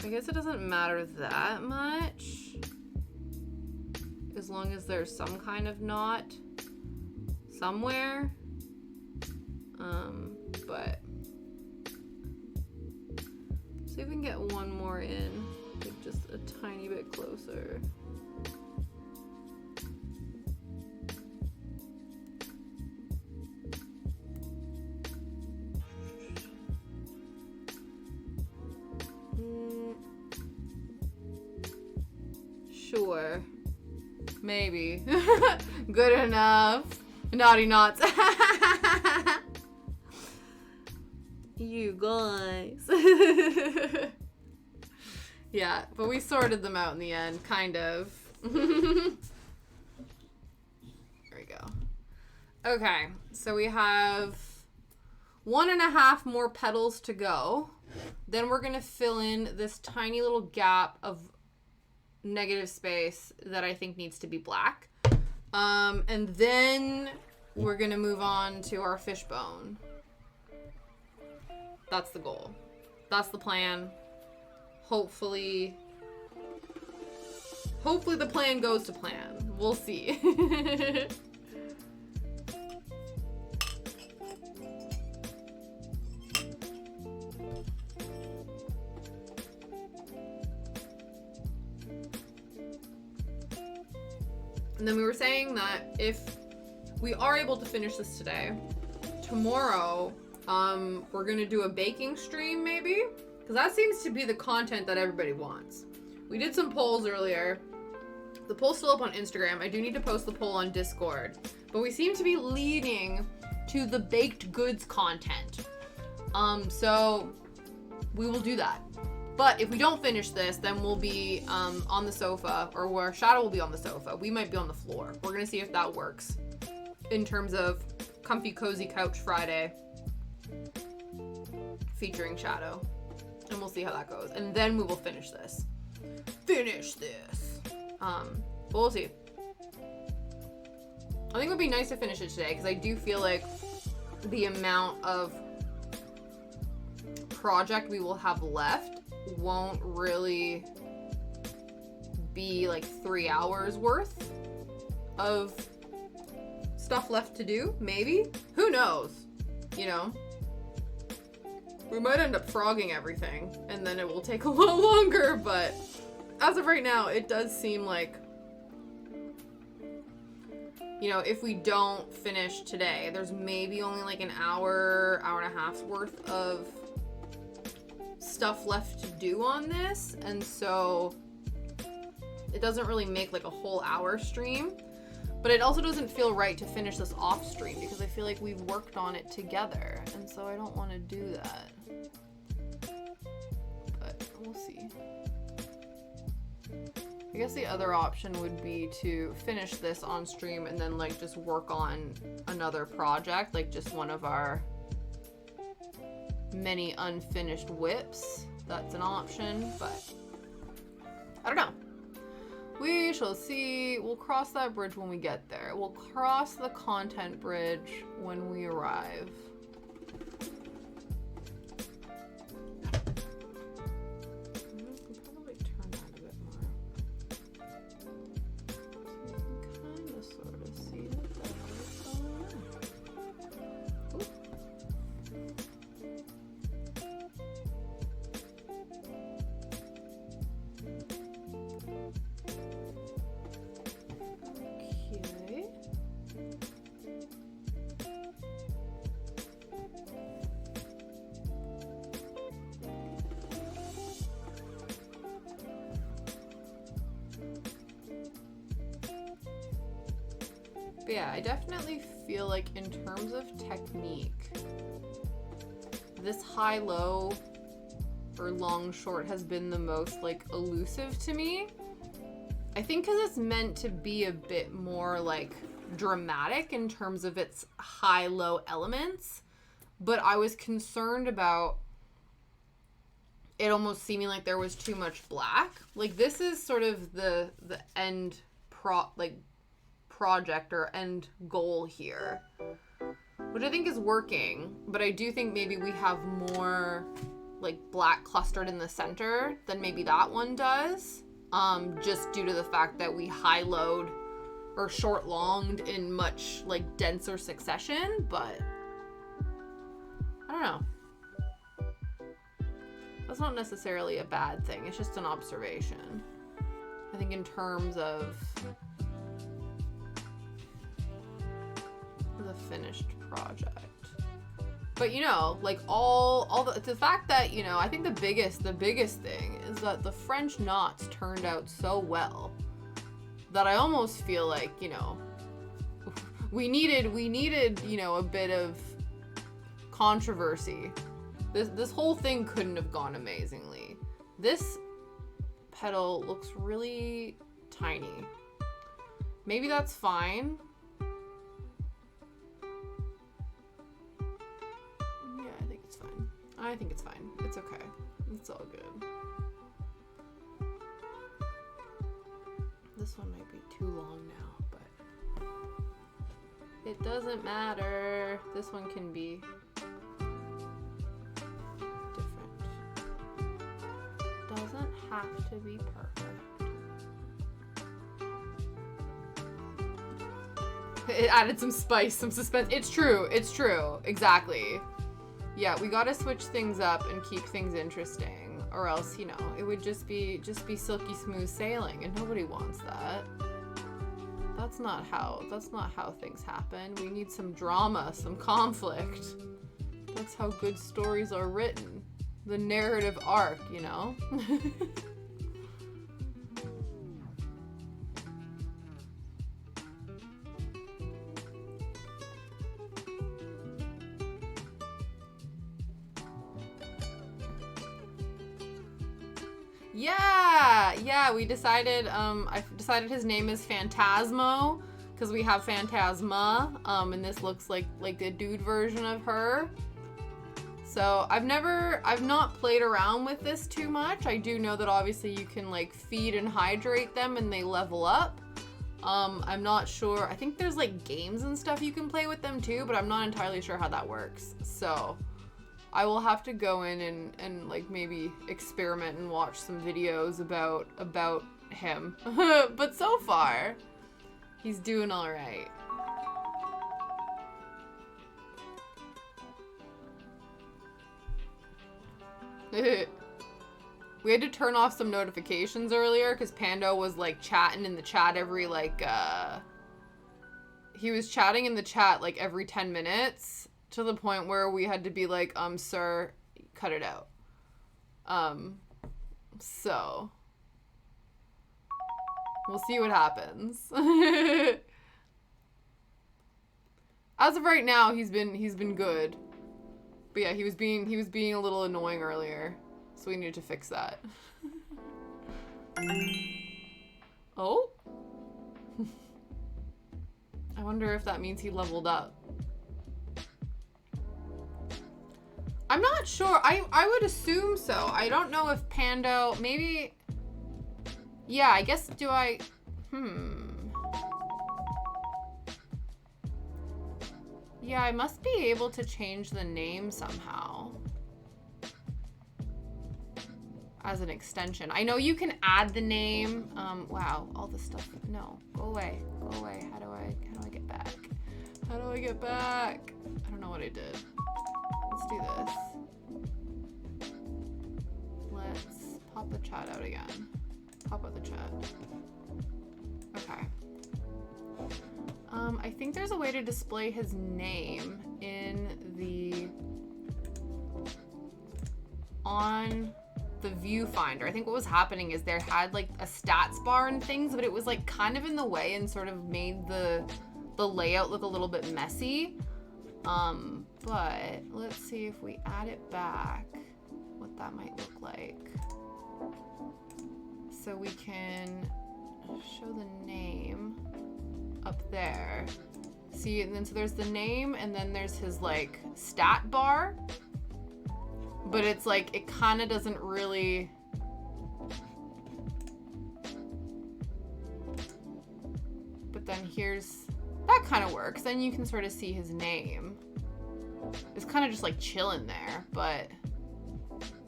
I guess it doesn't matter that much. As long as there's some kind of knot somewhere. But see if we can get one more in, like just a tiny bit closer. Sure. Maybe. Good enough. Naughty knots. You guys. Yeah, but we sorted them out in the end, kind of. There we go. Okay, so we have 1.5 more petals to go. Then we're going to fill in this tiny little gap of negative space that I think needs to be black. And then we're going to move on to our fishbone. That's the goal. That's the plan. Hopefully the plan goes to plan. We'll see. And then we were saying that if we are able to finish this today, tomorrow, we're gonna do a baking stream maybe, because that seems to be the content that everybody wants. We did some polls earlier. The poll's still up on Instagram. I do need to post the poll on Discord, but we seem to be leading to the baked goods content. So we will do that. But if we don't finish this, then we'll be on the sofa, or where Shadow will be on the sofa. We might be on the floor. We're gonna see if that works in terms of comfy cozy couch Friday featuring Shadow, and we'll see how that goes, and then we will finish this. But we'll see. I think it would be nice to finish it today, because I do feel like the amount of project we will have left won't really be like 3 hours worth of stuff left to do. Maybe, who knows, you know, we might end up frogging everything and then it will take a little longer, but as of right now it does seem like, you know, if we don't finish today, there's maybe only like an hour and a half's worth of stuff left to do on this, and so it doesn't really make like a whole hour stream, but it also doesn't feel right to finish this off stream because I feel like we've worked on it together, and so I don't want to do that, but we'll see. I guess the other option would be to finish this on stream and then like just work on another project, like just one of our many unfinished whips. That's an option, but I don't know. We shall see. We'll cross that bridge when we get there. We'll cross the content bridge when we arrive. Probably turn that a bit more. So you can kind of sort of see what that is going on. Ooh. Okay. But yeah, I definitely feel like in terms of technique, this high-low or long-short has been the most like elusive to me. I think because it's meant to be a bit more like dramatic in terms of its high-low elements, but I was concerned about it almost seeming like there was too much black. Like this is sort of the end project or end goal here, which I think is working, but I do think maybe we have more like black clustered in the center than maybe that one does, just due to the fact that we high-lowed or short-longed in much like denser succession, but I don't know. That's not necessarily a bad thing. It's just an observation. I think in terms of the finished project. But you know, like all the fact that, you know, I think the biggest thing is that the French knots turned out so well. that I almost feel like, you know, we needed, you know, a bit of controversy. This whole thing couldn't have gone amazingly. This petal looks really tiny. Maybe that's fine. Yeah, I think it's fine. I think it's fine. It's okay. It's all good. This one might be too long now, but it doesn't matter. This one can be different. Doesn't have to be perfect. It added some spice, some suspense. It's true. It's true. Exactly. Yeah, we gotta switch things up and keep things interesting, or else, you know, it would just be silky smooth sailing, and nobody wants that. That's not how things happen. We need some drama, some conflict. That's how good stories are written. The narrative arc, you know? Yeah, we decided, I decided his name is Phantasmo, because we have Phantasma, and this looks like the dude version of her. So I've not played around with this too much. I do know that obviously you can like feed and hydrate them and they level up. I'm not sure, I think there's like games and stuff you can play with them too, but I'm not entirely sure how that works. So I will have to go in and like maybe experiment and watch some videos about him. But so far, he's doing all right. We had to turn off some notifications earlier because Pando was like chatting in the chat every like he was chatting in the chat like every 10 minutes. To the point where we had to be like, sir, cut it out. So we'll see what happens. As of right now, he's been good. But yeah, he was being a little annoying earlier. So we needed to fix that. Oh? I wonder if that means he leveled up. I'm not sure. I would assume so. I don't know if Pando, maybe, yeah, I guess, yeah, I must be able to change the name somehow as an extension. I know you can add the name. Wow, all this stuff. No, go away, go away. How do I get back? How do I get back? I don't know what I did. Let's do this. Let's pop the chat out again. Pop out the chat. Okay. I think there's a way to display his name on the viewfinder. I think what was happening is there had like a stats bar and things, but it was like kind of in the way and sort of made the layout look a little bit messy. But let's see if we add it back, what that might look like. So we can show the name up there. See, and then so there's the name and then there's his like stat bar. But it's like, it kind of doesn't really, but then here's, that kind of works. Then you can sort of see his name. It's kind of just like chilling there, but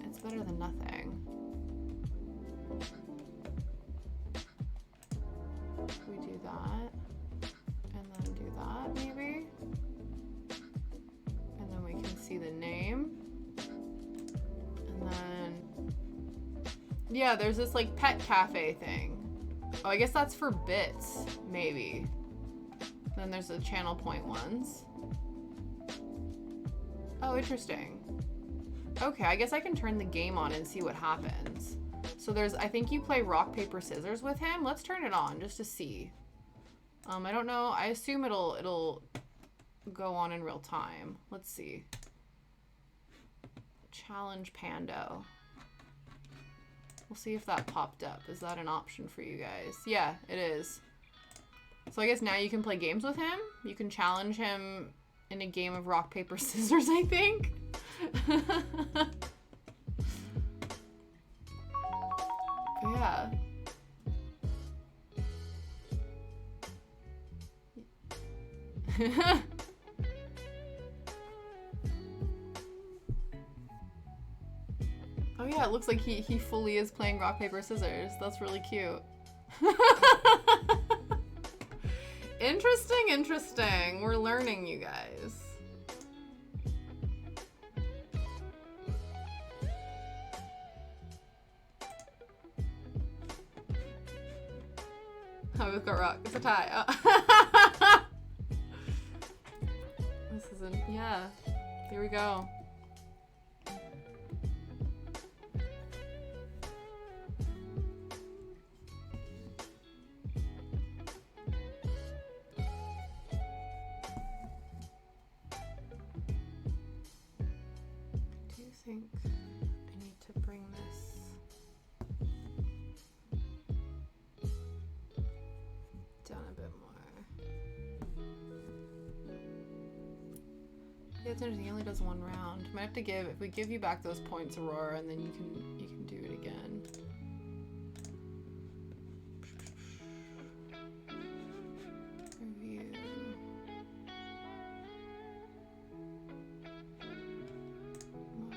it's better than nothing. We do that, and then do that maybe. And then we can see the name. And then, yeah, there's this like pet cafe thing. Oh, I guess that's for bits, maybe. Then there's the channel point ones. Oh, interesting. Okay, I guess I can turn the game on and see what happens. So there's, I think you play rock, paper, scissors with him. Let's turn it on just to see. I don't know. I assume it'll go on in real time. Let's see. Challenge Pando. We'll see if that popped up. Is that an option for you guys? Yeah, it is. So I guess now you can play games with him. You can challenge him in a game of rock, paper, scissors, I think. Yeah. Oh yeah, it looks like he fully is playing rock, paper, scissors. That's really cute. Interesting, interesting. We're learning, you guys. Oh, we've got rock. It's a tie. Oh. This isn't, yeah. Here we go. Do you think I need to bring this? Down a bit more. Yeah, it's interesting. He only does one round. Might have to give, if we give you back those points, Aurora, and then you can do it again. Review. Mark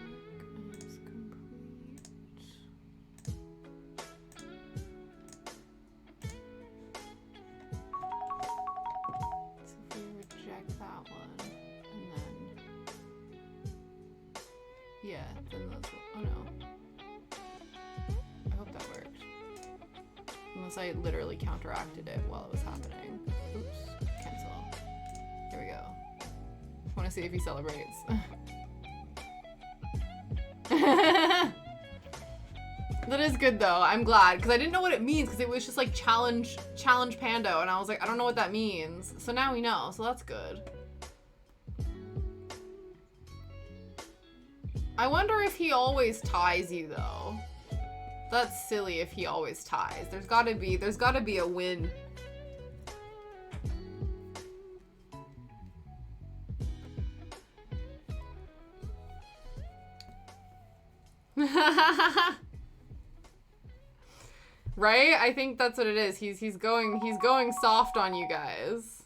as complete. So if we reject that one, and then, yeah, then those will, oh no. I hope that worked. Unless I literally counteracted it while it was happening. Oops, cancel. Here we go. I want to see if he celebrates. That is good though. I'm glad because I didn't know what it means because it was just like challenge Pando, and I was like, I don't know what that means. So now we know. So that's good. I wonder if he always ties you though. That's silly if he always ties. There's gotta be a win. Right? I think that's what it is. He's going soft on you guys.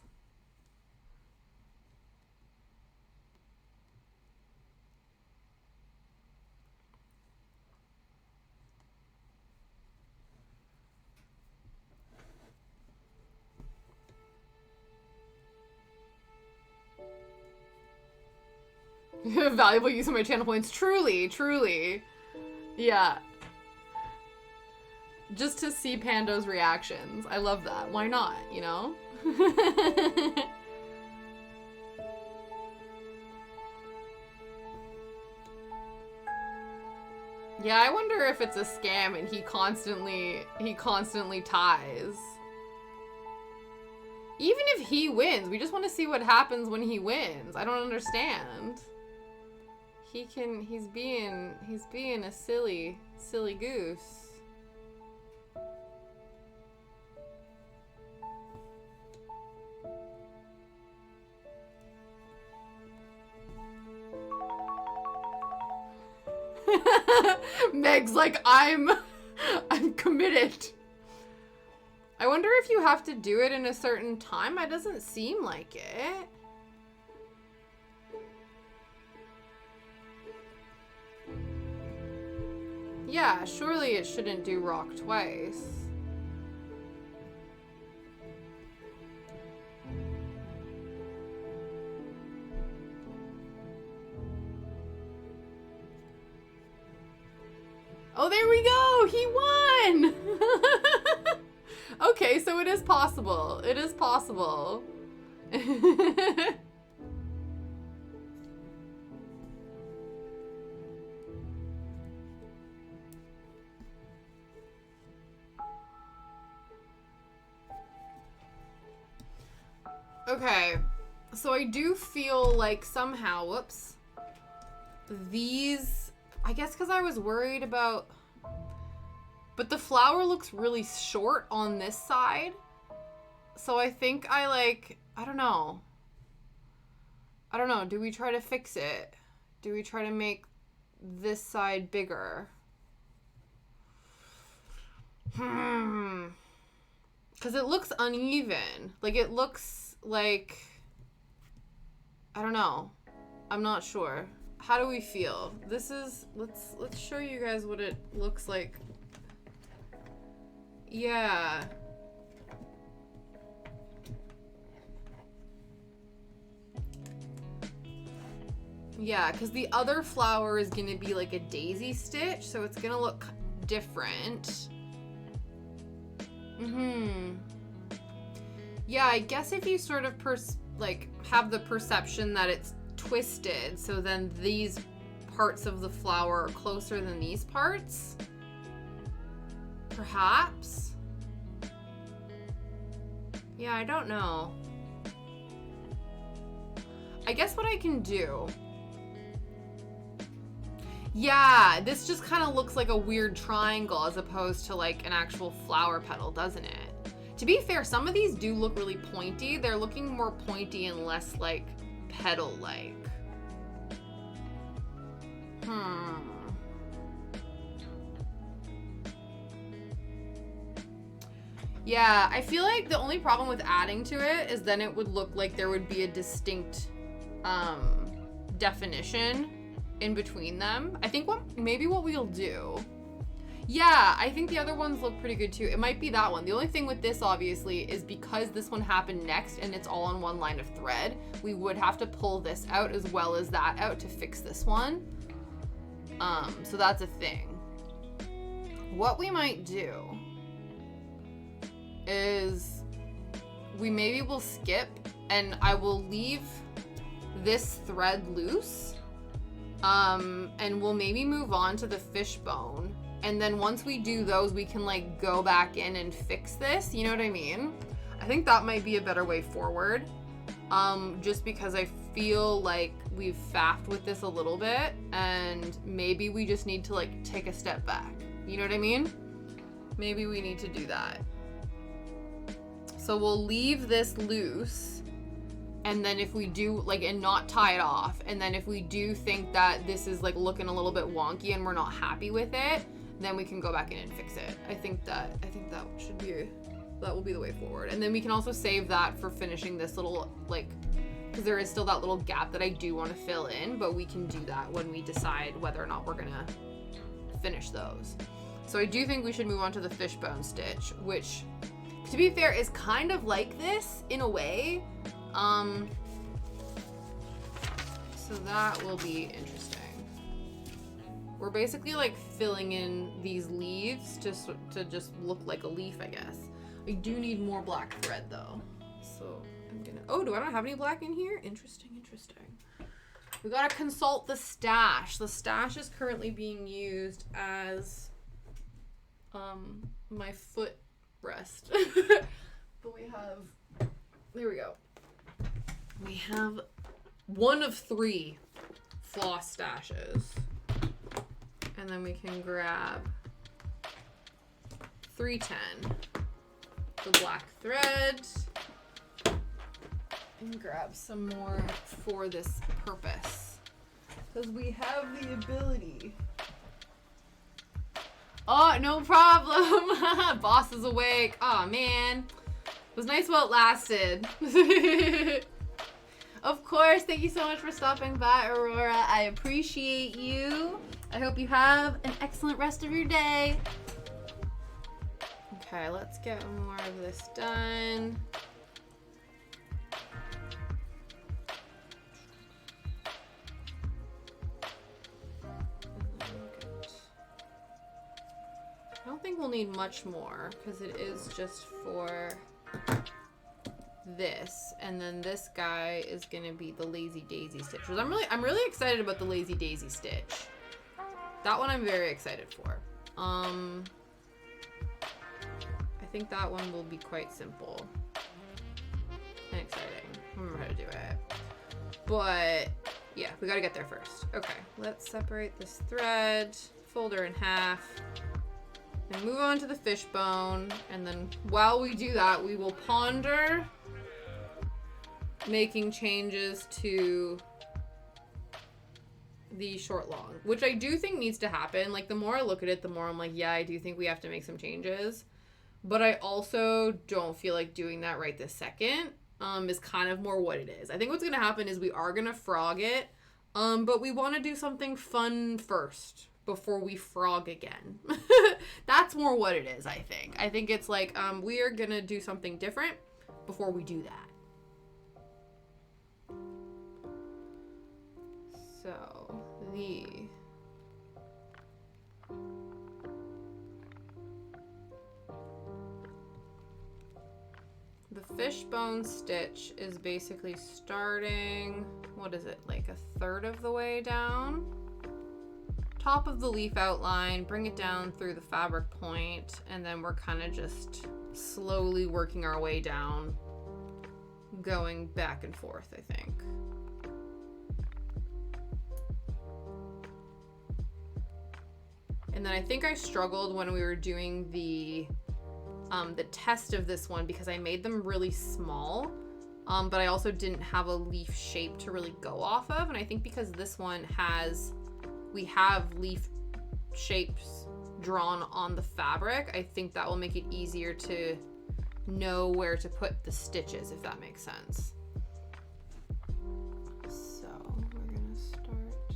Valuable use of my channel points. Truly, truly. Yeah. Just to see Pando's reactions. I love that. Why not, you know? Yeah, I wonder if it's a scam and he constantly ties. Even if he wins, we just want to see what happens when he wins. I don't understand. He's being a silly goose. Meg's like, I'm committed. I wonder if you have to do it in a certain time. It doesn't seem like it. Yeah, surely it shouldn't do rock twice. Oh, there we go! He won! Okay, so it is possible. It is possible. Okay, so I do feel like somehow, whoops, these, I guess because I was worried about, but the flower looks really short on this side. So I think I don't know. Do we try to fix it? Do we try to make this side bigger? Because it looks uneven. Like, it looks like, I don't know. I'm not sure. How do we feel? This is, let's show you guys what it looks like. Yeah. Yeah, because the other flower is going to be like a daisy stitch, so it's going to look different. Yeah, I guess if you sort of have the perception that it's twisted, so then these parts of the flower are closer than these parts, perhaps. Yeah, I don't know. I guess what I can do, yeah, this just kind of looks like a weird triangle as opposed to like an actual flower petal, doesn't it? To be fair, some of these do look really pointy. They're looking more pointy and less like petal-like. Yeah, I feel like the only problem with adding to it is then it would look like there would be a distinct definition in between them. I think maybe what we'll do, yeah, I think the other ones look pretty good too. It might be that one. The only thing with this obviously is because this one happened next and it's all on one line of thread, we would have to pull this out as well as that out to fix this one. So that's a thing. What we might do is we maybe will skip and I will leave this thread loose. And we'll maybe move on to the fishbone. And then once we do those, we can like go back in and fix this. You know what I mean? I think that might be a better way forward. Just because I feel like we've faffed with this a little bit and maybe we just need to like take a step back. You know what I mean? Maybe we need to do that. So we'll leave this loose. And then if we do, like, and not tie it off, and then if we do think that this is, like, looking a little bit wonky and we're not happy with it, then we can go back in and fix it. I think that should be, that will be the way forward. And then we can also save that for finishing this little, like, because there is still that little gap that I do want to fill in, but we can do that when we decide whether or not we're gonna finish those. So I do think we should move on to the fishbone stitch, which, to be fair, is kind of like this in a way. So that will be interesting. We're basically like filling in these leaves to just look like a leaf, I guess. I do need more black thread though. So I'm gonna, oh, do I not have any black in here? Interesting. We gotta consult the stash. The stash is currently being used as my foot rest. But we have, there we go. We have one of 3 floss stashes. And then we can grab 310, the black thread, and grab some more for this purpose. Because we have the ability. Oh, no problem. Boss is awake. Oh man. It was nice while it lasted. Of course, thank you so much for stopping by, Aurora. I appreciate you. I hope you have an excellent rest of your day. Okay, let's get more of this done. I don't think we'll need much more because it is just for this, and then this guy is gonna be the Lazy Daisy stitch. I'm really excited about the Lazy Daisy stitch. That one I'm very excited for. I think that one will be quite simple and exciting. remember how to do it. But yeah, we gotta get there first. Okay, let's separate this thread, fold her in half, and move on to the fishbone. And then while we do that, we will ponder making changes to the short long, which I do think needs to happen. Like, the more I look at it, the more I'm like, yeah, I do think we have to make some changes. But I also don't feel like doing that right this second. Is kind of more what it is. I think what's going to happen is we are going to frog it, but we want to do something fun first before we frog again. That's more what it is, I think. I think it's like, we are going to do something different before we do that. So, the fishbone stitch is basically starting, what is it, like a third of the way down? Top of the leaf outline, bring it down through the fabric point, and then we're kind of just slowly working our way down, going back and forth, I think. And then I think I struggled when we were doing the test of this one because I made them really small, but I also didn't have a leaf shape to really go off of. And I think because this one we have leaf shapes drawn on the fabric, I think that will make it easier to know where to put the stitches, if that makes sense. So we're gonna start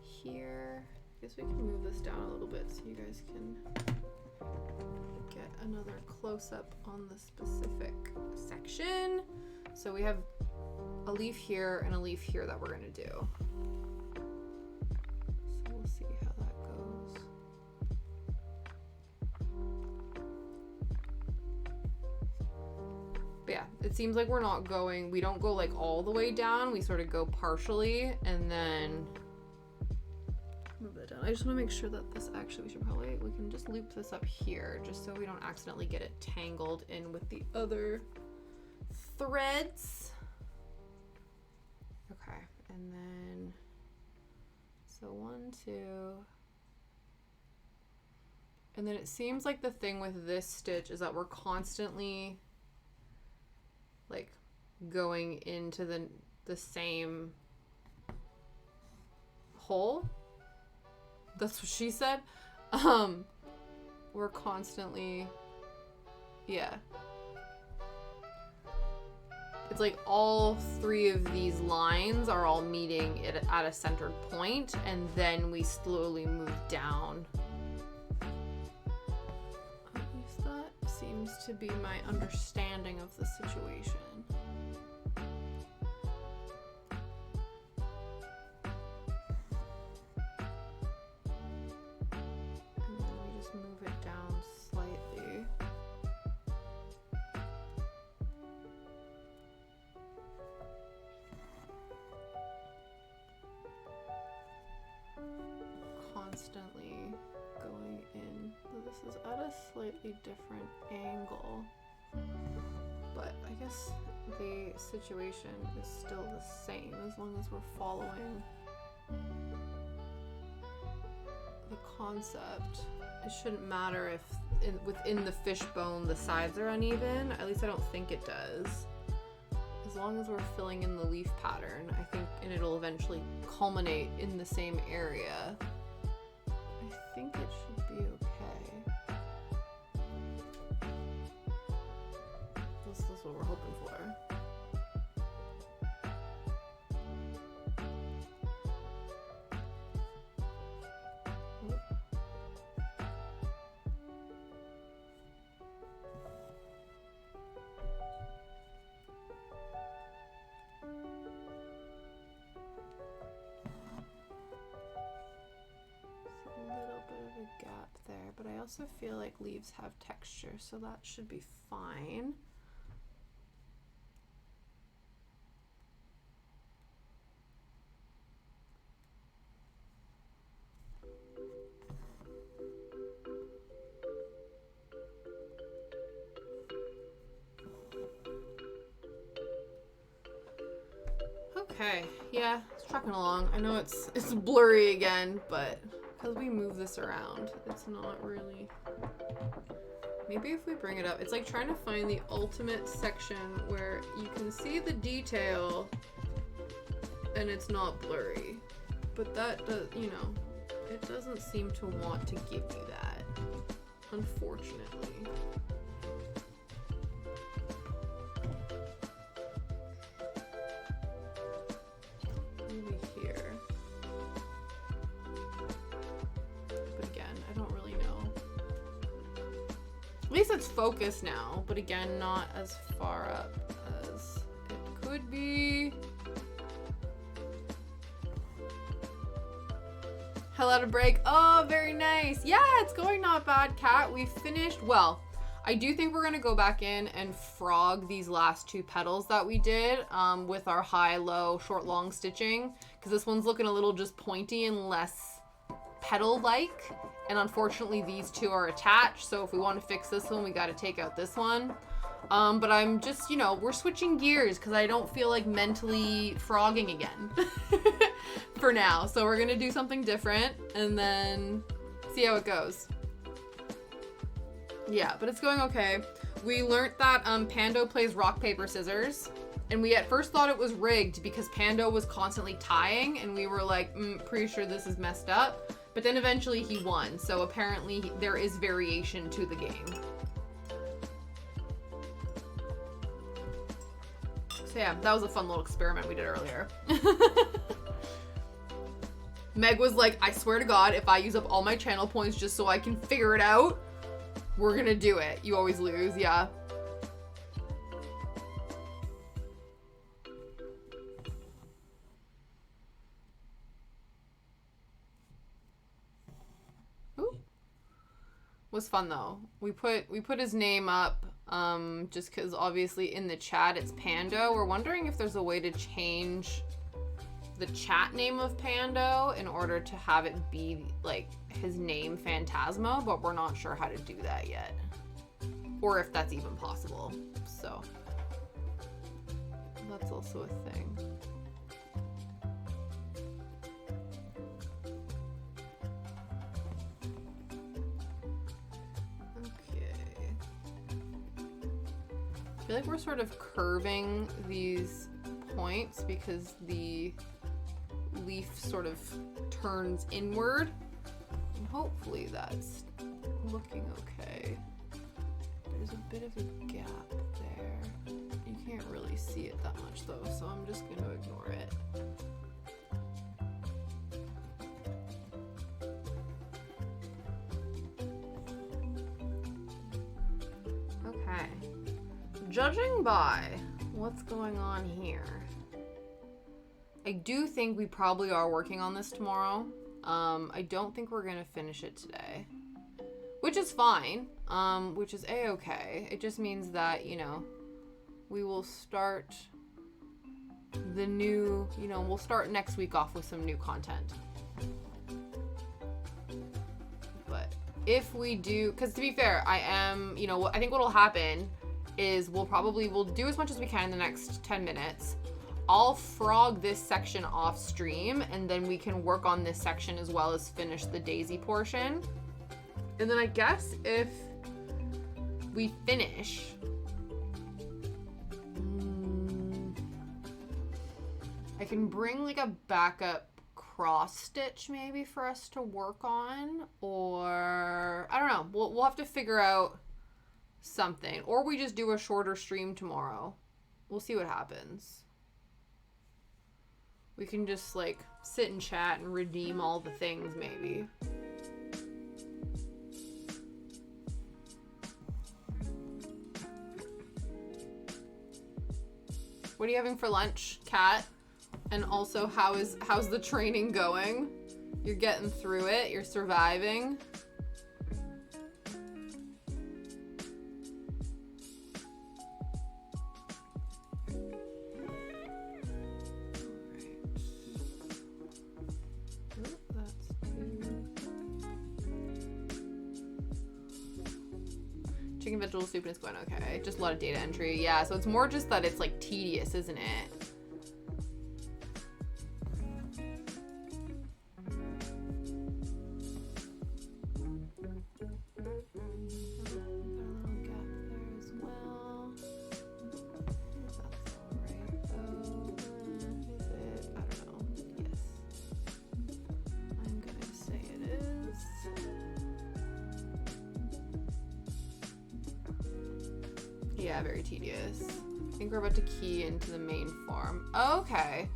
here. I guess we can move this down a little bit so you guys can get another close-up on the specific section. So we have a leaf here and a leaf here that we're gonna do. So we'll see how that goes. But yeah, it seems like we don't go like all the way down, we sort of go partially and then move it down. I just want to make sure that this actually, we can just loop this up here just so we don't accidentally get it tangled in with the other threads. Okay, and then, so 1, 2, and then it seems like the thing with this stitch is that we're constantly like going into the same hole. That's what she said. We're constantly, yeah. It's like all 3 of these lines are all meeting at a centered point, and then we slowly move down. At least that seems to be my understanding of the situation. Move it down slightly. Constantly going in. This is at a slightly different angle, but I guess the situation is still the same as long as we're following the concept. It shouldn't matter if within the fishbone the sides are uneven. At least I don't think it does. As long as we're filling in the leaf pattern, I think, and it'll eventually culminate in the same area. I think it should be okay. This is what we're hoping for. Gap there, but I also feel like leaves have texture, so that should be fine. Okay, yeah, it's trucking along. I know it's blurry again, but because we move this around, it's not really... Maybe if we bring it up, it's like trying to find the ultimate section where you can see the detail and it's not blurry. But that does, you know, it doesn't seem to want to give you that, unfortunately. Maybe here. But again, I don't really know. At least it's focused now, but again, not as far up as it could be. Hell out of break. Oh, very nice. Yeah, it's going not bad, Kat. We finished. Well, I do think we're going to go back in and frog these last two petals that we did with our high, low, short, long stitching. Because this one's looking a little just pointy and less petal-like. And unfortunately, these two are attached. So if we want to fix this one, we got to take out this one. But I'm just, you know, we're switching gears because I don't feel like mentally frogging again for now. So we're going to do something different and then see how it goes. Yeah, but it's going okay. We learned that Pando plays rock, paper, scissors. And we at first thought it was rigged because Pando was constantly tying. And we were like, pretty sure this is messed up. But then eventually he won. So apparently there is variation to the game. So yeah, that was a fun little experiment we did earlier. Meg was like, I swear to God, if I use up all my channel points just so I can figure it out, we're gonna do it. You always lose, yeah. Ooh. Was fun though. We put his name up just because obviously in the chat it's Pando. We're wondering if there's a way to change the chat name of Pando in order to have it be like his name Phantasmo, but we're not sure how to do that yet. Or if that's even possible. So that's also a thing. I feel like we're sort of curving these points because the leaf sort of turns inward. And hopefully that's looking okay. There's a bit of a gap there. You can't really see it that much though, so I'm just going to ignore it. Okay. Judging by what's going on here, I do think we probably are working on this tomorrow. I don't think we're gonna finish it today, which is fine, which is a-okay. It just means that, you know, we will start the new, you know, we'll start next week off with some new content. But if we do, because to be fair, I am, you know, I think what'll happen is we'll do as much as we can in the next 10 minutes. I'll frog this section off stream and then we can work on this section as well as finish the daisy portion. And then I guess if we finish, I can bring like a backup cross stitch maybe for us to work on, or I don't know. We'll have to figure out something, or we just do a shorter stream tomorrow. We'll see what happens. We can just like sit and chat and redeem all the things maybe. What are you having for lunch, Kat? And also, how's the training going? You're getting through it, you're surviving. Chicken vegetable soup and it's going okay. Just a lot of data entry. Yeah, so it's more just that it's like tedious, isn't it? Yeah, very tedious. I think we're about to key into the main form. Okay.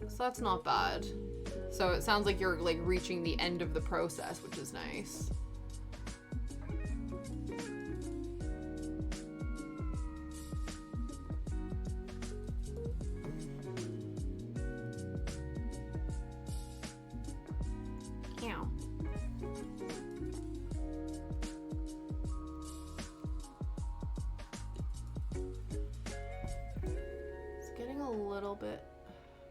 So that's not bad. So it sounds like you're like reaching the end of the process, which is nice. Ow. It's getting a little bit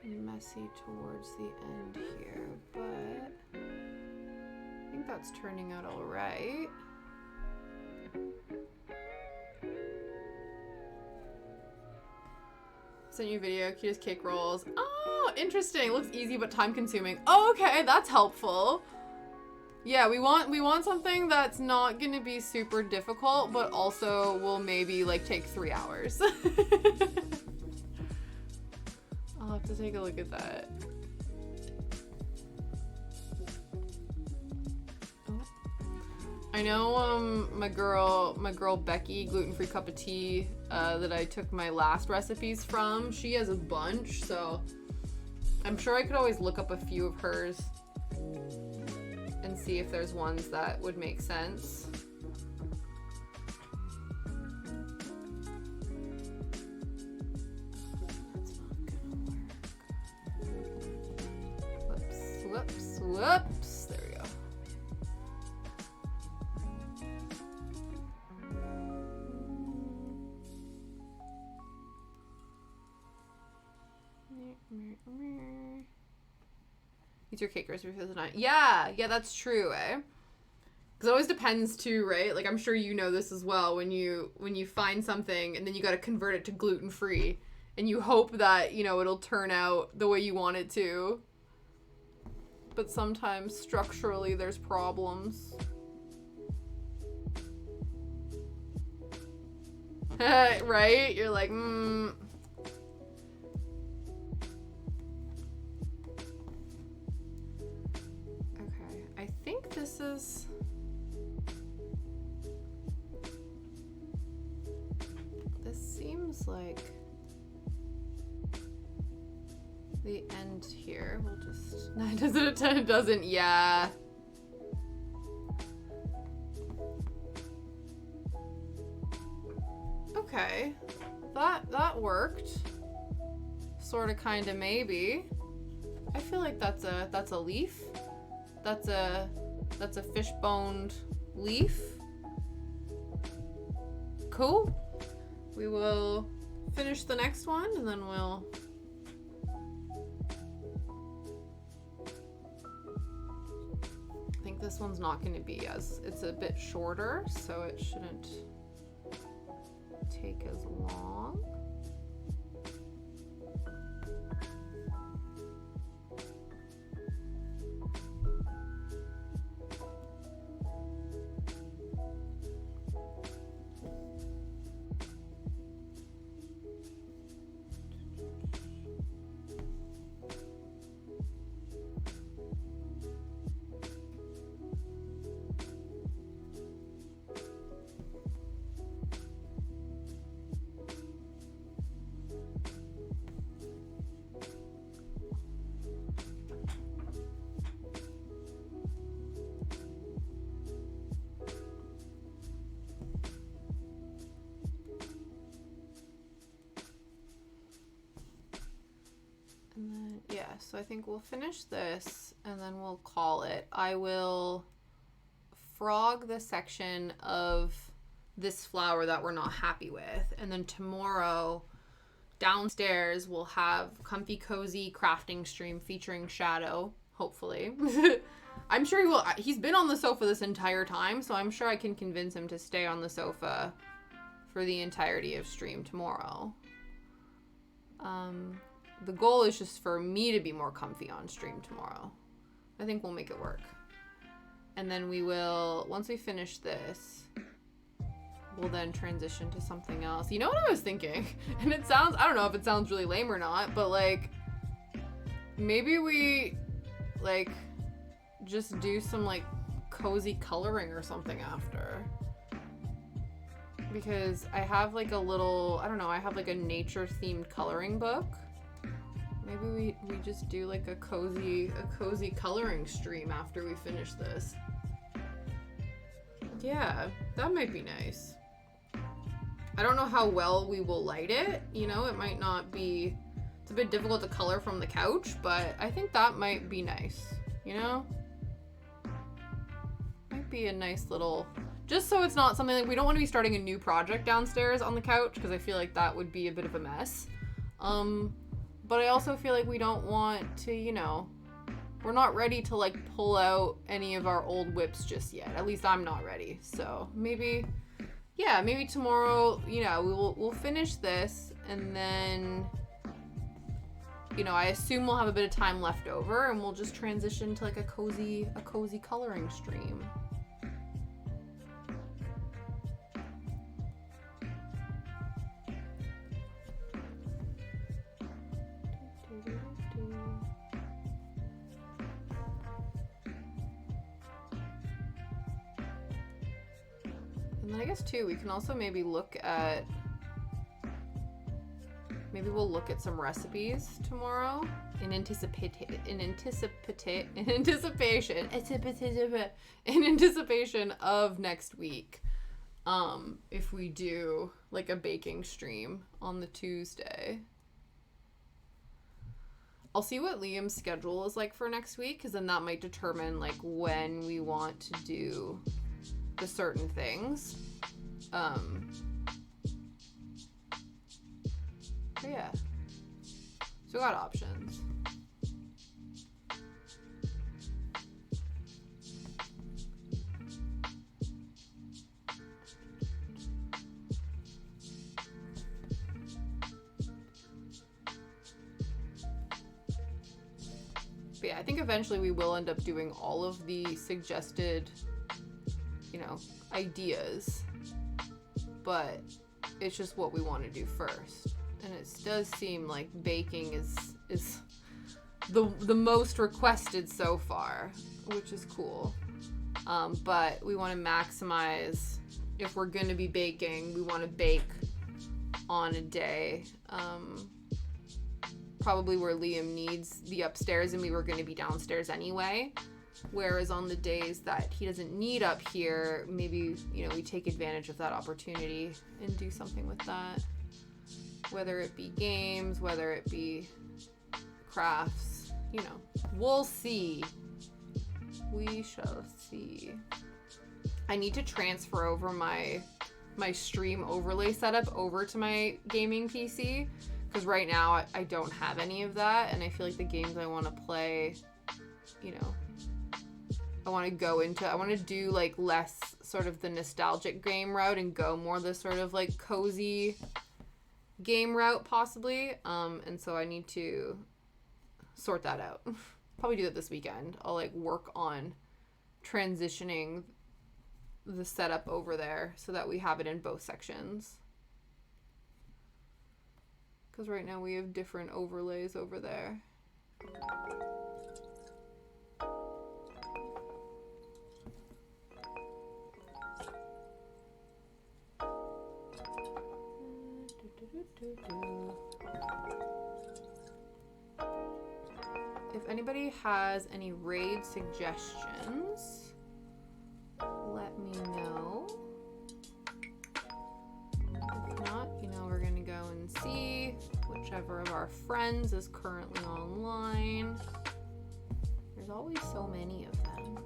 messy towards the end here, but I think that's turning out all right. Sent you a video, cutest cake rolls. Oh, interesting. Looks easy but time consuming. Oh, okay, that's helpful. Yeah, we want something that's not gonna be super difficult, but also will maybe like take 3 hours. I'll have to take a look at that. Oh. I know my girl Becky, gluten-free cup of tea, that I took my last recipes from, she has a bunch, so I'm sure I could always look up a few of hers and see if there's ones that would make sense. Whoops. There we go. Use your cake recipe for the night. Yeah, that's true, eh? Because it always depends too, right? Like I'm sure you know this as well. When you find something and then you got to convert it to gluten-free, and you hope that it'll turn out the way you want it to. But sometimes structurally there's problems. Right? You're like, Okay, I think this is... This seems like the end here. We'll just... 9 does it, 10 doesn't. Yeah. Okay. That worked. Sorta, kinda, maybe. I feel like that's a leaf. That's a fish-boned leaf. Cool. We will finish the next one and then we'll... I think this one's not going to be it's a bit shorter, so it shouldn't take as long. And then, yeah, so I think we'll finish this and then we'll call it. I will frog the section of this flower that we're not happy with. And then tomorrow downstairs we'll have comfy cozy crafting stream featuring Shadow, hopefully. I'm sure he will. He's been on the sofa this entire time, so I'm sure I can convince him to stay on the sofa for the entirety of stream tomorrow. The goal is just for me to be more comfy on stream tomorrow. I think we'll make it work. And then we will, once we finish this, we'll then transition to something else. You know what I was thinking? And it sounds, I don't know if it sounds really lame or not, but like, maybe we, like, just do some like cozy coloring or something after. because I have like a little, I don't know, I have like a nature themed coloring book. Maybe we just do like a cozy coloring stream after we finish this. Yeah, that might be nice. I don't know how well we will light it. You know, it might not be, it's a bit difficult to color from the couch, but I think that might be nice, you know? Might be a nice little, just so it's not something like, we don't want to be starting a new project downstairs on the couch, because I feel like that would be a bit of a mess. But I also feel like we don't want to, you know, we're not ready to like pull out any of our old whips just yet. At least I'm not ready. So maybe, yeah, maybe tomorrow, you know, we'll finish this, and then, you know, I assume we'll have a bit of time left over, and we'll just transition to like a cozy coloring stream. And then I guess too, we can also maybe look at, maybe we'll look at some recipes tomorrow in anticipation of next week. If we do like a baking stream on the Tuesday. I'll see what Liam's schedule is like for next week, because then that might determine like when we want to do the certain things. But yeah. So we got options. But yeah, I think eventually we will end up doing all of the suggested, you know, ideas, but it's just what we want to do first. And it does seem like baking is the most requested so far, which is cool. But we want to maximize, if we're going to be baking, we want to bake on a day, probably where Liam needs the upstairs and we were going to be downstairs anyway. Whereas on the days that he doesn't need up here, maybe, you know, we take advantage of that opportunity and do something with that. Whether it be games, whether it be crafts, you know. We'll see. We shall see. I need to transfer over my stream overlay setup over to my gaming PC, because right now I don't have any of that, and I feel like the games I want to play, you know, I want to do like less sort of the nostalgic game route and go more the sort of like cozy game route possibly. And so I need to sort that out. Probably do that this weekend. I'll like work on transitioning the setup over there so that we have it in both sections. Because right now we have different overlays over there. If anybody has any raid suggestions, let me know. If not, you know, we're gonna go and see whichever of our friends is currently online. There's always so many of them,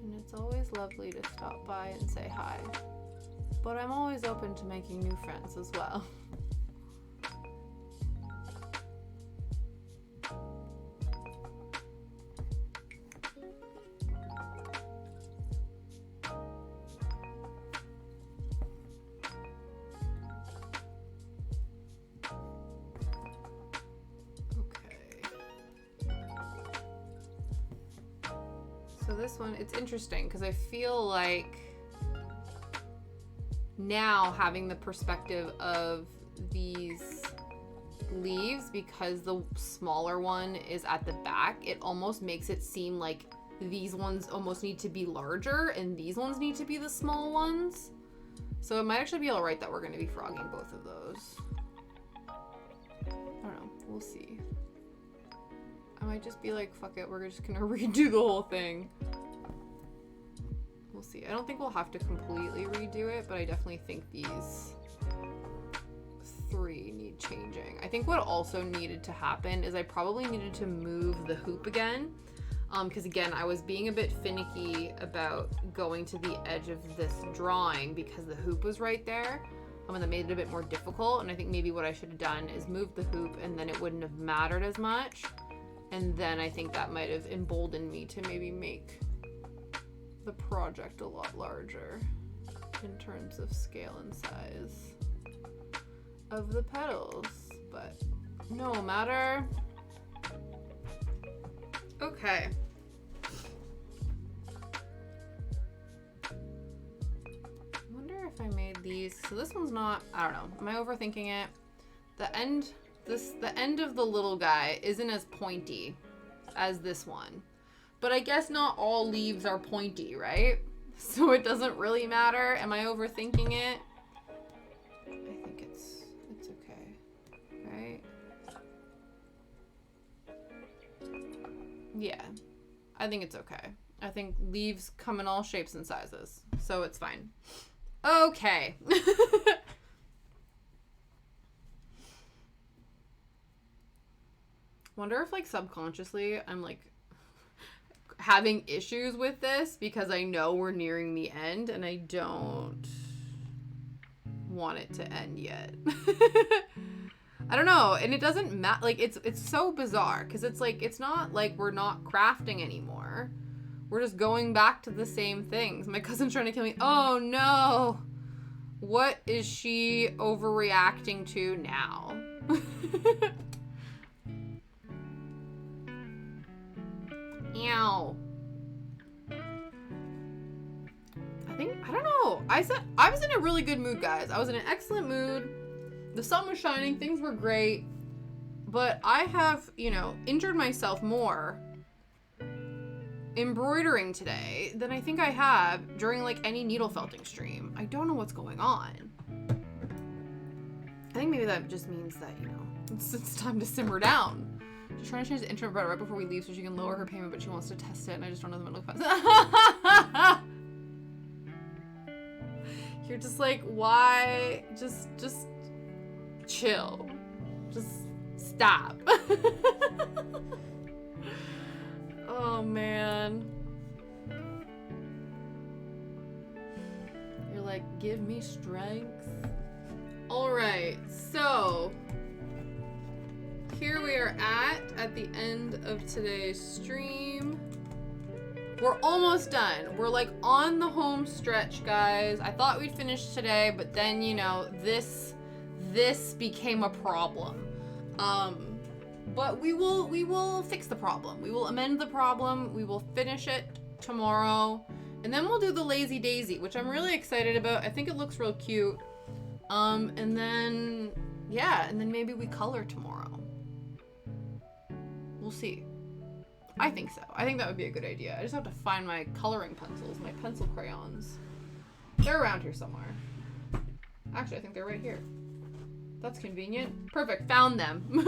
and it's always lovely to stop by and say hi. But I'm always open to making new friends as well. So this one, it's interesting because I feel like now having the perspective of these leaves, because the smaller one is at the back, it almost makes it seem like these ones almost need to be larger and these ones need to be the small ones. So it might actually be alright that we're going to be frogging both of those. I don't know. We'll see. I might just be like, fuck it, we're just going to redo the whole thing. We'll see. I don't think we'll have to completely redo it, but I definitely think these 3 need changing. I think what also needed to happen is I probably needed to move the hoop again. Because again, I was being a bit finicky about going to the edge of this drawing because the hoop was right there. And that made it a bit more difficult. And I think maybe what I should have done is move the hoop and then it wouldn't have mattered as much. And then I think that might have emboldened me to maybe make the project a lot larger in terms of scale and size of the petals. But no matter. Okay. I wonder if I made these. So this one's not, I don't know. Am I overthinking it? The end of the little guy isn't as pointy as this one. But I guess not all leaves are pointy, right? So it doesn't really matter. Am I overthinking it? I think it's okay. Right? Yeah, I think it's okay. I think leaves come in all shapes and sizes, so it's fine. Okay. Wonder if, like, subconsciously I'm, like, having issues with this because I know we're nearing the end and I don't want it to end yet. I don't know, and it doesn't matter. Like, it's so bizarre because it's like it's not like we're not crafting anymore. We're just going back to the same things. My cousin's trying to kill me. Oh no, what is she overreacting to now? Ow. I don't know. I was in a really good mood, guys. I was in an excellent mood. The sun was shining, things were great, but I have, injured myself more embroidering today than I think I have during, like, any needle felting stream. I don't know what's going on. I think maybe that just means that, it's time to simmer down. Just trying to change the intro right before we leave so she can lower her payment, but she wants to test it, and I just don't know the mental capacity. You're just like, why? Just chill. Just stop. Oh, man. You're like, give me strength. All right, so here we are at the end of today's stream. We're almost done. We're like on the home stretch, guys. I thought we'd finish today, but then, this became a problem. But we will fix the problem. We will amend the problem. We will finish it tomorrow. And then we'll do the Lazy Daisy, which I'm really excited about. I think it looks real cute. And then maybe we color tomorrow. We'll see. I think so. I think that would be a good idea. I just have to find my coloring pencils, my pencil crayons. They're around here somewhere. Actually, I think they're right here. That's convenient. Perfect. Found them.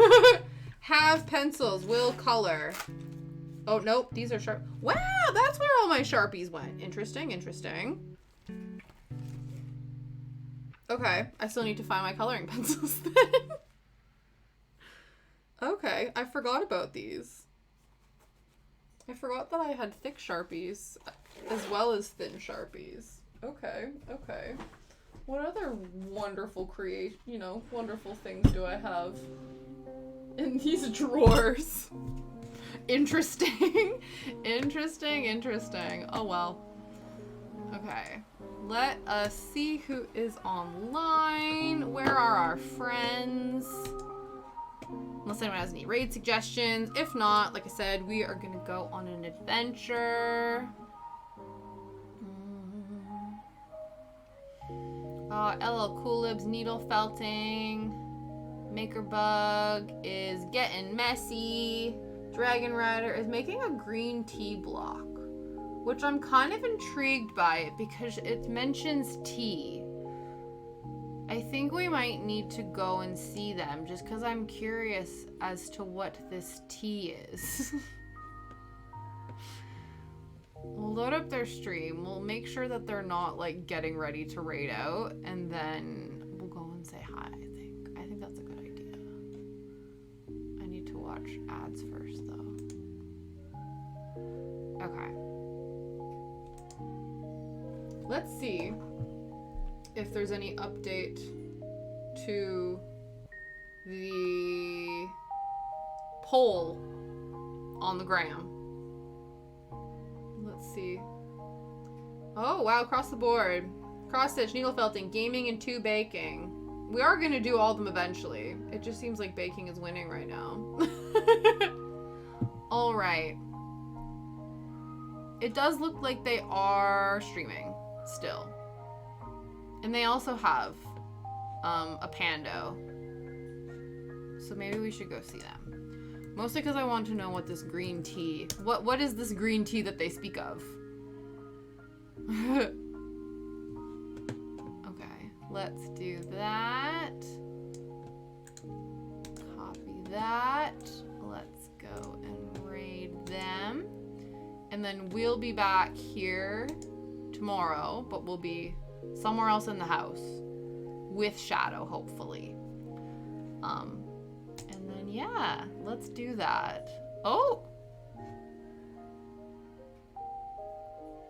Have pencils. Will color. Oh, nope. These are sharp. Wow, that's where all my Sharpies went. Interesting, interesting. Okay. I still need to find my coloring pencils then. Okay. I forgot about these. I forgot that I had thick Sharpies as well as thin Sharpies. Okay, okay. What other wonderful wonderful things do I have in these drawers? Interesting. Interesting. Oh, well. Okay. Let us see who is online. Where are our friends? Unless anyone has any raid suggestions. If not, like I said, we are going to go on an adventure. LL Coolib's needle felting. Makerbug is getting messy. Dragon Rider is making a green tea block, which I'm kind of intrigued by it because it mentions tea. I think we might need to go and see them just because I'm curious as to what this tea is. We'll load up their stream. We'll make sure that they're not like getting ready to raid out, and then we'll go and say hi, I think. I think that's a good idea. I need to watch ads first though. Okay. Let's see if there's any update to the poll on the gram. Let's see. Oh, wow, across the board. Cross stitch, needle felting, gaming, and 2 baking. We are going to do all of them eventually. It just seems like baking is winning right now. All right. It does look like they are streaming still. And they also have a Pando. So maybe we should go see them. Mostly because I want to know what this green tea... What is this green tea that they speak of? Okay, let's do that. Copy that. Let's go and raid them. And then we'll be back here tomorrow, but we'll be somewhere else in the house with Shadow, hopefully. And then yeah, let's do that. Oh,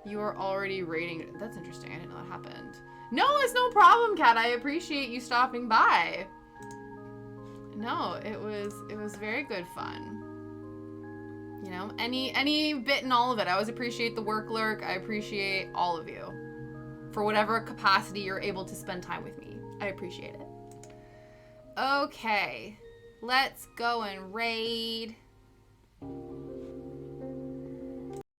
you are already raiding. That's interesting. I didn't know that happened. No, it's no problem, Kat. I appreciate you stopping by. No, it was very good fun. You know, any bit and all of it. I always appreciate the work lurk. I appreciate all of you for whatever capacity you're able to spend time with me. I appreciate it. Okay, let's go and raid.